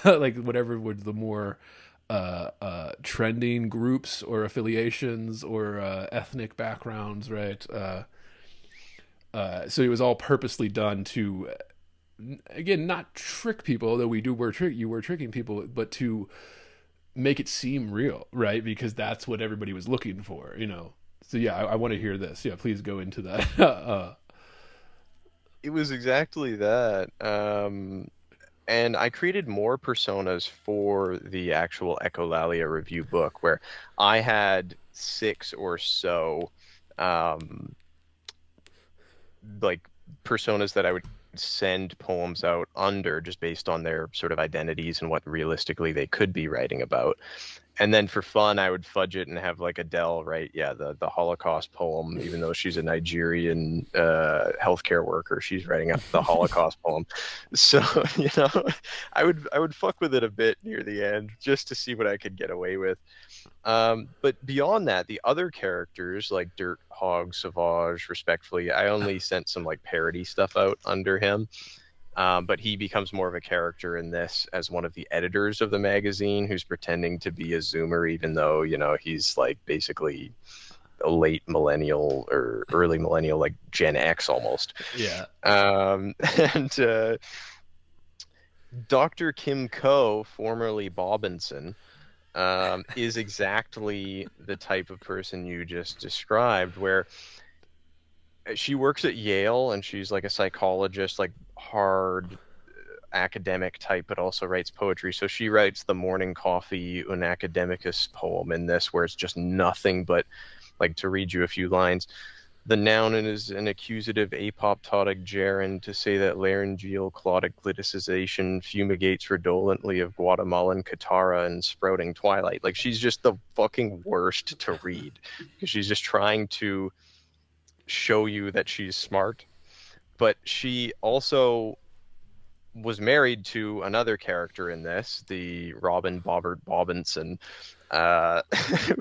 like whatever would the more trending groups or affiliations or ethnic backgrounds, right? So it was all purposely done to, again, not trick people, although you were tricking people, but to make it seem real, right? Because that's what everybody was looking for, So yeah, I want to hear this. Yeah, please go into that. It was exactly that. And I created more personas for the actual Echolalia review book, where I had 6 or so like personas that I would send poems out under, just based on their sort of identities and what realistically they could be writing about. And then for fun, I would fudge it and have like Adele write, the Holocaust poem, even though she's a Nigerian healthcare worker, she's writing up the Holocaust poem. So, I would fuck with it a bit near the end just to see what I could get away with. But beyond that, the other characters like Dirt Hog Sauvage, respectfully, I only sent some like parody stuff out under him. But he becomes more of a character in this as one of the editors of the magazine who's pretending to be a Zoomer, even though, he's like basically a late millennial or early millennial, like Gen X almost. Yeah. And Dr. Kim Ko, formerly Bobbinson, is exactly the type of person you just described, where she works at Yale and she's like a psychologist, like hard academic type, but also writes poetry. So she writes the Morning Coffee Un Academicus poem in this, where it's just nothing but, like, to read you a few lines. The noun is an accusative apoptotic gerund to say that laryngeal clodic gliticization fumigates redolently of Guatemalan catara and sprouting twilight. Like, she's just the fucking worst to read, because she's just trying to show you that she's smart. But she also was married to another character in this, the Robin Bobbert Bobbinson,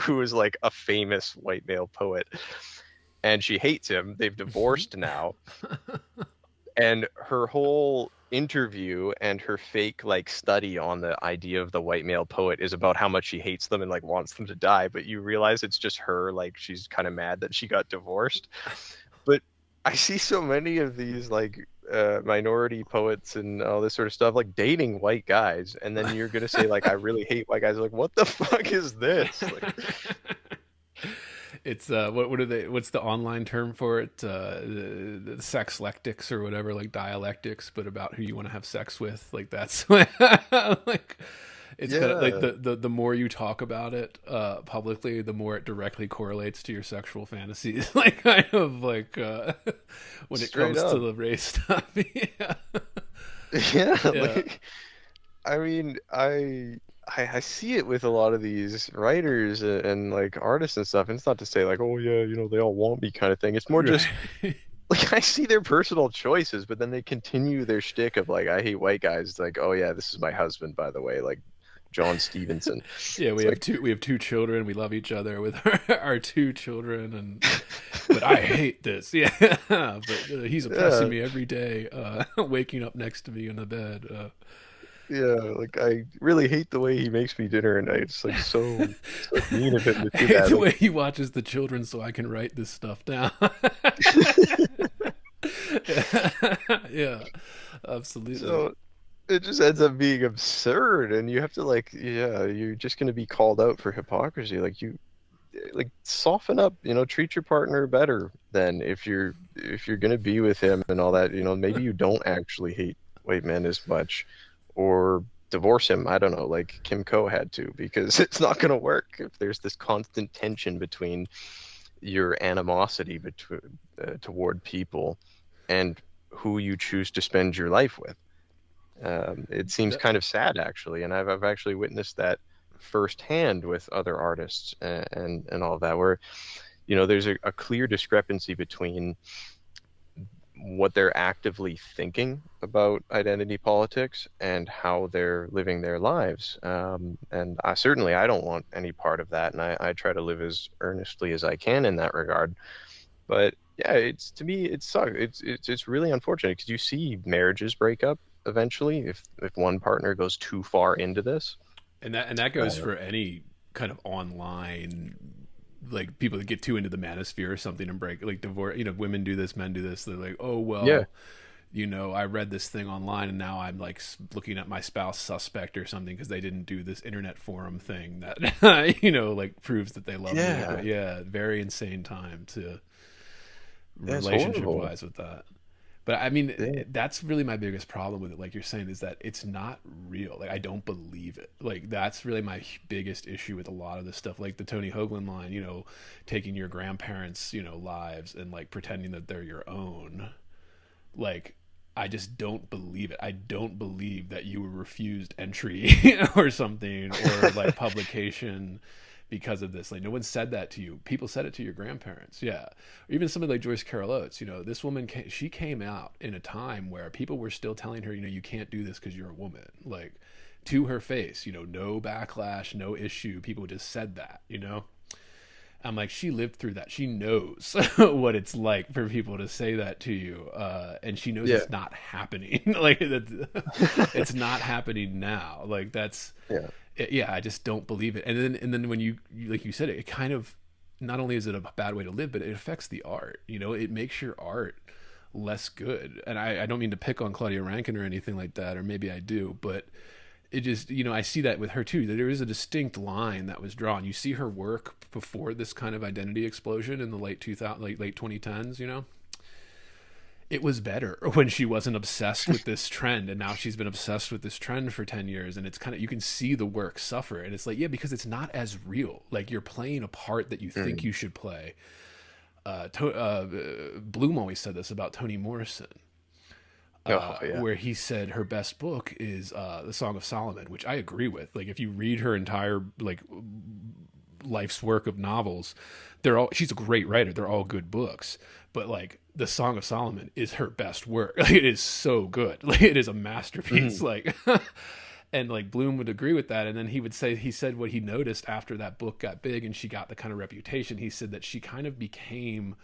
who is like a famous white male poet. And she hates him. They've divorced now. And her whole interview and her fake like study on the idea of the white male poet is about how much she hates them and like wants them to die. But you realize it's just her, like, she's kind of mad that she got divorced. But I see so many of these like minority poets and all this sort of stuff, like dating white guys, and then you're gonna say like, I really hate white guys. Like, what the fuck is this? Like, it's what are they? What's the online term for it? The sexlectics or whatever, like dialectics, but about who you want to have sex with. Like that's like it's kind of like the more you talk about it publicly, the more it directly correlates to your sexual fantasies. Like kind of like when it comes to the race stuff. Yeah. Yeah. Like, I mean, I see it with a lot of these writers and like artists and stuff. And it's not to say like, oh yeah, you know, they all want me kind of thing. It's more just like, I see their personal choices, but then they continue their shtick of like, I hate white guys. It's like, oh yeah, this is my husband, by the way, like John Stevenson. Yeah, we have two children. We love each other with our two children, and but I hate this. Yeah, but he's oppressing me every day, waking up next to me in the bed. Yeah, like I really hate the way he makes me dinner at night. It's like so mean of him to do I hate that. the way he watches the children so I can write this stuff down. Yeah, absolutely. So it just ends up being absurd, and you have to like, yeah, you're just going to be called out for hypocrisy. Like, you like soften up, you know, treat your partner better. Then if you're going to be with him and all that, you know, maybe you don't actually hate white men as much, or divorce him. I don't know, like Kim Ko had to, because it's not going to work if there's this constant tension between your animosity toward people and who you choose to spend your life with. It seems kind of sad, actually, and I've actually witnessed that firsthand with other artists and all of that, where, you know, there's a clear discrepancy between what they're actively thinking about identity politics and how they're living their lives. And I don't want any part of that, and I try to live as earnestly as I can in that regard. But yeah, to me, it sucks. It's really unfortunate, because you see marriages break up eventually if one partner goes too far into this. And that goes for any kind of online, like people that get too into the manosphere or something and break, like divorce, you know, women do this, men do this. They're like, oh, well, yeah, you know, I read this thing online and now I'm like looking at my spouse suspect or something because they didn't do this internet forum thing that, you know, like proves that they love me. But yeah, very insane time to relationship wise with that. But I mean, that's really my biggest problem with it. Like you're saying, is that it's not real. Like I don't believe it. Like that's really my biggest issue with a lot of this stuff. Like the Tony Hoagland line, you know, taking your grandparents', you know, lives and like pretending that they're your own. Like I just don't believe it. I don't believe that you were refused entry or something, or like publication because of this. Like no one said that to you. People said it to your grandparents. Yeah. Or even somebody like Joyce Carol Oates, you know, this woman she came out in a time where people were still telling her, you know, you can't do this because you're a woman, like to her face, you know, no backlash, no issue. People just said that, you know. I'm like, she lived through that. She knows what it's like for people to say that to you, and she knows it's not happening. Like it's not happening now. Like that's I just don't believe it. And then when you like you said, it kind of, not only is it a bad way to live, but it affects the art. You know, it makes your art less good. And I don't mean to pick on Claudia Rankine or anything like that, or maybe I do, but it just, you know, I see that with her too. That there is a distinct line that was drawn. You see her work before this kind of identity explosion in the late 2010s, you know, it was better when she wasn't obsessed with this trend, and now she's been obsessed with this trend for 10 years, and it's kind of, you can see the work suffer, and it's like, yeah, because it's not as real. Like, you're playing a part that you think you should play. Bloom always said this about Toni Morrison, where he said her best book is the Song of Solomon, which I agree with. Like, if you read her entire like life's work of novels, she's a great writer, they're all good books, but like the Song of Solomon is her best work. Like, it is so good. Like, it is a masterpiece. Like and like Bloom would agree with that. And then he said what he noticed after that book got big and she got the kind of reputation, he said that she kind of became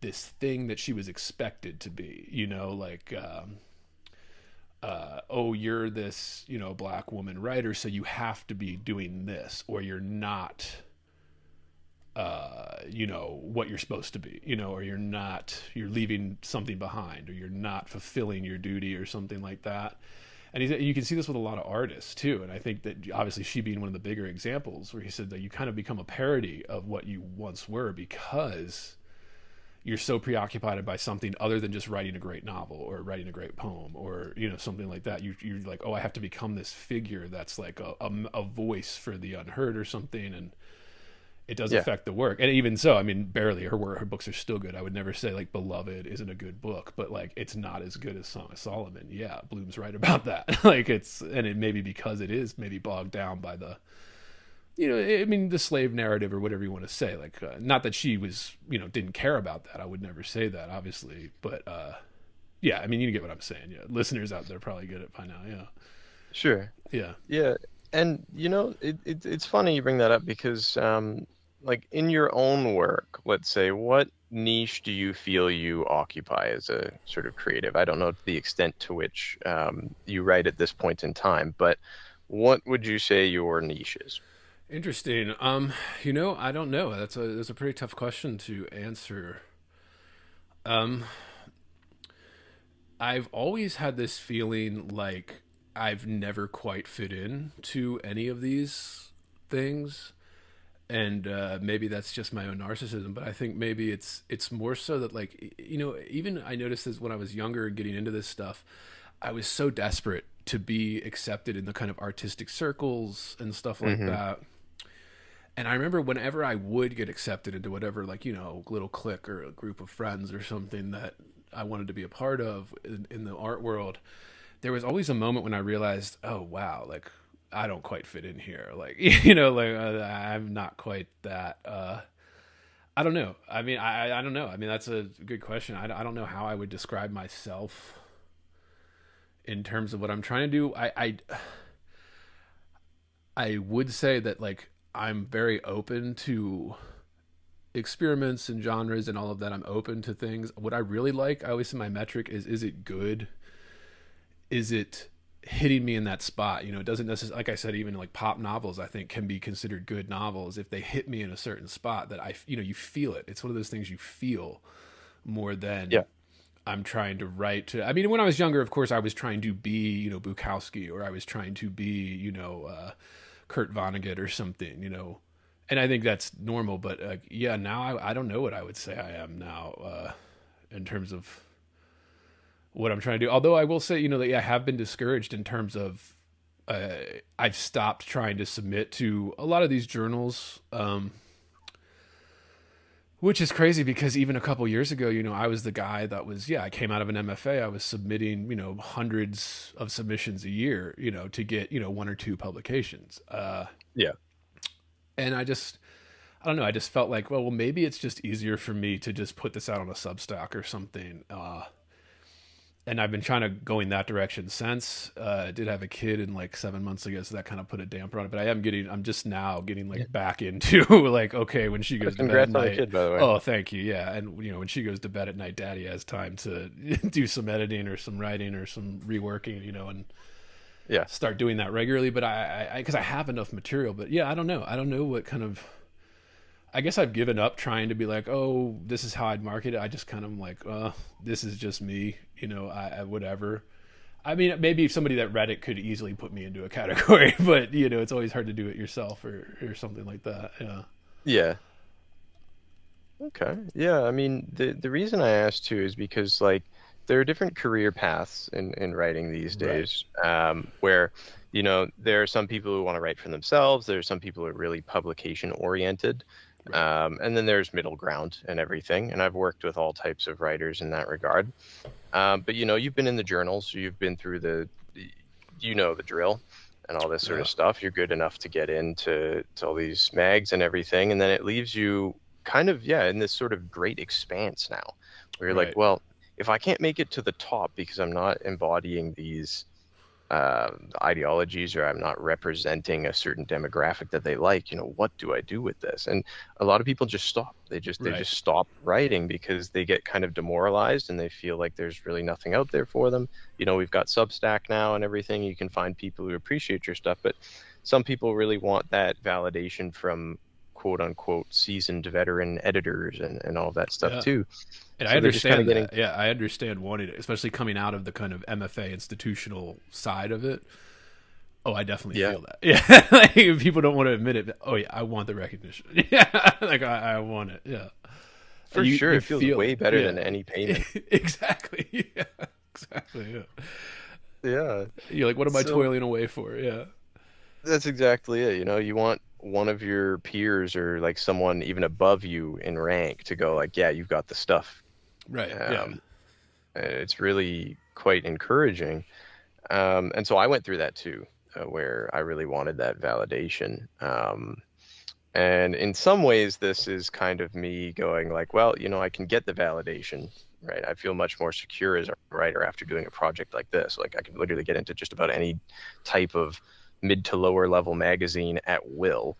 this thing that she was expected to be, like oh, you're this, black woman writer, so you have to be doing this, or you're not what you're supposed to be, or you're leaving something behind, or you're not fulfilling your duty, or something like that. And you can see this with a lot of artists too. And I think that obviously she being one of the bigger examples, where he said that you kind of become a parody of what you once were, because you're so preoccupied by something other than just writing a great novel or writing a great poem, or something like that. You're like, oh, I have to become this figure that's like a voice for the unheard or something. And it does affect the work. And even so, I mean, barely. Her books are still good. I would never say like Beloved isn't a good book, but like, it's not as good as Song of Solomon. Yeah, Bloom's right about that. Like, and it may be because it is maybe bogged down by the, the slave narrative, or whatever you want to say. Like, not that she was, didn't care about that. I would never say that, obviously. But yeah, I mean, you get what I'm saying. Yeah, listeners out there probably get it by now. Yeah, Sure. yeah. Yeah. And it's funny you bring that up, because like, in your own work, let's say, what niche do you feel you occupy as a sort of creative? I don't know the extent to which you write at this point in time, but what would you say your niche is? Interesting. I don't know. That's a pretty tough question to answer. I've always had this feeling like I've never quite fit in to any of these things. And maybe that's just my own narcissism, but I think maybe it's more so that, like, even I noticed this when I was younger and getting into this stuff, I was so desperate to be accepted in the kind of artistic circles and stuff like that. And I remember whenever I would get accepted into whatever, like, little clique or a group of friends or something that I wanted to be a part of in the art world, there was always a moment when I realized, oh, wow, like, I don't quite fit in here. Like, I'm not quite that, I don't know. I mean, I don't know. I mean, that's a good question. I don't know how I would describe myself in terms of what I'm trying to do. I would say that, like, I'm very open to experiments and genres and all of that. I'm open to things. What I really like, I always say my metric is it good? Is it hitting me in that spot? It doesn't necessarily, like I said, even like pop novels, I think, can be considered good novels if they hit me in a certain spot that you feel it. It's one of those things you feel more than I'm trying to write to. I mean, when I was younger, of course, I was trying to be, Bukowski, or I was trying to be, Kurt Vonnegut or something, and I think that's normal. But now I don't know what I would say I am now in terms of what I'm trying to do. Although I will say, that I have been discouraged in terms of I've stopped trying to submit to a lot of these journals, which is crazy, because even a couple years ago, I was the guy that was, I came out of an MFA. I was submitting, hundreds of submissions a year, to get, one or two publications. And I don't know. I just felt like, well, maybe it's just easier for me to just put this out on a Substack or something. And I've been trying to go in that direction since. I did have a kid in like 7 months ago, so that kind of put a damper on it. But I'm just now getting like back into like, okay, when she goes to bed at night. Congrats on the kid, by the way. Oh, thank you. Yeah. And when she goes to bed at night, Daddy has time to do some editing or some writing or some reworking, and start doing that regularly. But because I have enough material, but I don't know. I don't know what kind of, I guess I've given up trying to be like, oh, this is how I'd market it. I just kind of like, this is just me, I whatever. I mean, maybe somebody that read it could easily put me into a category, but it's always hard to do it yourself or something like that. Yeah. Yeah. Okay. Yeah. I mean, the reason I asked too is because, like, there are different career paths in writing these Right. days, where, there are some people who want to write for themselves. There are some people who are really publication oriented. Right. And then there's middle ground and everything. And I've worked with all types of writers in that regard. But you've been in the journals, you've been through the drill and all this sort Yeah. of stuff. You're good enough to get into to all these mags and everything. And then it leaves you kind of, yeah, in this sort of great expanse now where you're like, Right. well, if I can't make it to the top because I'm not embodying these ideologies, or I'm not representing a certain demographic that they like, what do I do with this? And a lot of people just stop. They Right. just stop writing because they get kind of demoralized and they feel like there's really nothing out there for them. We've got Substack now and everything. You can find people who appreciate your stuff, but some people really want that validation from quote unquote seasoned veteran editors and all of that stuff Yeah. too. And I So they're just kind of understand getting, that. Yeah, I understand wanting it, especially coming out of the kind of MFA institutional side of it. Oh, I definitely yeah, feel that. Yeah, like, people don't want to admit it. But, oh yeah, I want the recognition. Yeah, like I want it. Yeah, for sure. you It feels feel way it. better than Yeah, any payment. exactly. Yeah, exactly. Yeah, Yeah. you're like, what am I So toiling away for? Yeah, that's exactly it. You want one of your peers or like someone even above you in rank to go like, yeah, you've got the stuff. right. Yeah, Um, and it's really quite encouraging. And so I went through that too, where I really wanted that validation. And in some ways, this is kind of me going like, well, I can get the validation, right? I feel much more secure as a writer after doing a project like this. Like I can literally get into just about any type of mid to lower level magazine at will.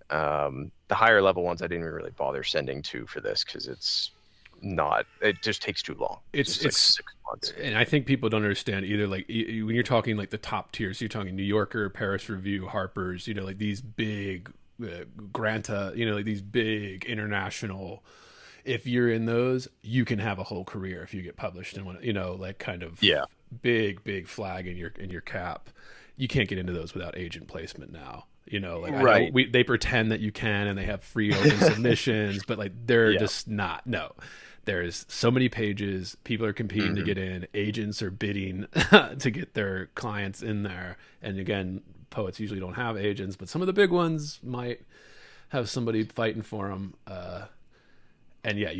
The higher level ones I didn't even really bother sending to for this because it just takes too long. It's just like it's 6 months. and I think people don't understand either. Like when you're talking like the top tiers, you're talking New Yorker, Paris Review, Harper's. Like these big Granta. Like these big international. If you're in those, you can have a whole career if you get published in one. Like kind of Yeah. big flag in your cap. You can't get into those without agent placement now. Like I know Right. they pretend that you can, and they have free open submissions, but like they're Yeah. just not. No, there's so many pages. People are competing to Mhm. get in. Agents are bidding to get their clients in there. And again, poets usually don't have agents, but some of the big ones might have somebody fighting for them. And yeah,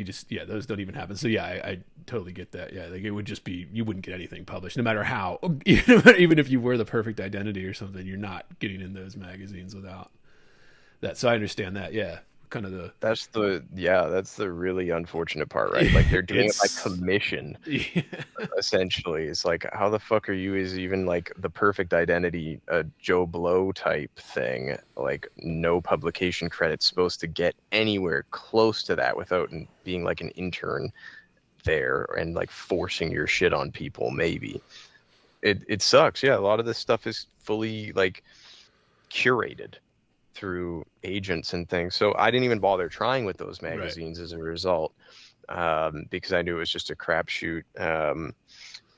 those don't even happen. So yeah, I totally get that. Yeah, like it would just be, you wouldn't get anything published, no matter how. Even if you were the perfect identity or something, you're not getting in those magazines without that. So I understand that. Yeah, kind of the That's the really unfortunate part, right? Like they're doing it by it's commission, yeah, essentially. It's like, how the fuck are you is even like the perfect identity, a Joe Blow type thing, like no publication credit's supposed to get anywhere close to that without being like an intern there and like forcing your shit on people, maybe. It sucks. Yeah, a lot of this stuff is fully like curated through agents and things. So I didn't even bother trying with those right. magazines as a result, because I knew it was just a crapshoot.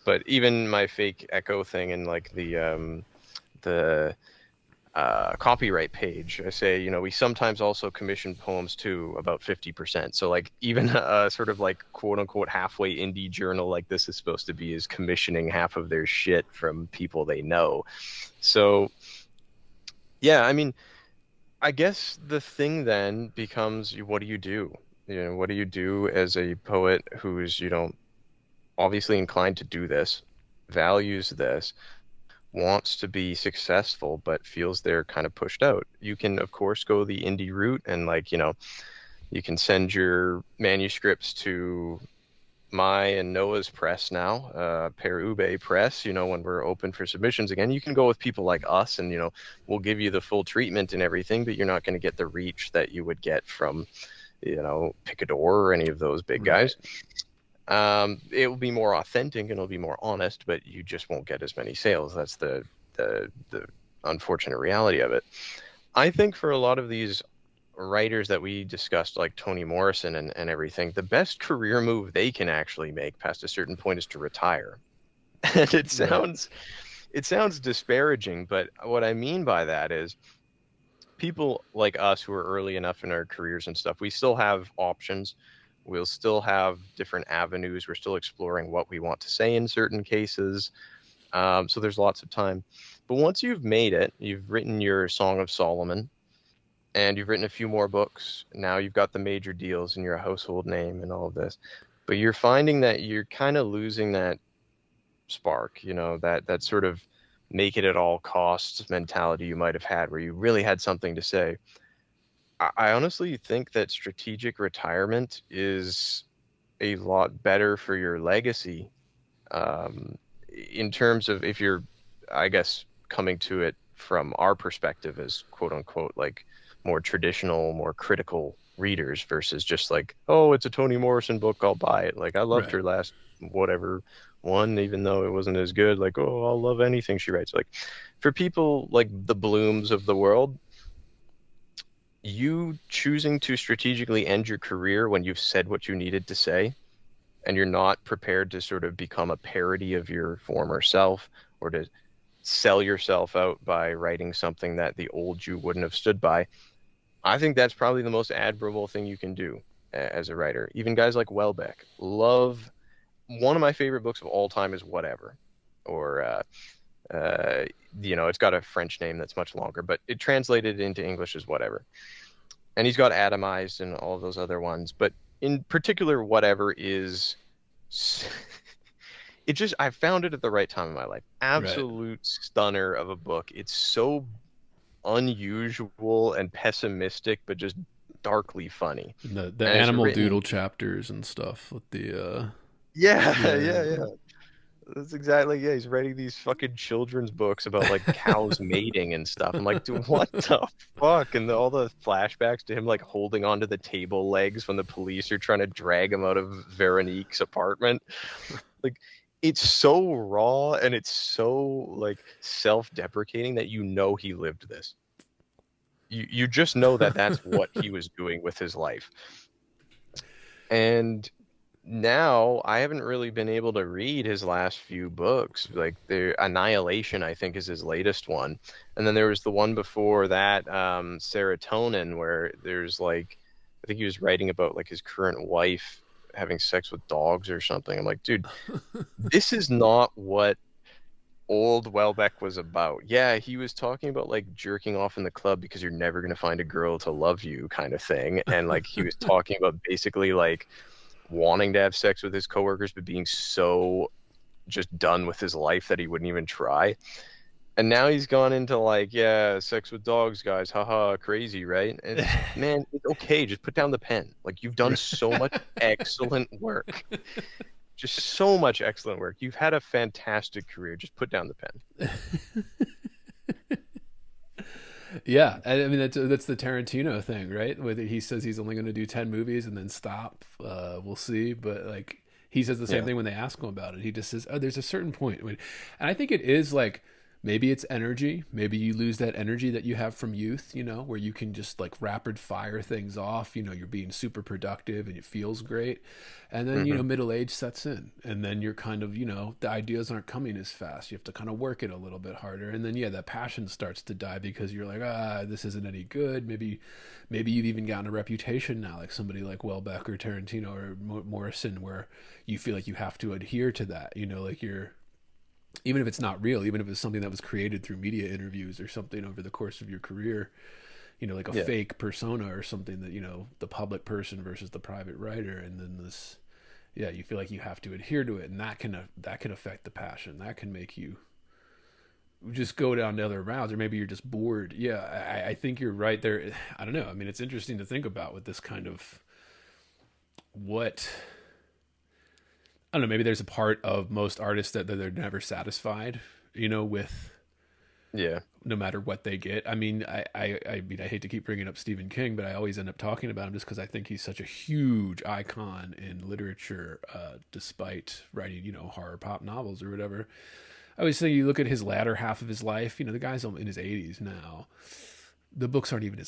But even my fake Echo thing and like the copyright page, I say, we sometimes also commission poems too, about 50%. So like even a sort of like quote unquote halfway indie journal like this is supposed to be is commissioning half of their shit from people they know. So yeah, I mean, I guess the thing then becomes, what do you do? What do you do as a poet who's, obviously inclined to do this, values this, wants to be successful, but feels they're kind of pushed out? You can, of course, go the indie route and like, you can send your manuscripts to my and Noah's press now, Per Ube Press, when we're open for submissions again. You can go with people like us and, we'll give you the full treatment and everything, but you're not going to get the reach that you would get from, Picador or any of those big guys. It will be more authentic and it'll be more honest, but you just won't get as many sales. That's the unfortunate reality of it. I think for a lot of these writers that we discussed, like Toni Morrison and everything, the best career move they can actually make past a certain point is to retire. And Right. it sounds disparaging, but what I mean by that is people like us who are early enough in our careers and stuff, we still have options. We'll still have different avenues. We're still exploring what we want to say in certain cases. So there's lots of time. But once you've made it, you've written your Song of Solomon, and you've written a few more books. Now you've got the major deals and you're a household name and all of this. But you're finding that you're kind of losing that spark, that sort of make it at all costs mentality you might have had where you really had something to say. I honestly think that strategic retirement is a lot better for your legacy, in terms of if you're, I guess, coming to it from our perspective as quote unquote, like more traditional, more critical readers versus just like, oh, it's a Toni Morrison book, I'll buy it. Like I loved Right. her last whatever one, even though it wasn't as good. Like, oh, I'll love anything she writes. Like for people like the Blooms of the world, you choosing to strategically end your career when you've said what you needed to say and you're not prepared to sort of become a parody of your former self or to sell yourself out by writing something that the old you wouldn't have stood by. I think that's probably the most admirable thing you can do as a writer. Even guys like Welbeck love, one of my favorite books of all time is Whatever, or it's got a French name that's much longer, but it translated into English as Whatever. And he's got Atomized and all of those other ones, but in particular, Whatever is it just, I found it at the right time in my life. Absolute stunner of a book. It's so unusual and pessimistic, but just darkly funny. And the And it's animal written- doodle chapters and stuff with the Yeah. That's exactly, yeah. He's writing these fucking children's books about like cows mating and stuff. I'm like, dude, what the fuck? And all the flashbacks to him like holding onto the table legs when the police are trying to drag him out of Veronique's apartment. Like, it's so raw and it's so like self-deprecating that he lived this. You just know that that's what he was doing with his life. And now I haven't really been able to read his last few books. Like the Annihilation, I think, is his latest one. And then there was the one before that, Serotonin, where there's like, I think he was writing about like his current wife having sex with dogs or something. I'm like, dude, this is not what old Welbeck was about. Yeah, he was talking about like jerking off in the club because you're never going to find a girl to love you kind of thing. And like he was talking about basically like wanting to have sex with his coworkers but being so just done with his life that he wouldn't even try. And now he's gone into like, yeah, sex with dogs, guys, haha, crazy, right? And man, it's okay, just put down the pen. Like, you've done so much excellent work, just so much excellent work. You've had a fantastic career. Just put down the pen. Yeah, I mean that's the Tarantino thing, right? Where he says he's only going to do 10 movies and then stop. We'll see, but like he says the same thing when they ask him about it. He just says, "Oh, there's a certain point," and I think it is like maybe it's energy. Maybe you lose that energy that you have from youth, where you can just like rapid fire things off. You're being super productive and it feels great, and then middle age sets in, and then you're kind of the ideas aren't coming as fast. You have to kind of work it a little bit harder, and then that passion starts to die because you're like, this isn't any good. Maybe you've even gotten a reputation now, like somebody like Welbeck or Tarantino or Morrison, where you feel like you have to adhere to that. Like you're, even if it's not real, even if it's something that was created through media interviews or something over the course of your career, like a fake persona or something that, the public person versus the private writer. And then this, you feel like you have to adhere to it. And that can affect the passion. That can make you just go down the other routes, or maybe you're just bored. Yeah. I think you're right there. I don't know. I mean, it's interesting to think about with this kind of I don't know, maybe there's a part of most artists that they're never satisfied, with no matter what they get. I mean, I hate to keep bringing up Stephen King, but I always end up talking about him just because I think he's such a huge icon in literature, despite writing, horror pop novels or whatever. I always say you look at his latter half of his life, the guy's in his 80s now. The books aren't even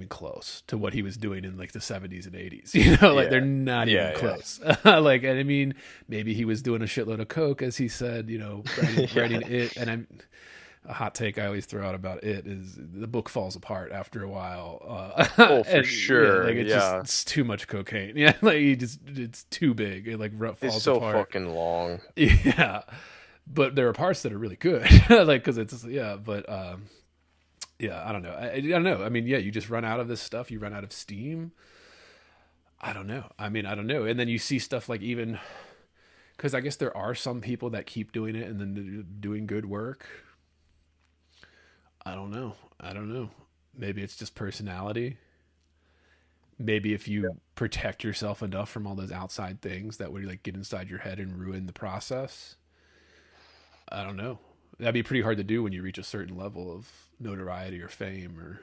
close to what he was doing in like the 70s and 80s. Like they're not even close. Like, and I mean, maybe he was doing a shitload of coke, as he said, writing it. And a hot take I always throw out about it is the book falls apart after a while. Oh, for And, sure. like Yeah. it's too much cocaine. Yeah, like it's too big. It like It's falls so apart. fucking long. Yeah, but there are parts that are really good. Like because it's but yeah, I don't know. I don't know. I mean, yeah, you just run out of this stuff. You run out of steam. I don't know. I mean, I don't know. And then you see stuff like even because I guess there are some people that keep doing it and then doing good work. I don't know. I don't know. Maybe it's just personality. Maybe if you protect yourself enough from all those outside things that would like get inside your head and ruin the process. I don't know. That'd be pretty hard to do when you reach a certain level of notoriety or fame or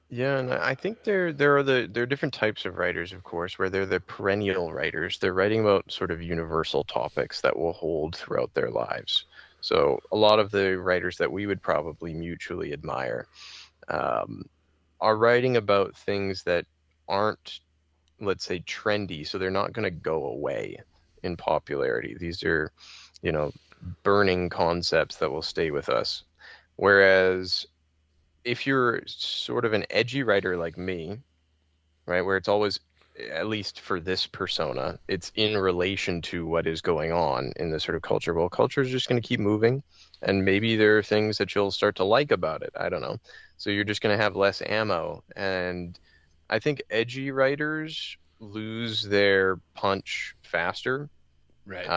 Yeah, and I think there are different types of writers, of course, where they're the perennial writers. They're writing about sort of universal topics that will hold throughout their lives. So a lot of the writers that we would probably mutually admire um, are writing about things that aren't, let's say, trendy. So they're not going to go away in popularity. These are, you know, burning concepts that will stay with us. Whereas if you're sort of an edgy writer like me, right, where it's always, at least for this persona, it's in relation to what is going on in this sort of culture. Well, culture is just going to keep moving, and maybe there are things that you'll start to like about it. I don't know. So you're just going to have less ammo. And I think edgy writers lose their punch faster. right.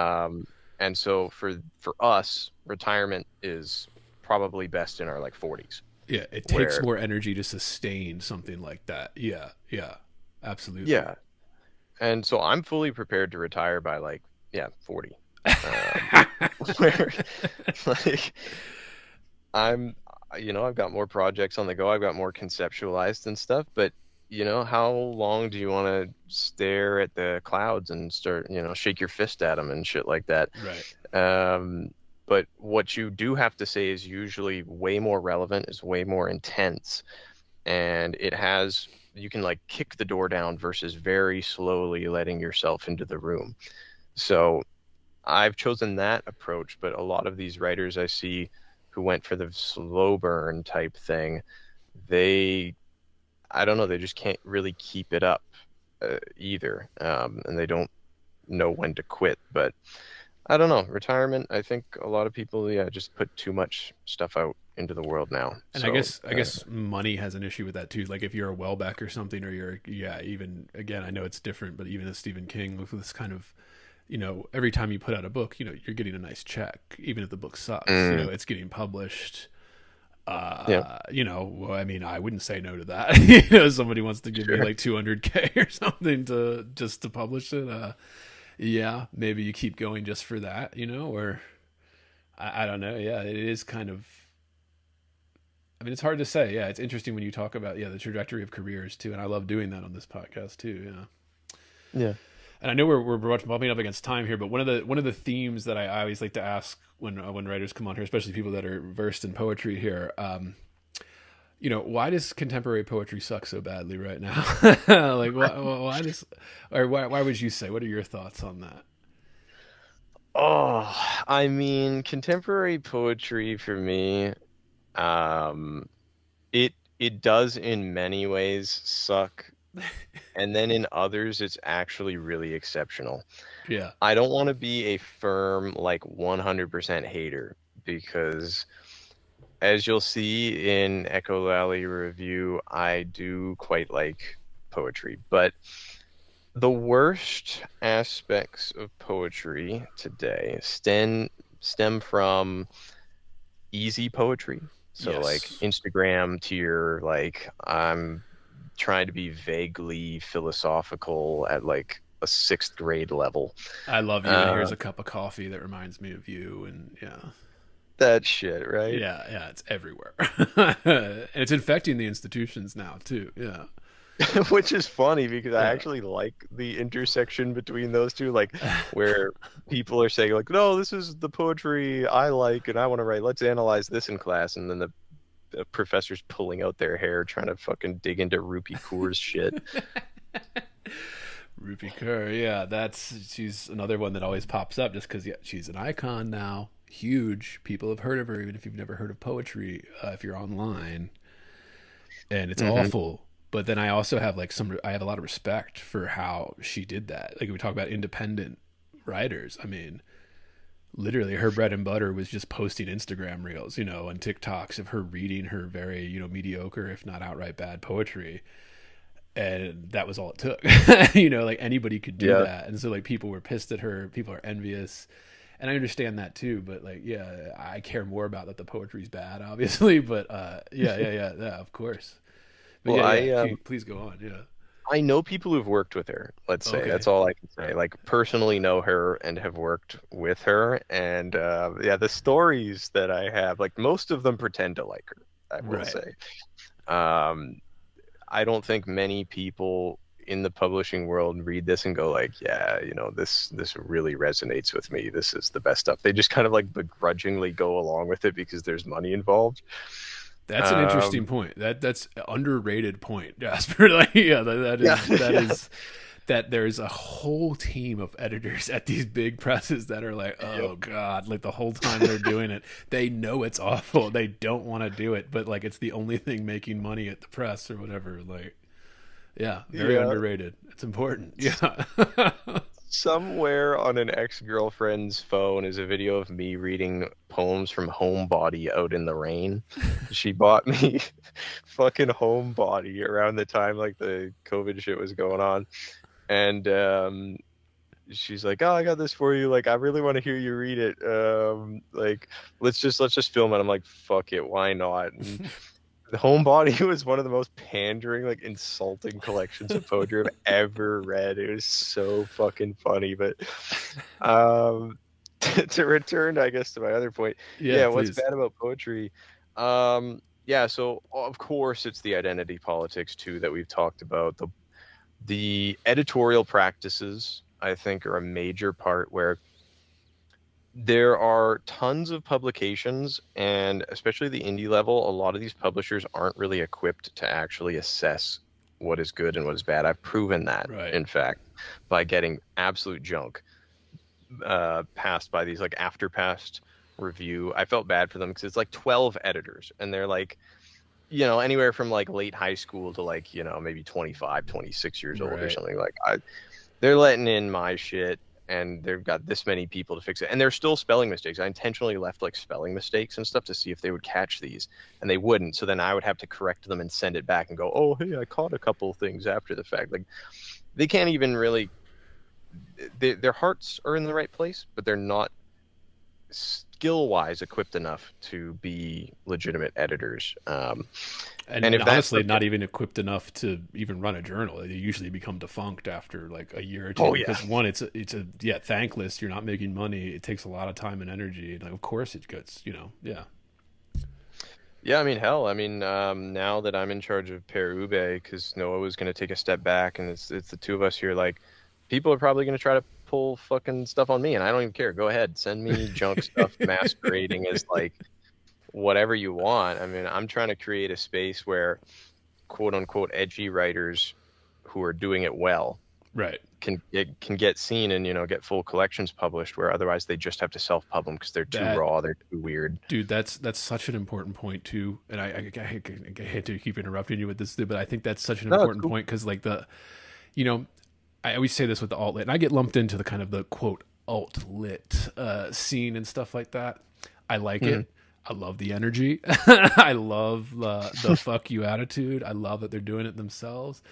And so for us, retirement is probably best in our like 40s. Yeah, it takes Where more energy to sustain something like that. Yeah, yeah, absolutely. yeah, and so I'm fully prepared to retire by like 40. Um, where like I'm, I've got more projects on the go. I've got more conceptualized and stuff. But how long do you want to stare at the clouds and start, shake your fist at them and shit like that? Right. But what you do have to say is usually way more relevant, is way more intense, and you can like kick the door down versus very slowly letting yourself into the room. So I've chosen that approach, but a lot of these writers I see who went for the slow burn type thing, I don't know, they just can't really keep it up either, and they don't know when to quit. But I don't know, retirement, I think a lot of people, just put too much stuff out into the world now. And So, I guess money has an issue with that too. Like if you're a Welbeck or something, or even again, I know it's different, but even as Stephen King with this kind of, every time you put out a book, you're getting a nice check, even if the book sucks. It's getting published. Well, I mean, I wouldn't say no to that. Somebody wants to give me like 200K or something to publish it. Yeah, maybe you keep going just for that, or I don't know. Yeah, it is kind of, I mean, it's hard to say. Yeah, it's interesting when you talk about, the trajectory of careers too. And I love doing that on this podcast too. Yeah. yeah. And I know we're bumping up against time here, but one of the themes that I always like to ask when writers come on here, especially people that are versed in poetry here, why does contemporary poetry suck so badly right now? Like, why would you say? What are your thoughts on that? Oh, I mean, contemporary poetry for me, it does in many ways suck, and then in others it's actually really exceptional. Yeah. I don't want to be a firm like 100% hater, because as you'll see in Echolalia review, I do quite like poetry, but the worst aspects of poetry today stem from easy poetry. So Yes. like Instagram tier, like I'm trying to be vaguely philosophical at like a 6th grade level. I love you, and here's a cup of coffee that reminds me of you, and That shit, right? yeah, it's everywhere, and it's infecting the institutions now too. Yeah. Which is funny because I Yeah. actually like the intersection between those two, like where people are saying like, no, this is the poetry I like and I want to write. Let's analyze this in class, and then the professor's pulling out their hair trying to fucking dig into Rupi Kaur's shit. Rupi Kaur, yeah, she's another one that always pops up just because she's an icon now. huge. People have heard of her, even if you've never heard of poetry, if you're online, and it's awful. But then I also have like I have a lot of respect for how she did that. Like we talk about independent writers. I mean, literally her bread and butter was just posting Instagram reels, and TikToks of her reading her very, mediocre, if not outright bad poetry. And that was all it took. Like anybody could do that. And so like people were pissed at her, people are envious. And I understand that too, but like, yeah, I care more about that the poetry's bad, obviously. But yeah, of course. But Well, please go on. Yeah. I know people who've worked with her, let's say. Okay. That's all I can say. Like, personally know her and have worked with her. And the stories that I have, like, most of them pretend to like her, I will say. I don't think many people in the publishing world read this and go like, yeah, this really resonates with me. This is the best stuff. They just kind of like begrudgingly go along with it because there's money involved. That's an interesting point. That's an underrated point, Jasper. Like, yeah, that is that there's a whole team of editors at these big presses that are like, oh God, like the whole time they're doing it, they know it's awful. They don't want to do it, but like it's the only thing making money at the press or whatever. Like, yeah, very underrated. It's important. Yeah. Somewhere on an ex-girlfriend's phone is a video of me reading poems from Homebody out in the rain. She bought me fucking Homebody around the time like the COVID shit was going on. And she's like, oh, I got this for you. Like, I really want to hear you read it. Like, let's just film it. I'm like, fuck it, why not? And the Homebody was one of the most pandering, like insulting collections of poetry I've ever read. It was so fucking funny. But to return, I guess, to my other point, what's bad about poetry? So of course it's the identity politics too that we've talked about. The editorial practices, I think, are a major part where there are tons of publications, and especially the indie level, a lot of these publishers aren't really equipped to actually assess what is good and what is bad. I've proven that, in fact, by getting absolute junk passed by these like AfterPast review. I felt bad for them because it's like 12 editors, and they're like, anywhere from like late high school to like, maybe 25, 26 years old or something. Like they're letting in my shit. And they've got this many people to fix it. And there's still spelling mistakes. I intentionally left like spelling mistakes and stuff to see if they would catch these. And they wouldn't. So then I would have to correct them and send it back and go, oh, hey, I caught a couple things after the fact. Like, they can't even really... Their hearts are in the right place, but they're not skill-wise equipped enough to be legitimate editors. And if honestly, not even equipped enough to even run a journal. They usually become defunct after like a year or two. Because one, it's a thankless. You're not making money. It takes a lot of time and energy. And of course, it gets Yeah, I mean, hell, now that I'm in charge of Per Ube, because Noah was going to take a step back, and it's the two of us here. Like, people are probably going to try to pull fucking stuff on me, and I don't even care. Go ahead, send me junk stuff masquerading as like whatever you want. I mean, I'm trying to create a space where quote unquote edgy writers who are doing it well can get seen and get full collections published, where otherwise they just have to self-pub them because they're too raw, they're too weird. Dude, that's such an important point too. And I hate to keep interrupting you with this, but I think that's such an important point because like I always say this with the alt lit, and I get lumped into the kind of the quote alt lit scene and stuff like that. I like it. I love the energy. I love the fuck you attitude. I love that they're doing it themselves.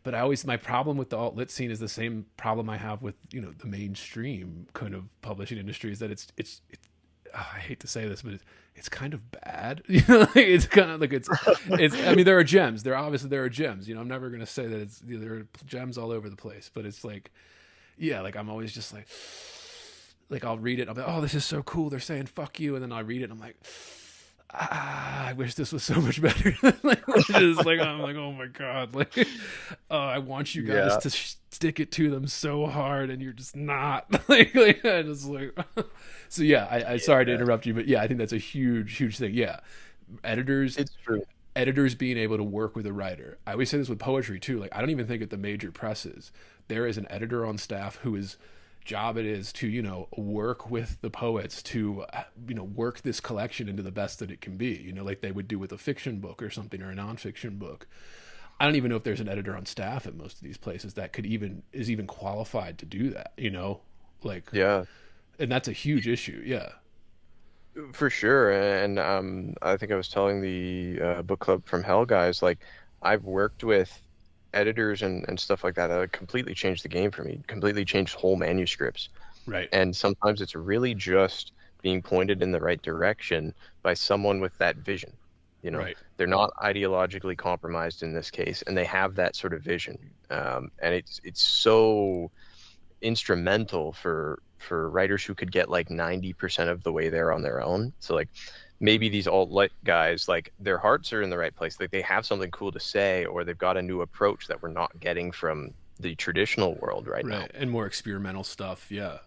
But my problem with the alt lit scene is the same problem I have with, the mainstream kind of publishing industry, is that it's I hate to say this, but it's kind of bad. It's kind of like it's I mean, there are gems. There are gems. I'm never going to say that there are gems all over the place, but it's like, like I'm always just like I'll read it, I'll be like, oh, this is so cool, they're saying fuck you, and then I read it and I'm like, I wish this was so much better. I'm like, oh my God, like, I want you guys to stick it to them so hard, and you're just not. I just like, so I sorry to interrupt you, but I think that's a huge thing. Editors, it's true. Editors being able to work with a writer. I always say this with poetry too. Like, I don't even think at the major presses there is an editor on staff who is job it is to, work with the poets to, work this collection into the best that it can be, like they would do with a fiction book or something, or a nonfiction book. I don't even know if there's an editor on staff at most of these places that is even qualified to do that, like, Yeah, and that's a huge issue. Yeah. for sure. And I think I was telling the book club from Hell guys, like I've worked with editors and stuff like that that completely changed the game for me, completely changed whole manuscripts. Right. And sometimes it's really just being pointed in the right direction by someone with that vision. Right. They're not ideologically compromised in this case, and they have that sort of vision. And it's so instrumental for writers who could get like 90% of the way there on their own. So like maybe these alt-lit guys, like their hearts are in the right place, like they have something cool to say, or they've got a new approach that we're not getting from the traditional world right now. And more experimental stuff. Yeah.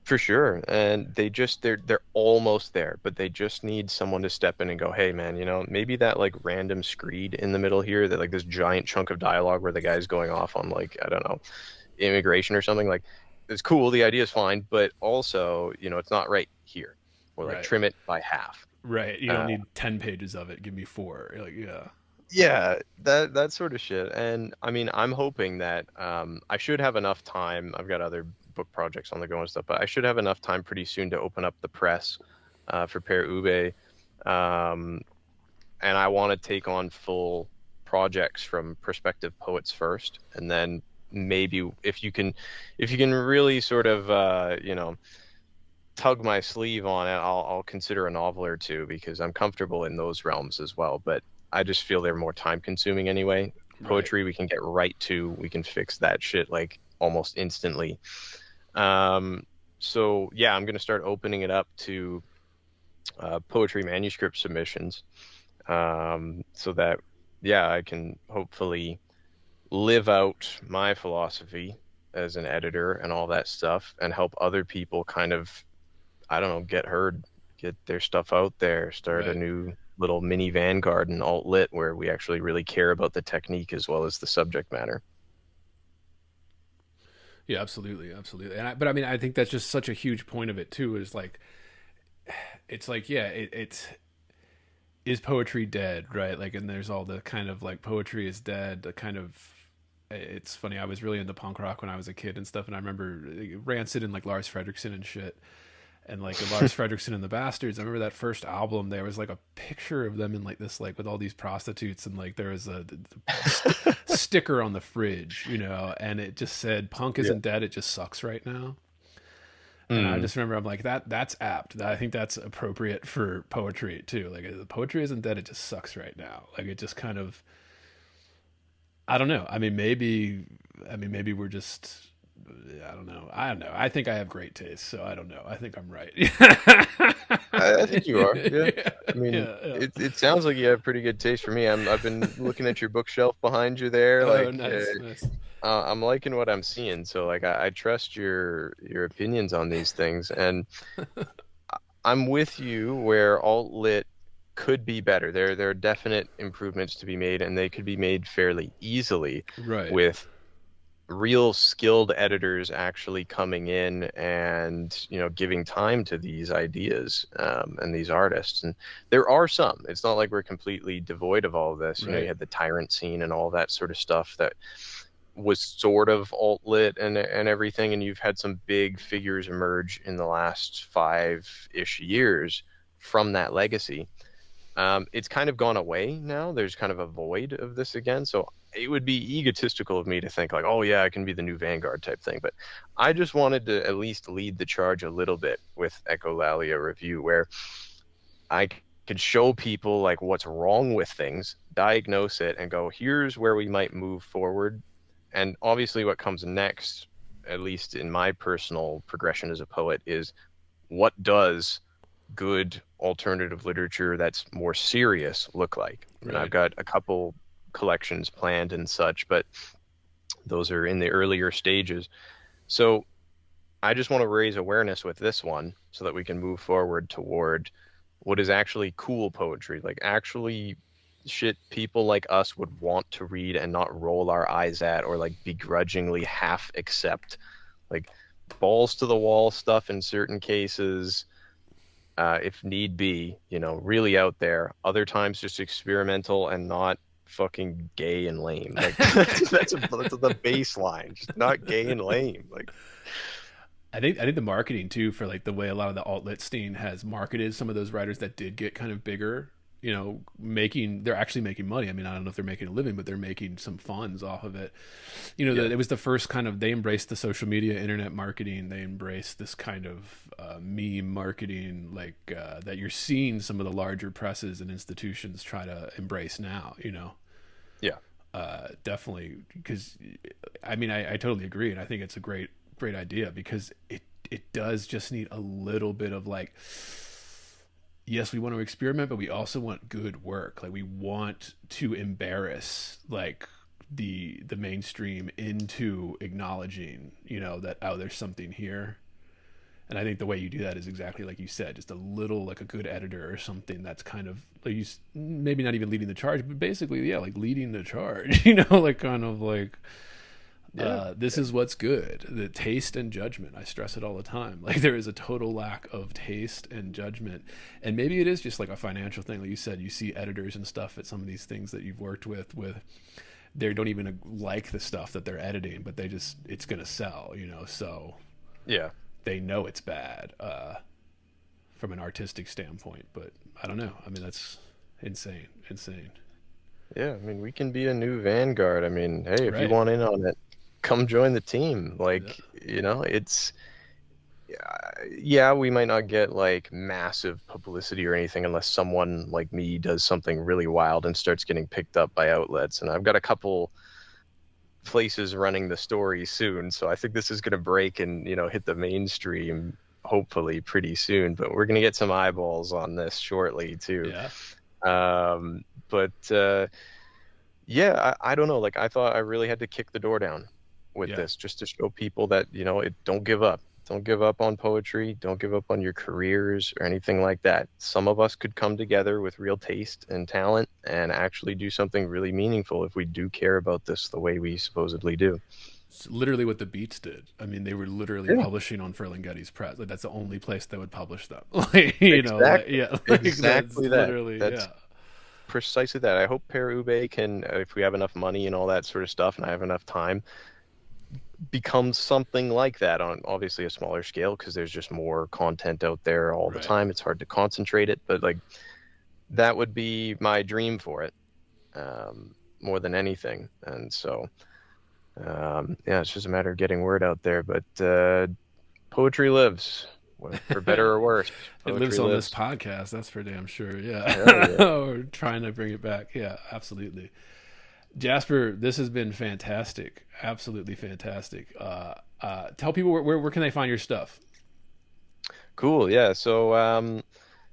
For sure. And they're almost there, but they just need someone to step in and go, hey man, maybe that like random screed in the middle here, that like this giant chunk of dialogue where the guy's going off on like, I don't know, immigration or something, like it's cool, the idea is fine, but also, it's not right here. Or like Right. trim it by half. Right. You don't need 10 pages of it. Give me 4. Like, yeah. Yeah, that sort of shit. And I mean, I'm hoping that I should have enough time. I've got other book projects on the go and stuff, but I should have enough time pretty soon to open up the press for Per Ube. And I want to take on full projects from prospective poets first, and then maybe if you can really sort of tug my sleeve on it, I'll consider a novel or two, because I'm comfortable in those realms as well. But I just feel they're more time consuming anyway. Poetry, we can get right to, we can fix that shit like almost instantly. So yeah, I'm going to start opening it up to poetry manuscript submissions, so that, yeah, I can hopefully live out my philosophy as an editor and all that stuff, and help other people kind of, I don't know, get heard, get their stuff out there, start a new little mini vanguard in alt lit where we actually really care about the technique as well as the subject matter. Yeah, absolutely. Absolutely. But I mean, I think that's just such a huge point of it too, is like, it's like, yeah, it's, is poetry dead? Right. Like, and there's all the kind of like poetry is dead, the kind of, it's funny. I was really into punk rock when I was a kid and stuff. And I remember Rancid and like Lars Fredriksson and shit. And like Lars Fredriksson and the Bastards, I remember that first album, there was like a picture of them in like this, like with all these prostitutes, and like there was a sticker on the fridge, and it just said, punk isn't dead, it just sucks right now. And I just remember, I'm like, that's apt. I think that's appropriate for poetry too. Like, the poetry isn't dead, it just sucks right now. Like, it just kind of, I don't know. I mean, maybe we're just, I don't know. I think I have great taste, so I don't know. I think I'm right. I think you are. Yeah. I mean, it sounds like you have pretty good taste for me. I've been looking at your bookshelf behind you there. Like, Nice. I'm liking what I'm seeing. So like, I trust your opinions on these things, and I'm with you where alt lit could be better. There are definite improvements to be made, and they could be made fairly easily, Right. with real skilled editors actually coming in and giving time to these ideas and these artists. And there are some. It's not like we're completely devoid of all of this. You had the Tyrant scene and all that sort of stuff that was sort of alt lit and everything, and you've had some big figures emerge in the last 5-ish years from that legacy. It's kind of gone away now. There's kind of a void of this again. So it would be egotistical of me to think like, oh yeah, I can be the new Vanguard type thing. But I just wanted to at least lead the charge a little bit with Echolalia Review, where I could show people like what's wrong with things, diagnose it, and go, here's where we might move forward. And obviously what comes next, at least in my personal progression as a poet, is what does good alternative literature that's more serious look like? And I've got a couple collections planned and such, but those are in the earlier stages. So I just want to raise awareness with this one so that we can move forward toward what is actually cool poetry, like actually shit people like us would want to read and not roll our eyes at or like begrudgingly half accept. Like balls to the wall stuff in certain cases, if need be, really out there. Other times just experimental and not fucking gay and lame. Like that's the baseline, just not gay and lame. Like, I think the marketing too, for like the way a lot of the alt-lit scene has marketed some of those writers that did get kind of bigger, they're actually making money. I mean, I don't know if they're making a living, but they're making some funds off of it. It was the first kind of, they embraced the social media, internet marketing. They embraced this kind of meme marketing, like that you're seeing some of the larger presses and institutions try to embrace now, yeah. Definitely. Because I mean, I totally agree. And I think it's a great idea, because it does just need a little bit of like, yes, we want to experiment, but we also want good work. Like, we want to embarrass like the mainstream into acknowledging, that, oh, there's something here. And I think the way you do that is exactly like you said, just a little, like a good editor or something that's kind of like, you maybe not even leading the charge, but basically, yeah, like leading the charge, like kind of like, this is what's good. The taste and judgment. I stress it all the time. Like, there is a total lack of taste and judgment. And maybe it is just like a financial thing. Like you said, you see editors and stuff at some of these things that you've worked with they don't even like the stuff that they're editing, but it's going to sell, so Yeah. they know it's bad from an artistic standpoint. But I don't know. I mean, that's insane. Yeah, I mean, we can be a new vanguard. I mean, hey, if you Right. want in on it, come join the team. Like, Yeah. it's, yeah, we might not get like massive publicity or anything unless someone like me does something really wild and starts getting picked up by outlets. And I've got a couple places running the story soon, so I think this is going to break and, hit the mainstream hopefully pretty soon. But we're going to get some eyeballs on this shortly too. Yeah. But yeah, I don't know. Like, I thought I really had to kick the door down with Yeah. this, just to show people that, don't give up. Don't give up on poetry. Don't give up on your careers or anything like that. Some of us could come together with real taste and talent and actually do something really meaningful if we do care about this the way we supposedly do. It's literally what the Beats did. I mean, they were literally Yeah. publishing on Ferlinghetti's Press. Like, that's the only place that would publish them. Like, like, Exactly. yeah, like, Exactly that's that. literally, That's yeah. precisely that. I hope Per Ube can, if we have enough money and all that sort of stuff, and I have enough time, become something like that on obviously a smaller scale, because there's just more content out there all the Right. time. It's hard to concentrate it, but like, that would be my dream for it, more than anything. And so, yeah, it's just a matter of getting word out there. But poetry lives, for better or worse. It lives Poetry on lives. this podcast, that's for damn sure. Yeah. Hell yeah. We're trying to bring it back. Yeah, absolutely. Jasper, this has been fantastic. Absolutely fantastic. Tell people where can they find your stuff? Cool. Yeah. So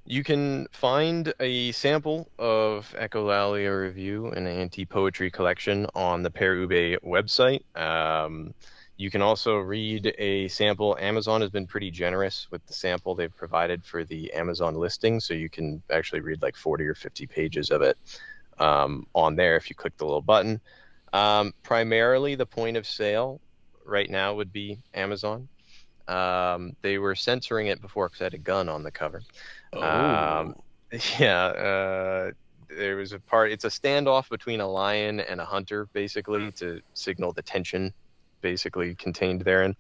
you can find a sample of Echolalia Review, an anti-poetry collection, on the Per Ube website. You can also read a sample. Amazon has been pretty generous with the sample they've provided for the Amazon listing, so you can actually read like 40 or 50 pages of it on there if you click the little button. Primarily, the point of sale right now would be Amazon. They were censoring it before because I had a gun on the cover. Oh. Yeah, there was a part. It's a standoff between a lion and a hunter, basically, to signal the tension, basically contained therein.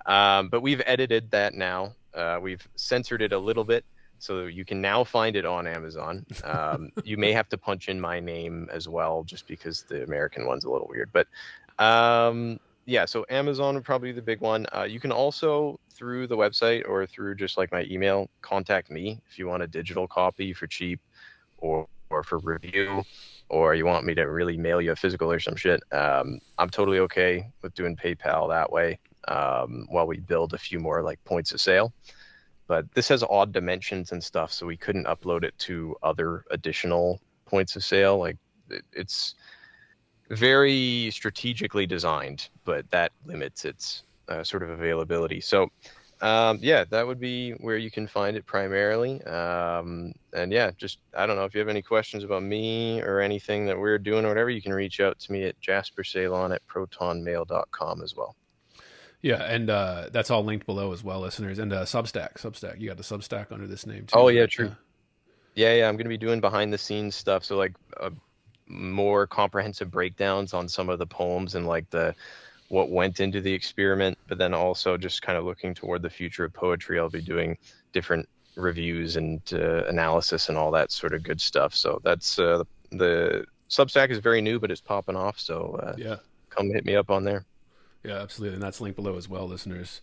But we've edited that now. We've censored it a little bit, so you can now find it on Amazon. You may have to punch in my name as well, just because the American one's a little weird. But yeah, so Amazon would probably be the big one. You can also, through the website or through just like my email, contact me if you want a digital copy for cheap, or for review, or you want me to really mail you a physical or some shit. I'm totally okay with doing PayPal that way, while we build a few more like points of sale. But this has odd dimensions and stuff, so we couldn't upload it to other additional points of sale. Like, it's very strategically designed, but that limits its sort of availability. So yeah, that would be where you can find it primarily. And yeah, just, I don't know if you have any questions about me or anything that we're doing or whatever, you can reach out to me at Jasper Ceylon at protonmail.com as well. Yeah, and that's all linked below as well, listeners. And Substack. You got the Substack under this name too. Oh yeah, right? true. Yeah, I'm gonna be doing behind the scenes stuff. So like more comprehensive breakdowns on some of the poems and like the what went into the experiment, but then also just kind of looking toward the future of poetry. I'll be doing different reviews and analysis and all that sort of good stuff. So that's the Substack is very new, but it's popping off. So Yeah. come hit me up on there. Yeah, absolutely. And that's linked below as well, listeners.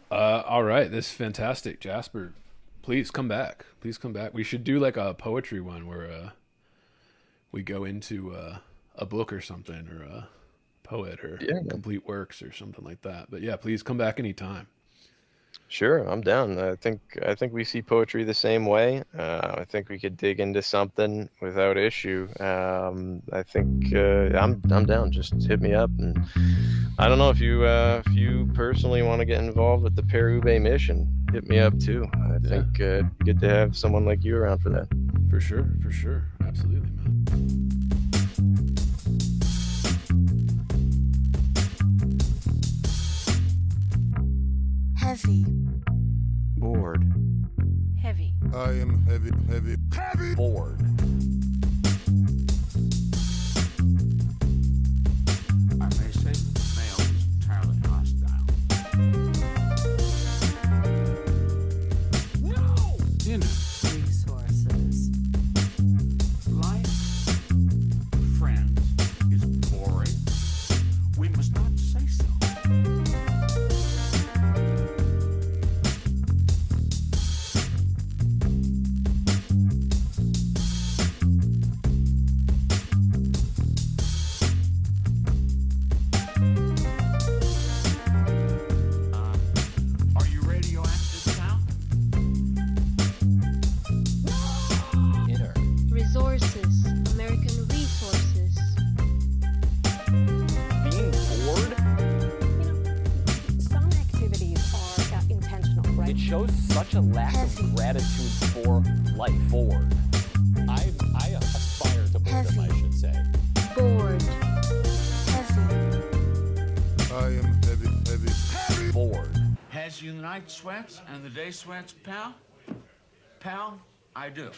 All right. This is fantastic. Jasper, please come back. Please come back. We should do like a poetry one where we go into a book or something, or a poet, or complete works or something like that. But yeah, please come back anytime. Sure, I'm down. I think we see poetry the same way. I think we could dig into something without issue. I think I'm down. Just hit me up, and I don't know if you personally want to get involved with the Perube mission. Hit me up too. I think good to have someone like you around for that. For sure, absolutely, man. Heavy. Bored. Heavy. I am heavy. Bored. I may say that the male is entirely hostile. No! Resources. Life, friends, is boring. We must not say so. Are you radioactive now? Inner. Resources, American resources. Being bored? Some activities are intentional, right? It shows such a lack Heavy. of gratitude for life. Bored. I aspire to boredom, I Heavy. should say. Bored. Heavy. I am heavy. Bored. Has you the night sweats and the day sweats, pal? Pal, I do.